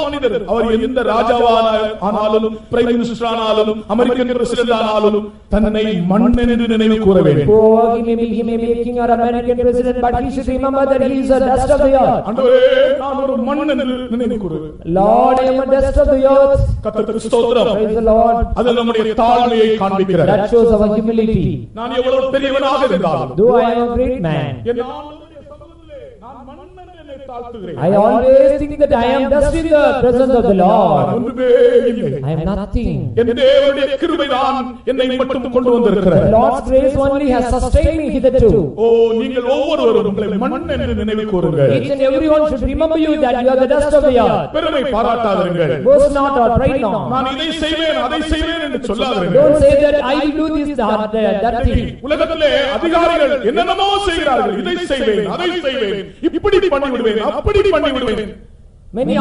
மனிதரும் அவர் எந்த ராஜாவானாலும் பிரைம் மினிஸ்டர் ஆனாலும் அமெரிக்கன் பிரசிடென்ட் ஆனாலும் தன்னை மண்ணென்று நினைவு கூற வேண்டும். Oh, he may be a king or American president, but he should remember that he is a dust of the earth. ஆண்டவரே, நான் ஒரு மண்ணென்று நினைவு கூறுவேன். Lord, I am a dust of the earth. கர்த்தருக்கு ஸ்தோத்திரம். Praise the Lord. அது நம்முடைய தாழ்மையை காண்பிக்கிறது. That shows our humility. நான் எவ்வளவு பெரியவனாக இருந்தாலும், Though I am a great man, என் ஆண்டவருடைய சமூகத்திலே நான் மண்ணென்று என்னை தாழ்த்துகிறேன். I always think that I am dust in the presence of the Lord. ஒன்றுமே இல்லை. I am nothing. என் தேவனுடைய கிருபைதான் என்னை மட்டும் கொண்டு வந்திருக்கிறது. The Lord's grace only has sustained me hitherto. ஓ, நீங்கள் ஒவ்வொருவரும் உங்களை மண்ணென்று நினைவு கூறுங்கள். Each and everyone should remember you that you are the dust of the earth. பெருமை பாராட்டாதீர்கள். Boast not or pride not. நான் இதை செய்வேன் அதை செய்வேன் என்று சொல்லாதீர்கள். Don't say that I will do this that thing. உலகத்திலே அதிகாரிகள் என்னென்னமோ செய்கிறார்கள். இதை செய்வேன் அதை செய்வேன், இப்படி பண்ணி விடுவேன் அப்படி பண்ணி விடுவேன். Many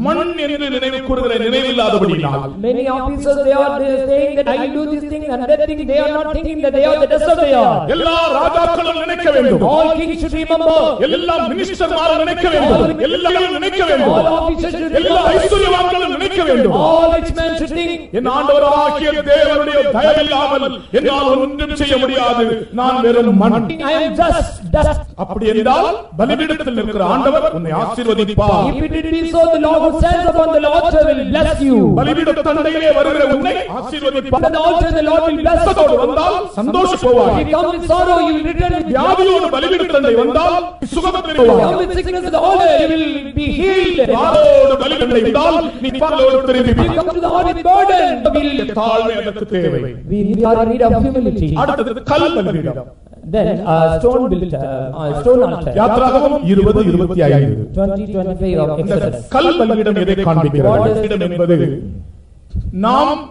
மண் என்று நினைவு கூறுகிற நினைவில்லாதபடியால் officers they are saying that I will do this thing and that thing. They are not thinking that they are the dust of the earth. எல்லா ராஜாக்களும் நினைக்க வேண்டும். All kings should remember. எல்லா மினிஸ்டர்மாரும் நினைக்க வேண்டும். எல்லாரும் நினைக்க வேண்டும். All officers should எல்லா remember. ஐஸ்வர்யவான்களும் நினைக்க வேண்டும். All rich men should think. என் ஆண்டவராகிய தேவனுடைய தயவில்லாமல் என்னால் ஒன்றும் செய்ய முடியாது. நான் வெறும் மண். I am just dust. அப்படி என்றால் பலிபீடத்தில் இருக்கிற ஆண்டவர் உன்னை ஆசீர்வதிப்பார். If it be so, the Lord who stands upon the altar will bless you. பலிபீட தண்டையிலே வருகிற உன்னை ஆசீர்வதிப்பார். On the altar the Lord will bless you. வந்தால் சந்தோஷம் போவார். If you come with sorrow, you will return with joy. வியாதியோடு பலிபீட தண்டை வந்தால் சுகமத்தை Come போவார். with sickness to the altar, you will be healed. பாரோடு பலிபீட தண்டை வந்தால் நீ பாரோடு திரும்பி If you come to the altar with burden, you will தாழ்மை அதற்கு தேவை. we are in need of humility. அடுத்தது கல் பலிபீடம். Then stone built stone altar. யாத்ராகமம் 20:25. 20:25 of Exodus. கல் பலிபீடம் எதை காண்பிக்கிறது? பலிபீடம் என்பது நாம்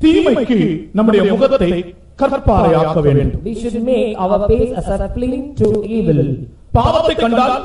தீமைக்கு நம்முடைய முகத்தை கற்பாறையாக்க வேண்டும். We should make our face as a flint to evil. பாவத்தை கண்டால்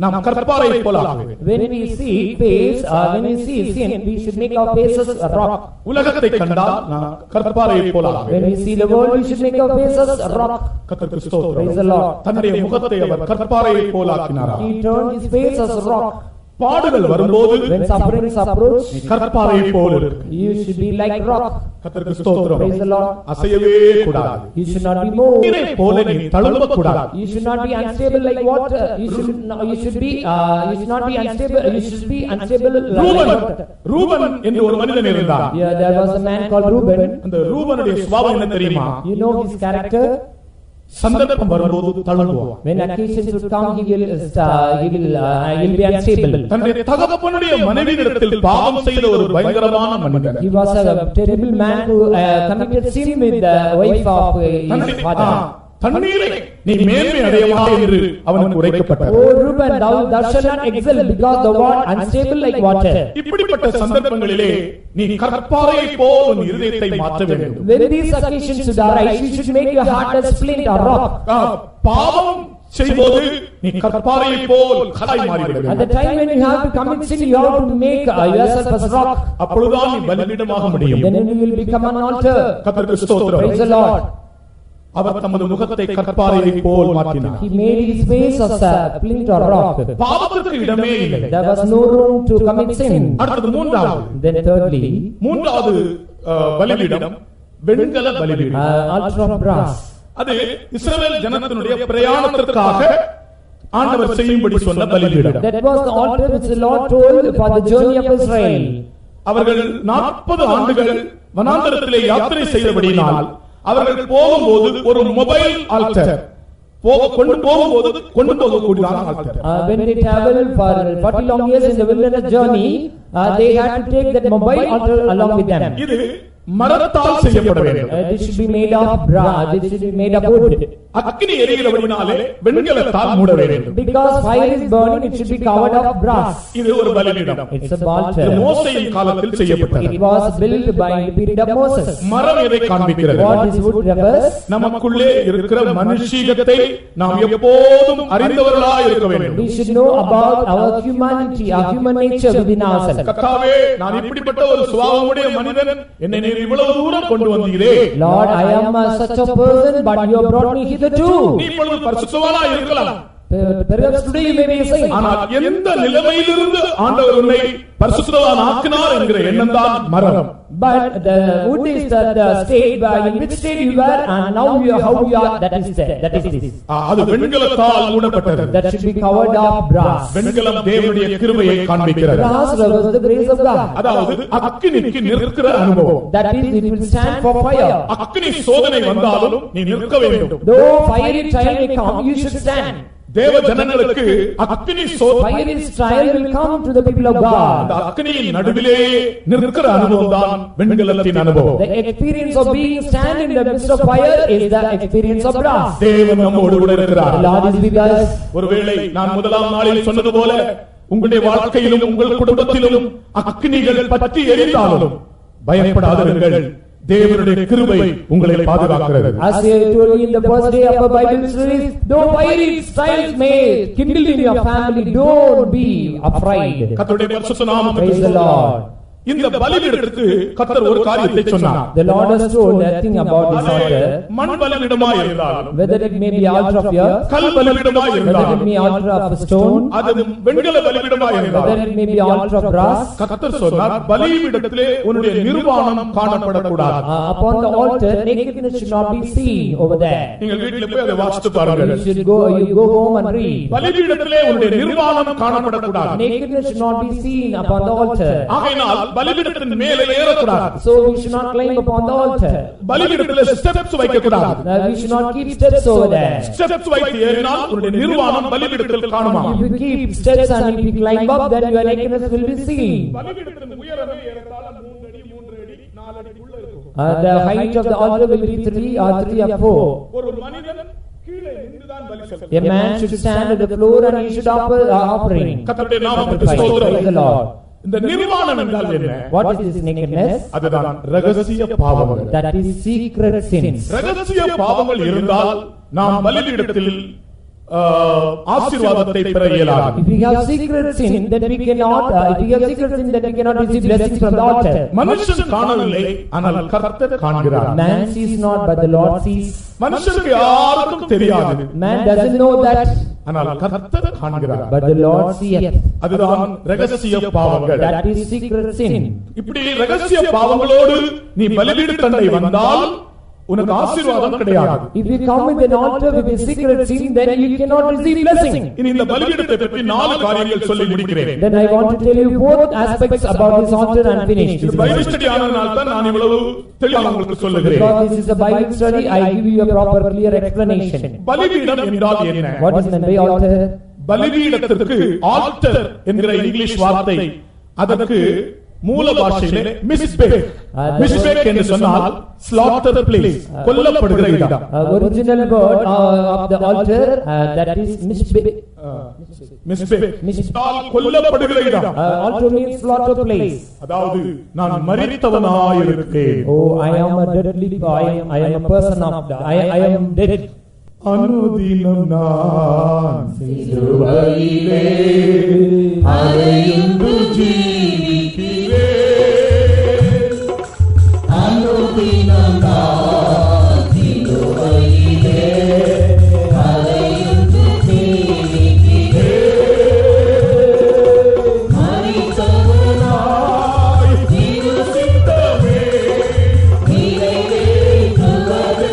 நாம் கற்பாறையை போல ஆக வேண்டும். When we see face, when we see sin, we should make our faces a rock. உலகத்தை கண்டால் நாம் கற்பாறையை போல ஆக When வேண்டும். we see the world, we should make our faces a rock. கர்த்தருக்கு ஸ்தோத்திரம். Praise the Lord. தன்னுடைய முகத்தை அவர் கற்பாறையை போல ஆக்கினார். He turned his face as a rock. பாடுகள் வரும்போது When sufferings approach, கற்பாறையை போல இருக்கு. you should be like rock. கர்த்தருக்கு ஸ்தோத்திரம். Praise the Lord. அசையவே கூடாது. You should not be moved. நீரை போல நீ தழும்ப கூடாது. You should not be unstable like water. You should not be unstable. You should be unstable like water. Ruban என்று ஒரு மனிதன் இருந்தான். Yeah, there was a man called Reuben. அந்த ரூபனுடைய சுபாவம் என்ன தெரியுமா? You know his character. சந்தர்ப்பம் வரும்போது தழும்புவான். When occasions would come, he will be unstable. தன்னுடைய தகப்பனுடைய மனைவியிடத்தில் பாவம் செய்த ஒரு பயங்கரமான மனிதன். He was a terrible man who committed sin with the wife of his father. தண்ணீரை நீ மேன்மை அடையமாட்டாய் என்று அவனுக்கு உரைக்கப்பட்டது. O Reuben, thou shalt not excel because thou art unstable like water. இப்படிப்பட்ட சந்தர்ப்பங்களிலே நீ கற்பாறையை போல் உன் இருதயத்தை மாற்ற வேண்டும். When these occasions should arise, you should make your heart as flint or rock. பாவம் செய்யும்போது நீ கற்பாறையை போல் கல்லாய் மாறிவிட வேண்டும். At the time when you have to commit sin, you have to make yourself as rock. அப்பொழுதுதான் நீ பலிபீடமாக முடியும். Then you will become an altar. கர்த்தருக்கு ஸ்தோத்திரம். Praise the Lord. அவர் தமது முகத்தை கற்பாறையை போல் மாற்றினார். He made his face as a flint or rock. பாவத்திற்கு இடமே இல்லை. There was no room to commit sin. அடுத்து மூன்றாவது. Then thirdly, மூன்றாவது பலிபீடம் வெண்கல பலிபீடம். altar of brass. அது இஸ்ரவேல் ஜனத்தினுடைய பிரயாணத்திற்காக ஆண்டவர் செய்யும்படி சொன்ன பலிபீடம். That was the altar which the Lord told for the journey of Israel. அவர்கள் 40 ஆண்டுகள் வனாந்தரத்திலே யாத்திரை செய்தபடியினால் அவர்கள் போகும்போது ஒரு மொபைல் ஆல்டர் கொண்டு போகக்கூடியதான alter. When they traveled for 40 long years in the wilderness journey, they had to take that mobile altar along with them. இது மரத்தால் செய்யப்பட வேண்டும். This should be made of brass. This should be made of wood. அக்கினி எரிகிறபடினாலே வெண்கலத்தால் மூட வேண்டும். Because fire is burning, it should be covered of brass. இது ஒரு பலிபீடம். It's a altar. மோசேயின் காலத்தில் செய்யப்பட்டது. It was built by the period of Moses. மரம் எதை காண்பிக்கிறது? What is wood refers? நமக்குள்ளே இருக்கிற மனுஷீகத்தை நாம் எப்போதும் அறிந்தவர்களாய் இருக்க வேண்டும். We should know about our humanity, our human nature within ourselves. கர்த்தாவே, நான் இப்படிப்பட்ட ஒரு சுபாவமுடைய மனிதன், என்னை நீர் இவ்வளவு தூரம் கொண்டு வந்தீரே. Lord, I am such a person, but you have brought me hitherto. நீ இப்பொழுது பரிசுத்தவானாய் இருக்கலாம். Perhaps today you may be a saint. ஆனால் எந்த நிலைமையிலிருந்து ஆண்டவர் உன்னை பரிசுத்தவான் ஆக்கினார் என்கிற எண்ணம் தான் மரம். But the wood is the state by in which state you were and now you are how you are, that is this. அது வெண்கலத்தால் மூடப்பட்டது. That should be covered of brass. வெண்கலம் தேவனுடைய கிருபையை காண்பிக்கிறது. Brass represents the grace of God. அதாவது அக்கினிக்கு நிற்கிற அனுபவம். That is, it will stand for fire. அக்கினி சோதனை வந்தாலும் நீ நிற்க வேண்டும். Though fiery trial may come, you should stand. தேவ ஜனங்களுக்கு அக்கினி சோதனை, fiery trial will come to the people of God. அந்த அக்கினியின் நடுவிலே நிற்கிற அனுபவம் தான் வெண்கலத்தின் அனுபவம். The experience of being stand in the midst of fire is the experience of brass. தேவன் நம்மோடு கூட இருக்கிறார். The Lord is with us. ஒருவேளை நான் முதலாம் நாளில் சொன்னது போல உங்களுடைய வாழ்க்கையிலும் உங்கள் குடும்பத்திலும் அக்கினிகள் பற்றி எரிந்தாலும் பயப்படாதிருங்கள். தேவனுடைய கிருபை உங்களை பாதுகாக்கிறது. As I told you in the first day of our Bible series, though fiery trials may kindle in your family, don't be afraid. கர்த்தருடைய பரிசுத்த நாமத்துக்கு Praise the Lord. இந்த பலிபீடத்துக்கு கர்த்தர் ஒரு காரியத்தை சொன்னார். The Lord has told nothing about this altar. மண் பலிபீடமாய் இருந்தாலும், whether it may be altar of earth, கல் பலிபீடமாய் whether it இருந்தாலும், may be altar of stone, அது வெண்கல பலிபீடமாய் whether இருந்தாலும், it may be altar of brass, கர்த்தர் சொன்னார் பலிபீடத்திலே உன்னுடைய நிர்வாணம் காணப்படக்கூடாது. upon the altar nakedness should not be seen over there. நீங்கள் வீட்டில் போய் அதை வாசித்து பாருங்கள். You go home and read. பலிபீடத்திலே உன்னுடைய நிர்வாணம் காணப்படக்கூடாது. Nakedness should not be seen upon the altar. ஆகையினால் பலிபீடத்தின் மேலே ஏறக்கூடாது. So we should not climb upon the altar. பலிபீடத்திலே ஸ்டெப்ஸ் வைக்க கூடாது. We should not keep steps over there. Steps வைத்து ஏறினால் உன்னுடைய நிர்வாணம் பலிபீடத்தில் காணுமா? If you keep steps and if you climb up, then your nakedness will be seen. பலிபீடத்தின் உயரமே ஏறத்தாழ 3 அடி 3 அடி 4 அடிக்குள்ள இருக்கும். The height of the altar will be 3 or 4. ஒரு மனிதன் கீழே நின்றுதான் பலி செலுத்த. A man should stand at the floor and he should offer offering. கர்த்தருடைய நாமத்துக்கு ஸ்தோத்திரம். Praise the Lord. இந்த நிர்வாணம் என்றால் என்ன? What is this nakedness? அதுதான் ரகசிய பாவங்கள். That is secret sins. ரகசிய பாவங்கள் இருந்தால் நாம் பலிபீடத்தில் ஆசீர்வாதத்தை பெற இயலாது. If we have secret sin, then we cannot. If we have secret sin, then we cannot receive blessings from the altar. மனுஷன் காணவில்லை, ஆனால் கர்த்தர் காண்கிறார். Man sees not, but the Lord sees. மனுஷனுக்கு யாருக்கும் தெரியாது. Man doesn't know that, ஆனால் கர்த்தர் காண்கிறார். but the Lord seeth. அதுதான் ரகசிய பாவங்கள். That is secret sin. இப்படி ரகசிய பாவங்களோடு நீ பலிபீடத்தண்டை வந்தால் உனக்கு ஆசீர்வாதம் கிடையாது. If you come with an altar with a secret sin, then you cannot receive blessing. இனி இந்த பலிபீடத்தை பற்றி 4 காரியங்கள் சொல்லி முடிக்கிறேன். Then I want to tell you 4 aspects about this altar and finish. இது பைபிள் ஸ்டடி ஆனதனால தான் நான் இவ்வளவு தெளிவாக உங்களுக்கு சொல்லுகிறேன். Because this is a Bible study, I give you a proper clear explanation. பலிபீடம் என்றால் என்ன? What is the altar? பலிபீடத்திற்கு ஆல்டர் என்கிற இங்கிலீஷ் வார்த்தை அதற்கு மூல பாஷையிலே மிஸ்பேக். மிஸ்பேக் என்று சொன்னால் slaughter place, கொல்லப்படுகிற இடம். Original word of the altar that is misbeh. மிஸ்பேக் கொல்லப்படுகிற இடம். Altar means slaughter place. அதாவது நான் மரித்தவனாய் இருக்கிறேன். Oh, I am a deadly, I am a person of the, I am dead. அனுதினம் நான் சிலுவையிலே அறையுண்டு ஜீவிக்கிறேன். அனுதினம் நான் சிலுவையிலே அறையுண்டு ஜீவிக்கிறேன். மரித்தவனாய் திரு சித்தமே நிறைவேற்றுவதே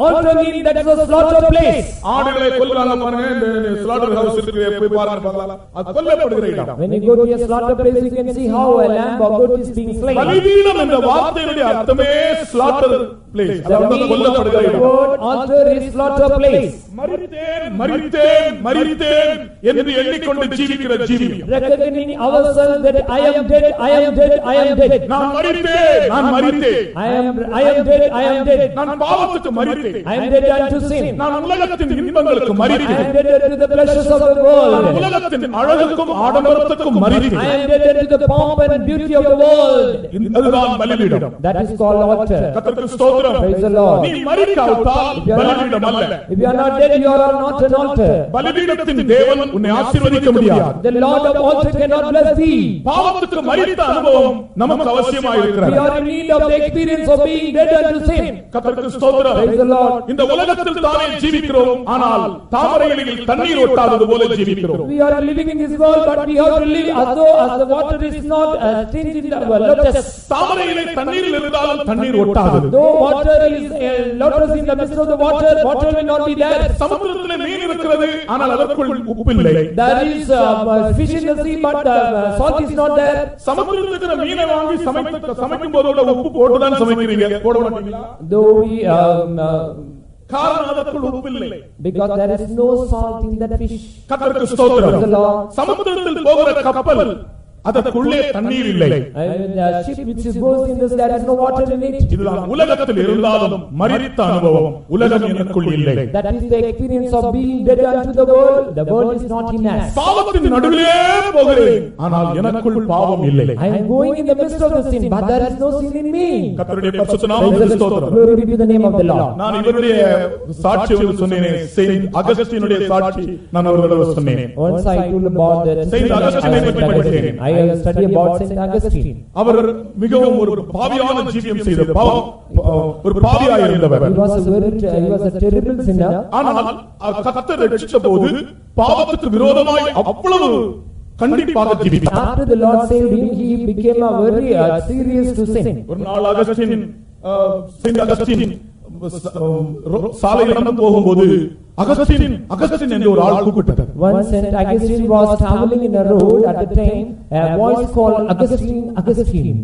Altar means that is a slaughter place. ஆடுகளை கொல்றாங்க பாருங்க, இந்த slaughter house இருக்கு, போய் பாருங்க பார்க்கலாம். அது கொல்லப்படுகிற இடம். When you go to a slaughter place, you can see how a lamb or goat is being slain. பலிபீடம் என்ற வார்த்தையினுடைய அர்த்தமே slaughter place, அதாவது கொல்லப்படுகிற இடம். Altar is slaughter place. மரித்தேன் மரித்தேன் மரித்தேன் என்று எண்ணிக்கொண்டு ஜீவிக்கிற ஜீவியம். Recognizing ourselves that I am dead, I am dead, I am dead. நான் மரித்தேன், நான் மரித்தேன். I am dead, I am dead. நான் பாவத்துக்கு மரித்தேன். I am dead unto sin. நான் உலகத்தின் இன்பங்களுக்கு மரித்தேன். I am dead unto the pleasures of the world. நான் உலகத்தின் அழகுக்கும் ஆடம்பரத்துக்கும் மரித்தேன். I am dead unto the pomp and beauty of the world. அதுதான் பலிபீடம். That is called altar. கர்த்தருக்கு ஸ்தோத்திரம். Praise the Lord. நீ மரிக்காவிட்டால் பலிபீடம் அல்ல. If you are not dead, you are not an altar. பலிபீடத்தின் தேவன் உன்னை ஆசீர்வதிக்க முடியாது. The Lord of altar cannot bless thee. பாவத்துக்கு மரித்த அனுபவம் நமக்கு அவசியமாய் We இருக்கிறது. are in need of the experience of being dead unto sin. கர்த்தருக்கு ஸ்தோத்திரம். Praise the Lord. இந்த உலகத்தில் தானே ஜீவிக்கிறோம், ஆனால் தாமரைகளில் தண்ணீர் ஒட்டாதது போல ஜீவிக்கிறோம். We are living in this world, but we have to live as though as the water is not stinged in the lotus. தாமரையிலே தண்ணீரில் இருந்தாலும் தண்ணீர் ஒட்டாது. Though water is lotus in the midst of the water, water will not be there. சமுத்திரத்திலே மீன் இருக்கிறது, ஆனால் அதற்குள் உப்பில்லை. There is fish in the sea, but salt is not there. சமுத்திரத்துக்கு மீனை வாங்கி சமைக்கும் போதோட உப்பு போட்டுதான் சமைக்கிறீங்க, போட மாட்டீங்களா? Though we காரணம் அதற்குள் உப்பில்லை. because there is no salt in that fish. கர்த்தருக்கு ஸ்தோத்திரம். Praise the Lord. சமுத்திரத்தில் போகிற கப்பல் அதற்குள்ளே தண்ணீர் இல்லை. The ship which goes in this, there is no water in it. இதுதான் உலகத்தில் இருந்தாலும் மரித்த அனுபவம் உலகம் எனக்குள் இல்லை. That is the experience of being dead unto the world. The world is not in us. பாவத்தின் நடுவிலே போகிறேன், ஆனால் எனக்குள் பாவம் இல்லை. I am going in the midst of the sin, but there is no sin in me. கர்த்தருடைய பரிசுத்த நாமத்துக்கு ஸ்தோத்திரம். Glory be to the name of the Lord. நான் இவருடைய சாட்சி ஒன்று சொன்னேனே, செயின்ட் அகஸ்டினுடைய சாட்சி நான் அவர்களிடம் சொன்னேன். Once I told about the saint அகஸ்டினை பற்றி படித்தேன். I have studied about Saint Augustine. அவர் மிகவும் ஒரு பாவியான ஜீவியம் செய்த ஒரு பாவியாய் இருந்தவர். He was a terrible sinner. ஆனால் கர்த்தர் ரட்சித்தபோது பாவத்துக்கு விரோதமாய் அவ்வளவு கண்டிப்பாக ஜீவித்தார். After the Lord saved him, he became a very serious to sin. ஒரு நாள் செயின்ட் அகஸ்டின் சாலை நடந்து போகும்போது அகஸ்டின் என்று ஒரு ஆள் கூப்பிட்டார். Once Saint Augustine was traveling in a road, at the time a voice called Augustine.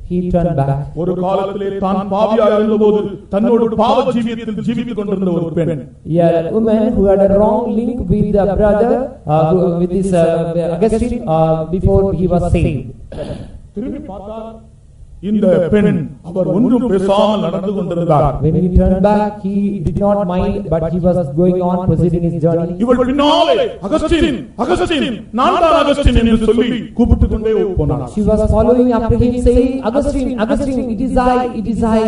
He turned back. ஒரு காலத்திலே தான் பாவியாக இருந்தபோது தன்னோடு பாவ ஜீவியத்தில் ஜீவித்துக் கொண்டிருந்த ஒரு பெண், A woman who had a wrong link with the brother with this Augustine before he was saved. திரும்பி பார்த்தார், இந்த பெண் அவர் ஒன்றும் பேசாமல் நடந்து கொண்டிருந்தார். When he turned back, he did not mind, but he was going on proceeding his journey. இவள் பின்னாலே அகஸ்டின் அகஸ்டின் நான் தான் அகஸ்டின் என்று சொல்லி கூப்பிட்டு கொண்டே போனார். She was following after him saying, Augustine, Augustine, it is I, it is I.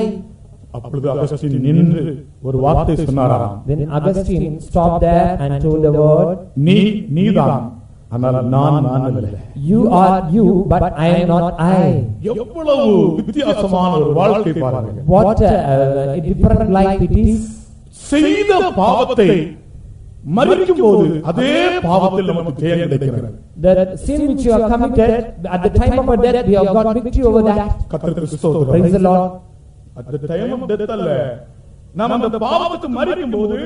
அப்பொழுது அகஸ்டின் நின்று ஒரு வார்த்தை சொன்னாராம். Then Augustine stopped there and told the word, நீதான் ஆனால் நான் அல்ல. You are you, but I am not I. எவ்வளவு வித்தியாசமான ஒரு வாழ்க்கை பாருங்க. What a different life it is. செய்த பாவத்தை மறிக்கும் போது அதே பாவத்தில் நமக்கு ஜெயம் கிடைக்கிறது. The sin which you have committed, at the time of our death, we have got victory over that. கர்த்தருக்கு ஸ்தோத்திரம். Praise the Lord. At the time of death அல்ல, நாம் அந்த பாவத்துக்கு மறிக்கும் போது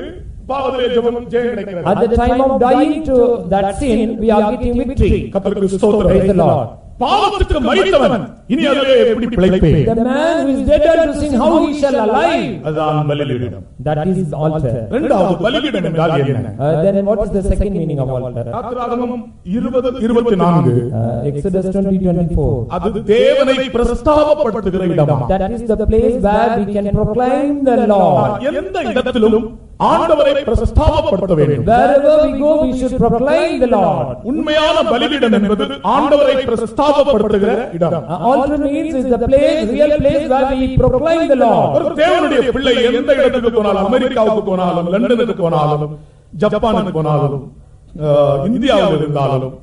பாவத்திலே ஜெயம் கிடைக்கிறது. At the time of dying to that sin, we are getting victory. கர்த்தருக்கு ஸ்தோத்திரம். Praise the Lord. பாவத்துக்கு மரித்தவன் இனி அதிலே எப்படி பிழைப்பேன்? The man who is dead unto sin, how he shall alive? அதான் பலிபீடம். That is altar. இரண்டாவது பலிபீடம் என்றால் என்ன? Then what is the second meaning of altar? யாத்திராகமம் 20:24 Exodus 20:24. அது தேவனை பிரஸ்தாபப்படுத்துகிற இடம். That is the place where we can proclaim the Lord. எந்த இடத்திலும் ஆண்டவரை பிரஸ்தாபப்படுத்த வேண்டும். Wherever we go, we should proclaim the Lord. உண்மையான பலிபீடம் என்பது ஆண்டவரை பிரஸ்தாபப்படுத்துகிற இடம். Altar means is the place, real place where we proclaim the Lord. ஒரு தேவனுடைய பிள்ளை எந்த இடத்துக்கு போனாலும், அமெரிக்காவுக்கு போனாலும், லண்டனுக்கு போனாலும், ஜப்பானுக்கு போனாலும், இந்தியாவில் இருந்தாலும்,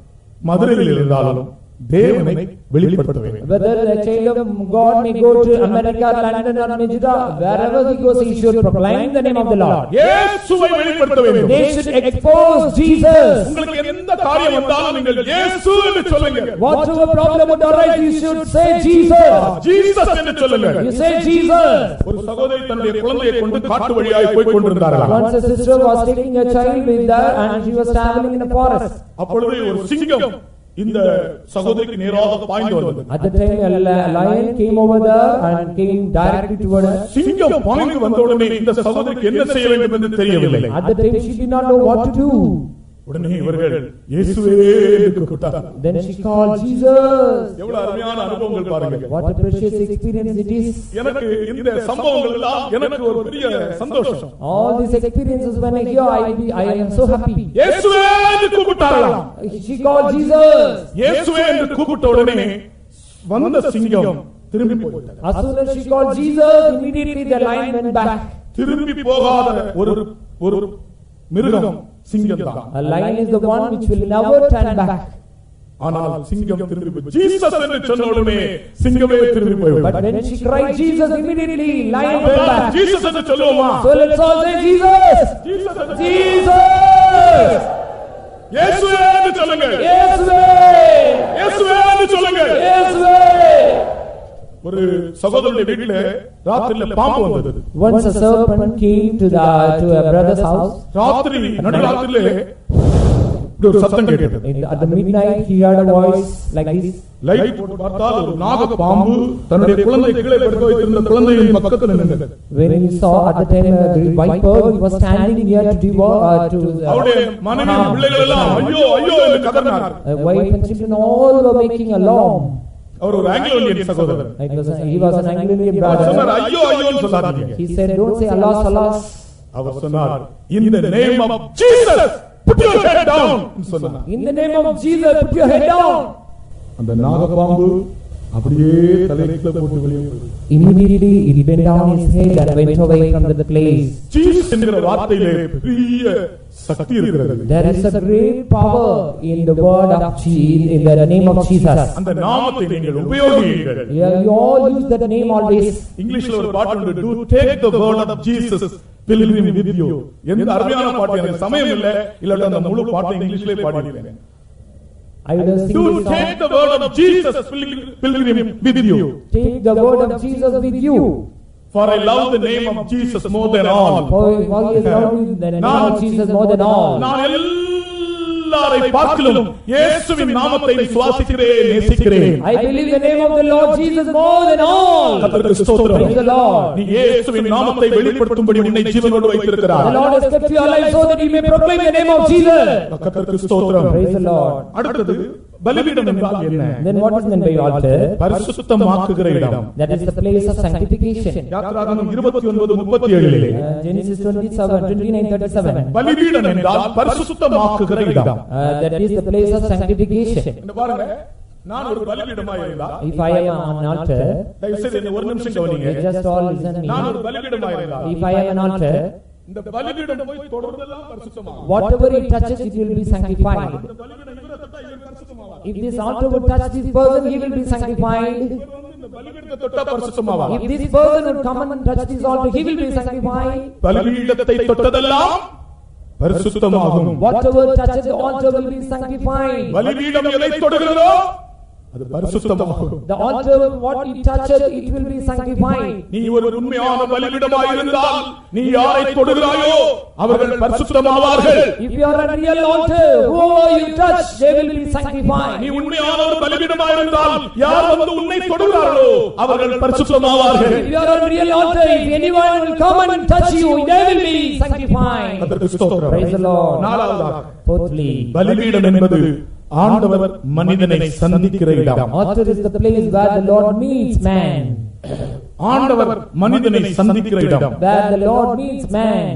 மதுரையில் இருந்தாலும் தேவனை வெளிப்படுத்த வேண்டும். Whether the child of God may go to America, London or Medjugorje, wherever he goes, he should proclaim the name of the Lord. இயேசுவை வெளிப்படுத்த வேண்டும். They should expose Jesus. உங்களுக்கு எந்த காரியம் வந்தாலும் நீங்கள் இயேசு என்று சொல்லுங்க. Whatever problem would arise, you should say Jesus. Jesus என்று சொல்லுங்க. You say Jesus. ஒரு சகோதரி தன்னுடைய குழந்தையை கொண்டு காட்டு வழியாய் போய் கொண்டிருந்தார்கள். Once a sister was taking a child with her and she was traveling in a forest. அப்பொழுது ஒரு சிங்கம் இந்த சகோதரிக்கு நேராக பாய்ந்து வந்தது. At the time a lion came over there and came directly toward her. சிங்கம் பாய்ந்து வந்த உடனே இந்த சகோதரிக்கு என்ன செய்ய வேண்டும் என்று தெரியவில்லை. At the time she did not know what to do. உடனே இவர்கள் இயேசுவே என்று கூப்பிட்டார்கள். Then she called Jesus. எவ்வளவு அருமையான அனுபவங்கள் பாருங்க. What a precious experience it is. எனக்கு இந்த சம்பவங்கள் எல்லாம் எனக்கு ஒரு பெரிய சந்தோஷம். All these experiences when I hear, I am so happy. இயேசுவே என்று கூப்பிட்டார்களாம். She called Jesus. இயேசுவே என்று கூப்பிட்ட உடனே வந்த சிங்கம் திரும்பி போய்விட்டது. As soon as she called Jesus, immediately the lion went back. திரும்பி போகாத ஒரு மிருகம் சிங்கம் தான். A lion is the one which will never turn back. ஆனால் சிங்கம் திரும்பி ஜீசஸ் என்று சொன்ன உடனே சிங்கமே திரும்பி போய்விட்டது. But when she cried Jesus, immediately lion went back. Jesus என்று சொல்லுவோமா? So let's all say Jesus. Jesus. இயேசுவே என்று சொல்லுங்க. இயேசுவே. இயேசுவே என்று சொல்லுங்க. இயேசுவே. ஒரு சகோதரனுடைய வீட்டில ராத்திரில பாம்பு வந்தது. Once a serpent came to a brother's house. ராத்திரி நடுராத்திரில ஒரு சத்தம் கேட்டது. At the midnight he heard a voice like this. Light போட்டு பார்த்தால் ஒரு நாக பாம்பு தன்னுடைய குழந்தை கீழே படுக்க வைத்திருந்த குழந்தையின் பக்கத்தில் நின்றது. When he saw at the time the viper, he was standing near to devour to அவருடைய மனைவி பிள்ளைகள் எல்லாம் ஐயோ ஐயோ என்று கதறினார். wife and children all were making alarm. அவர் ஒரு ஆங்கிலோனியன் சகோதரர். He was an Anglican brother. சொன்னார் ஐயோ ஐயோன்னு சொல்லாதீங்க. He said don't say alas alas. அவர் சொன்னார் in the name of Jesus put your head down சொன்னார். In the name of Jesus put your head down. அந்த நாகபாம்பு அப்படியே தலையில போட்டு வெளியே போயிடுச்சு. Immediately it bent down his head and went away from the place. Jesus என்கிற வார்த்தையிலே பெரிய சக்தி இருக்கிறது. There is a great power in the word of Jesus, in the name of Jesus. அந்த நாமத்தை நீங்கள் உபயோகியுங்கள். You all use that name always. இங்கிலீஷ்ல ஒரு பாட்டு உண்டு, do take the word of Jesus pilgrim with you. எந்த அருமையான பாட்டு, எனக்கு சமயம் இல்ல, இல்ல அந்த முழு பாட்டை இங்கிலீஷ்லயே பாடிடுறேன். I will sing Do this take song. the word of Jesus pilgrim with you. Take the word of Jesus with you. For I love the name of Jesus more than all. For I always love the name of Jesus more than all. நான் எல்லாரை பார்க்கிலும் இயேசுவின் நாமத்தை சுவாசிக்கிறேன், நேசிக்கிறேன். I believe the name of the Lord Jesus more than all. கர்த்தருக்கு ஸ்தோத்திரம். Praise the Lord. நீ இயேசுவின் நாமத்தை வெளிப்படுத்தும்படி உன்னை ஜீவனோடு வைத்திருக்கிறார். The Lord has kept you alive so that you may proclaim the name of Jesus. கர்த்தருக்கு ஸ்தோத்திரம். Praise the Lord. அடுத்தது பலிபீடம் என்றால் என்ன? Then what is meant by altar? பரிசுத்தமாக்குகிற இடம். That is the place of sanctification. யாத்திராகமம் 29:37 Genesis 29:37. பலிபீடம் என்றால் பரிசுத்தமாக்குகிற இடம். That is the place of sanctification. இந்த பாருங்க, நான் ஒரு பலிபீடமாய் இருந்தா, If I am an altar, தயவு செய்து என்ன ஒரு நிமிஷம் கவனிங்க. just all listen me. நான் ஒரு பலிபீடமாய் இருந்தா, If I am an altar, இந்த பலிபீடம் போய் தொடர்ந்தெல்லாம் பரிசுத்தமாகும். whatever it touches, it will be sanctified. இந்த பலிபீடம் இவரை தொட்டா இவர் பரிசுத்தமாவார். If this altar would touch this person, he will be sanctified. இவர் வந்து இந்த பலிபீடத்தை தொட்டா பரிசுத்தமாவார். If this person would come and touch this altar, he will be sanctified. பலிபீடத்தை தொட்டதெல்லாம் பரிசுத்தமாகும். Whatever touches the altar will be sanctified. பலிபீடம் எதை தொடுகிறதோ அது பரிசுத்தமாகும். The altar, what it touches, it will be sanctified. நீ ஒரு உண்மையான பலிபீடமாய் இருந்தால் நீ யாரை தொடுகிறாயோ அவர்கள் பரிசுத்தமாவார்கள். If you are a real altar, whoever you touch, they will be sanctified. நீ உண்மையான ஒரு பலிபீடமாய் இருந்தால் யார் வந்து உன்னை தொடுகிறார்களோ அவர்கள் பரிசுத்தமாவார்கள். If you are a real altar, if anyone will come and touch you, they will be sanctified. கர்த்தருக்கு ஸ்தோத்திரம். Praise the Lord. நாலாவதாக Fourthly, பலிபீடம் என்பது ஆண்டவர் மனிதனை சந்திக்கிற இடம். altar is the place where the Lord meets man. ஆண்டவர் மனிதனை சந்திக்கிற இடம். Where the Lord meets man.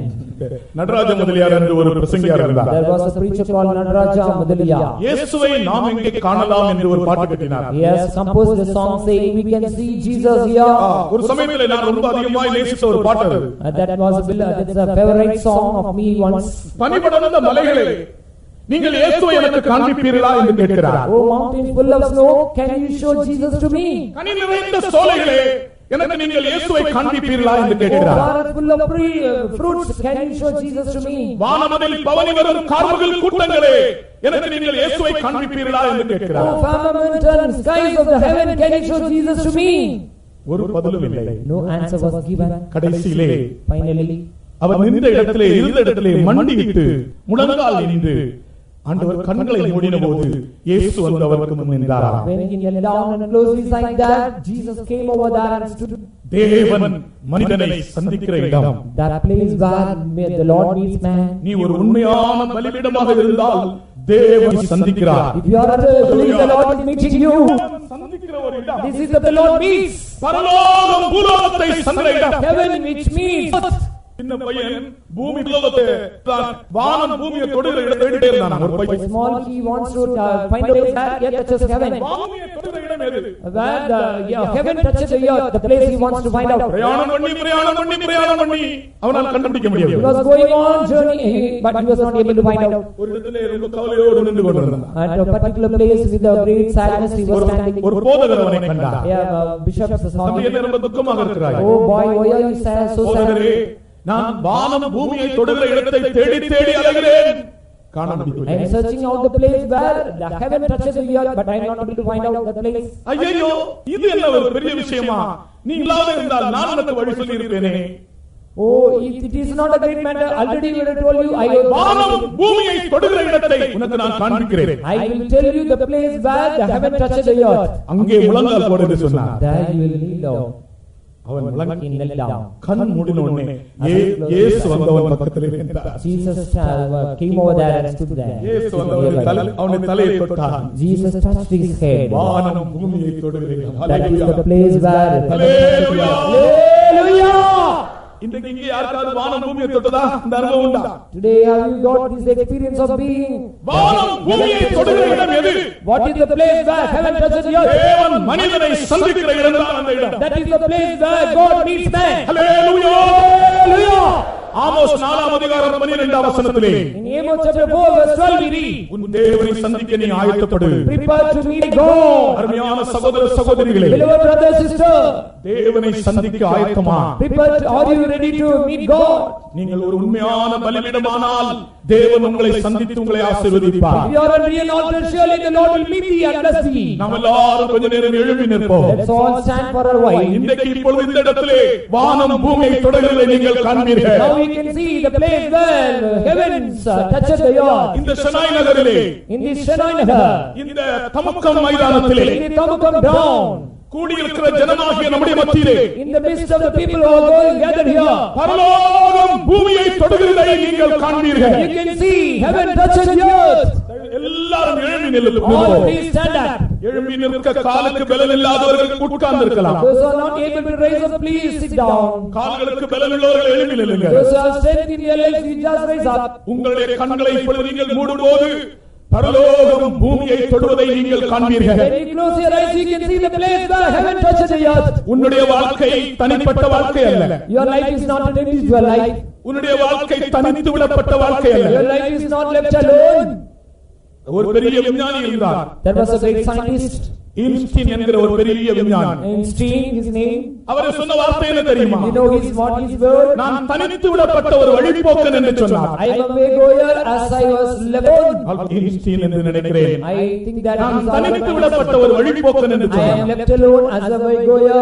Nataraja Mudaliar என்று ஒரு பிரசங்கியார் இருந்தார். There was a preacher called Nadaraja Mudaliya. இயேசுவை நாம் எங்கே காணலாம் என்று ஒரு பாட்டு கட்டினார். He has composed a song saying we can see Jesus here. ஒரு சமயத்திலே நான் ரொம்ப அதிகமாய் நேசித்த ஒரு பாட்டு அது. That was a favorite song of me once. பனிபடர்ந்த மலைகளே நீங்கள் இயேசுவை எனக்கு காண்பிப்பீர்களா என்று கேட்கிறார். Oh mountain full of snow, can you show Jesus to me? கனி நிறைந்த சோலைகளே எனக்கு நீங்கள் இயேசுவை காண்பிப்பீர்களா என்று Oh கேட்கிறார். forest full of fruits, can you show Jesus to me? வானமதில் பவனி வரும் கார்முகில் கூட்டங்களே எனக்கு நீங்கள் இயேசுவை காண்பிப்பீர்களா என்று கேட்கிறார். Oh firmament and skies of the heaven, can you show Jesus to me? ஒரு பதிலும் இல்லை. No answer was given. கடைசியிலே Finally, அவர் நின்ற இடத்திலே இருந்த இடத்திலே மண்டியிட்டு முழங்கால் நின்று ஆண்டவர் கண்களை மூடினபோது இயேசு வந்து அவருக்கு முன் நின்றார். when he knelt down and closed his eyes there, Jesus came over there and stood. தேவன் மனிதனை சந்திக்கிற இடம். That place where the Lord meets man. நீ ஒரு உண்மையான பலிபீடமாக இருந்தால் தேவன் சந்திக்கிறார். If you are a believer, the Lord is meeting you. சந்திக்கிற ஒரு இடம். This is the Lord meets. பரலோகம் பூலோகத்தை சந்திக்கிற இடம். Heaven which meets. சின்ன பையன் பூமி லோகத்தை வானம் பூமியை தொடுகிற இடத்தை தேடிட்டே இருந்தான். ஒரு பையன் Small he wants to find a place that touches heaven. பூமியை தொடுகிற இடம் எது? Where the heaven touches the earth, the place he wants to find out. பிரயாணம் பண்ணி அவனால் கண்டுபிடிக்க He முடியவில்லை. was going on journey, but he was not able to find out. ஒரு இடத்திலே ரொம்ப கவலையோடு நின்று கொண்டிருந்தான். At a particular place with a great sadness he was standing. ஒரு போதகர் அவனை கண்டார். Yeah, bishop saw தம்பி him. என்ன ரொம்ப துக்கமாக இருக்கிறாய்? Oh boy, why are you sad, so sad? போதகரே, நான் வானம் பூமியை தொடுகிற இடத்தை தேடி தேடி அலைகிறேன், காண I முடியவில்லை. am searching out the place where the heaven touches the earth, but I am not able to find out the place. ஐயோ, இது என்ன ஒரு பெரிய விஷயமா? நீ இல்லாத இருந்தால் நான் உனக்கு வழி சொல்லி இருப்பேனே. Oh, it is not a great matter. Already we have told you. வானம் பூமியை தொடுகிற இடத்தை உனக்கு நான் காண்பிக்கிறேன். I will tell you the place where the heaven touches the earth. அங்கே முழங்கால் போடு என்று சொன்னார். There you will kneel down. அவன் He knelt down. கண் மூடின உடனே இயேசு வந்தவன் பக்கத்திலே நின்றார். Jesus came over there and stood there. இயேசு வந்தவன் அவனுடைய தலையை தொட்டார். Jesus touched his head. வானம் பூமியை தொடுகிற இடம். That is the place where heaven touches the Hallelujah. earth. Hallelujah! இன்றைக்கு இங்கே யாருக்காவது வானம் பூமியை தொட்டதா? இந்த அனுபவம் உண்டா? Today have you got this experience of being? வானம் பூமியை தொடுகிற இடம் எது? What is the place where heaven touches the earth? தேவன் மனிதனை சந்திக்கிற இடம் தான் அந்த இடம். That is the place where God meets man. Hallelujah. Hallelujah! Amos 4:12 In Amos chapter 4 verse 12 we read, உன் தேவனை சந்திக்க நீ ஆயத்தப்படு. prepare to meet God. அருமையான சகோதர சகோதரிகளே, Beloved brother sister, தேவனை சந்திக்க ஆயத்தமா? prepare, are you ready to meet God? நீங்கள் ஒரு உண்மையான பலிபீடமானால் தேவன் உங்களை சந்தித்து உங்களை ஆசீர்வதிப்பார். If you are a real altar, surely the Lord will meet thee and bless thee. நாம் எல்லாரும் கொஞ்ச நேரம் எழும்பி நிற்போம். Let's all stand for a while. இன்றைக்கு இப்பொழுது இந்த இடத்திலே வானம் பூமியை தொடுகிறதை நீங்கள் காண்பீர்கள். Now we can see the place where heavens touches the earth. இந்த ஷனாய் நகரிலே, In this Shadai Nagar, இந்த தமக்கம் மைதானத்திலே in the Tamukam down, கூடியிருக்கிற ஜனமாகிய நம்முடைய மத்தியிலே in the midst of the people who are going gathered here, பரலோகம் பூமியை தொடுகிறதை நீங்கள் காண்பீர்கள். you can see heaven touches the earth. எல்லா எல்லாரும் எழும்பி All நில்லுங்கள். please stand up. எழும்பி நிற்க காலுக்கு பலன் இல்லாதவர்கள் உட்கார்ந்து இருக்கலாம். Those who are not able to raise up, please sit down. கால்களுக்கு பலன் உள்ளவர்கள் எழும்பி நில்லுங்கள். Those who have strength in their legs, you just raise up. உங்களுடைய கண்களை இப்பொழுது நீங்கள் மூடும்போது பரலோகம் பூமியை தொடுவதை நீங்கள் காண்பீர்கள். When you close your eyes, you can see the place where heaven touches the earth. உன்னுடைய வாழ்க்கை தனிப்பட்ட வாழ்க்கை அல்ல. Your life is not an individual life. உன்னுடைய வாழ்க்கை தனித்து விடப்பட்ட வாழ்க்கை Your அல்ல. life is not left alone. ஒரு பெரிய விஞ்ஞானி இருந்தார். There was a great scientist. Einstein என்கிற ஒரு பெரிய விஞ்ஞானி. Einstein, his name. அவர் சொன்ன வார்த்தை என்ன தெரியுமா? You know his word. நான் தனித்து விடப்பட்ட ஒரு வழிபோக்கன் என்று சொன்னார். I am a waygoer as I was alone. Einstein என்று நினைக்கிறேன். I think that நான் is தனித்து விடப்பட்ட ஒரு வழிபோக்கன் என்று I am சொன்னார். left alone as a waygoer.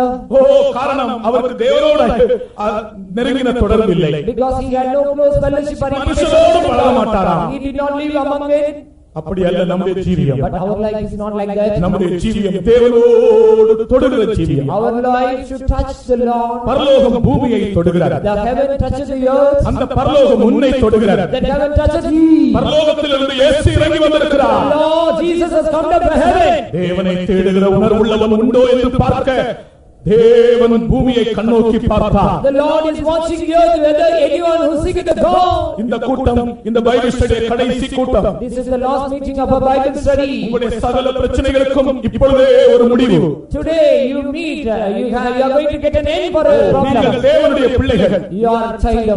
காரணம் அவருக்கு தேவனோடு நெருங்கின தொடர்பு இல்லை. Because he had no close fellowship or மனுஷரோடு பழக மாட்டாராம். he did not live among men. அப்படி அல்ல நம்முடைய ஜீவியம். But our life is not like that. நம்முடைய ஜீவியம் தேவனோடு தொடுகிற ஜீவியம். Our life should touch the Lord. பரலோகம் பூமியை தொடுகிறது. The heaven touches the earth. அந்த பரலோகம் உன்னை தொடுகிறது. The heaven touches thee. பரலோகத்திலிருந்து இயேசு இறங்கி வந்திருக்கிறார். Lord Jesus has come down from heaven. தேவனை தேடுகிற உணர்வுள்ளவன் உண்டோ என்று பார்க்க தேவன் பூமியை கண்ணோக்கி பார்த்தார். The Lord is watching the earth whether anyone who seeketh the God. இந்த கூட்டம் இந்த பைபிள் ஸ்டடி கடைசி கூட்டம். This is the last meeting of a Bible study. உங்களுடைய சகல பிரச்சனைகளுக்கும் இப்பொழுதே ஒரு முடிவு. Today you meet, you are going to get an end for a problem. நீங்கள் தேவனுடைய பிள்ளைகள். You are a child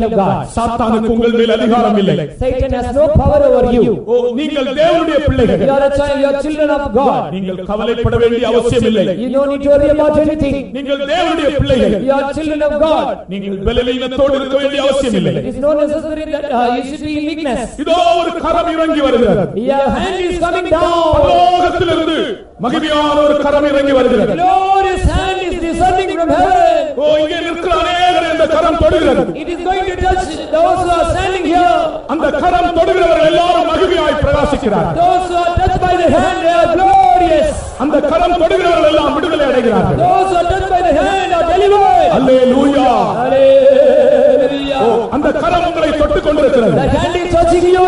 of God. சாத்தானுக்கு உங்கள் மேல் அதிகாரம் இல்லை. Satan has no power over you. நீங்கள் தேவனுடைய பிள்ளைகள். You are a child, you are children of God. நீங்கள் கவலைப்பட வேண்டிய அவசியம் இல்லை. You don't need to worry about anything. நீங்கள் தேவனுடைய பிள்ளைகள். You are children of God. நீங்கள் பலவீனத்தோடு இருக்க வேண்டிய அவசியம் இல்லை. It is not necessary that you should be in weakness. இதோ ஒரு கரம் இறங்கி வருகிறது. Your hand is coming down. பரலோகத்திலிருந்து மகிமையான ஒரு கரம் இறங்கி வருகிறது. Glorious hand is descending from heaven. இங்கே இருக்கிற அநேகரை இந்த கரம் தொடுகிறது. It is going to touch those who are standing here. அந்த கரம் தொடுகிறவர்கள் எல்லாரும் மகிமையாய் பிரகாசிக்கிறார்கள். Those who are touched by the hand, they are glorious. அந்த கரம் தொடுகிறவர்கள் எல்லாம் விடுதலை அடைகிறார்கள். Those who are touched by the hand are delivered. Hallelujah. Hallelujah. அந்த கரம் உங்களை தொட்டுக் கொண்டிருக்கிறது. The hand is touching you.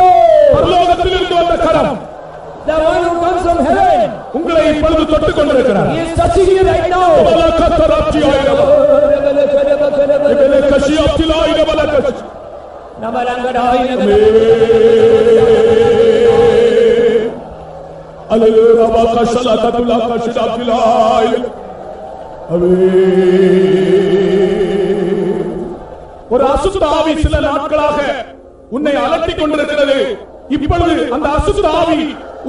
பரலோகத்திலிருந்து வந்த கரம் The one who comes from heaven, உங்களை இப்பொழுது தொட்டுக் கொண்டிருக்கிறார். he is touching you right now. ஒரு அசுத்த ஆவி சில நாட்களாக உன்னை அலட்டிக் கொண்டிருக்கிறது. இப்பொழுது அந்த அசுத்த ஆவி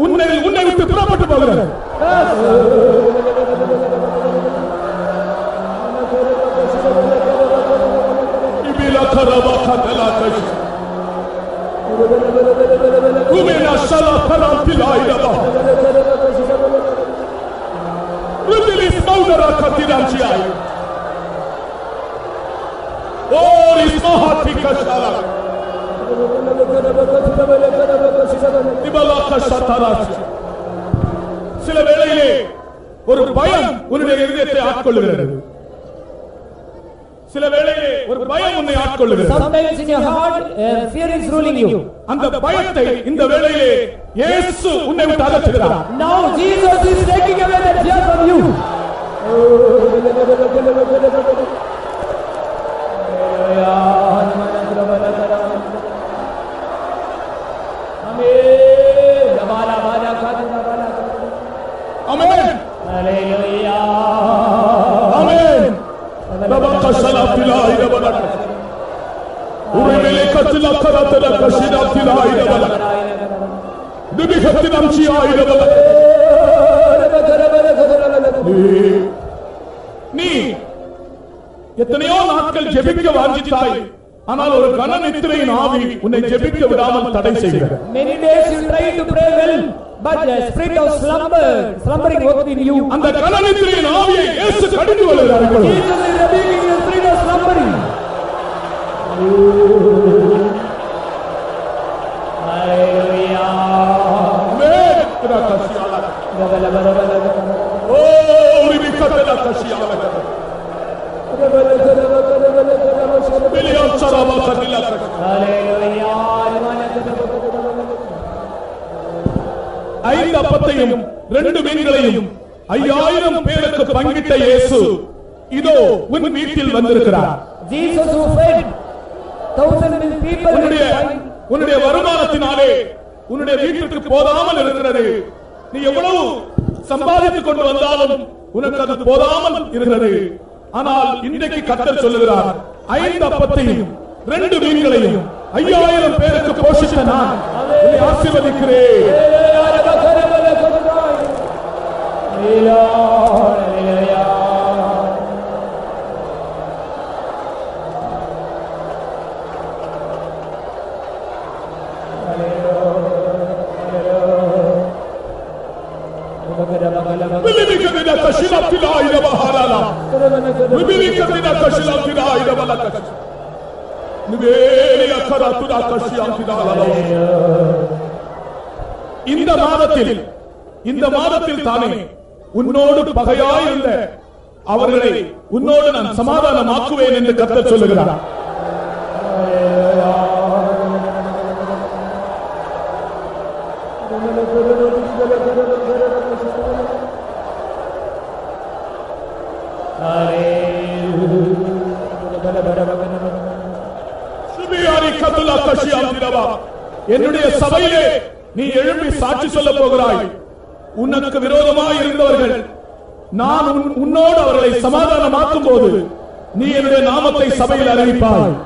உன்னை விட்டு புறப்பட்டு போகிறது. சில வேளையிலே ஒரு பயம் உன்னுடைய இதயத்தை ஆட்கொள்ளுகிறது. சில வேளையிலே ஒரு பயம் உன்னை ஆட்கொள்ளுகிறது. Sometimes in your heart, fear is ruling you. அந்த பயத்தை இந்த வேளையிலே இயேசு உன்னை விட்டு அகற்றுகிறார். Now Jesus is taking away that fear from you. Amen. Hallelujah. Amen. Rabaka salatila ida balak. Urimele katila karatela kashida tila ida balak. Dubi khatinam chia ida balak. நீ எத்தனையோ நாட்கள் ஜெபிக்க வாஞ்சித்தாய். ஆனால் ஒரு கன நித்திரையின் ஆவி உன்னை ஜெபிக்க விடாமல் தடை செய்கிறது. Many days you try to pray well, but the spirit of slumbering works in you. அந்த கன நித்திரையின் ஆவியை இயேசு கடிந்து கொள்கிறார். Jesus is rebuking the spirit of slumbering. Hallelujah. Amen. Oh, ribikatela kashiala. Biliam saraba kadila. Hallelujah. அப்பத்தையும் 2 மீன்களையும் 5000 பேருக்கு பங்கிட்ட இயேசு இதோ உன் வீட்டில் வந்திருக்கிறார். Jesus who fed 1,000 people. உன்னுடைய வருமானத்தினாலே உன்னுடைய வீட்டுக்கு போதாமல் இருக்கிறது. நீ எவ்வளவு சம்பாதித்துக் கொண்டு வந்தாலும் உனக்கு அது போதாமல் இருக்கிறது. ஆனால் இன்றைக்கு கர்த்தர் சொல்லுகிறார், 5 அப்பத்தையும் 2 மீன்களையும் 5000 பேருக்கு போஷித்த நான் உன்னை ஆசீர்வதிக்கிறேன். இந்த மாதத்தில் தானே உன்னோடு பகையாயிருந்த அவர்களை உன்னோடு நான் சமாதானமாக்குவேன் என்று கர்த்தர் சொல்லுகிறார். என்னுடைய சபையிலே நீ எழுப்பி சாட்சி சொல்ல போகிறாய். உனக்கு விரோதமாய் இருந்தவர்கள் நான் உன்னோடு அவர்களை சமாதானமாக்கும் போது நீ என்னுடைய நாமத்தை சபையில் அறிவிப்பாய்.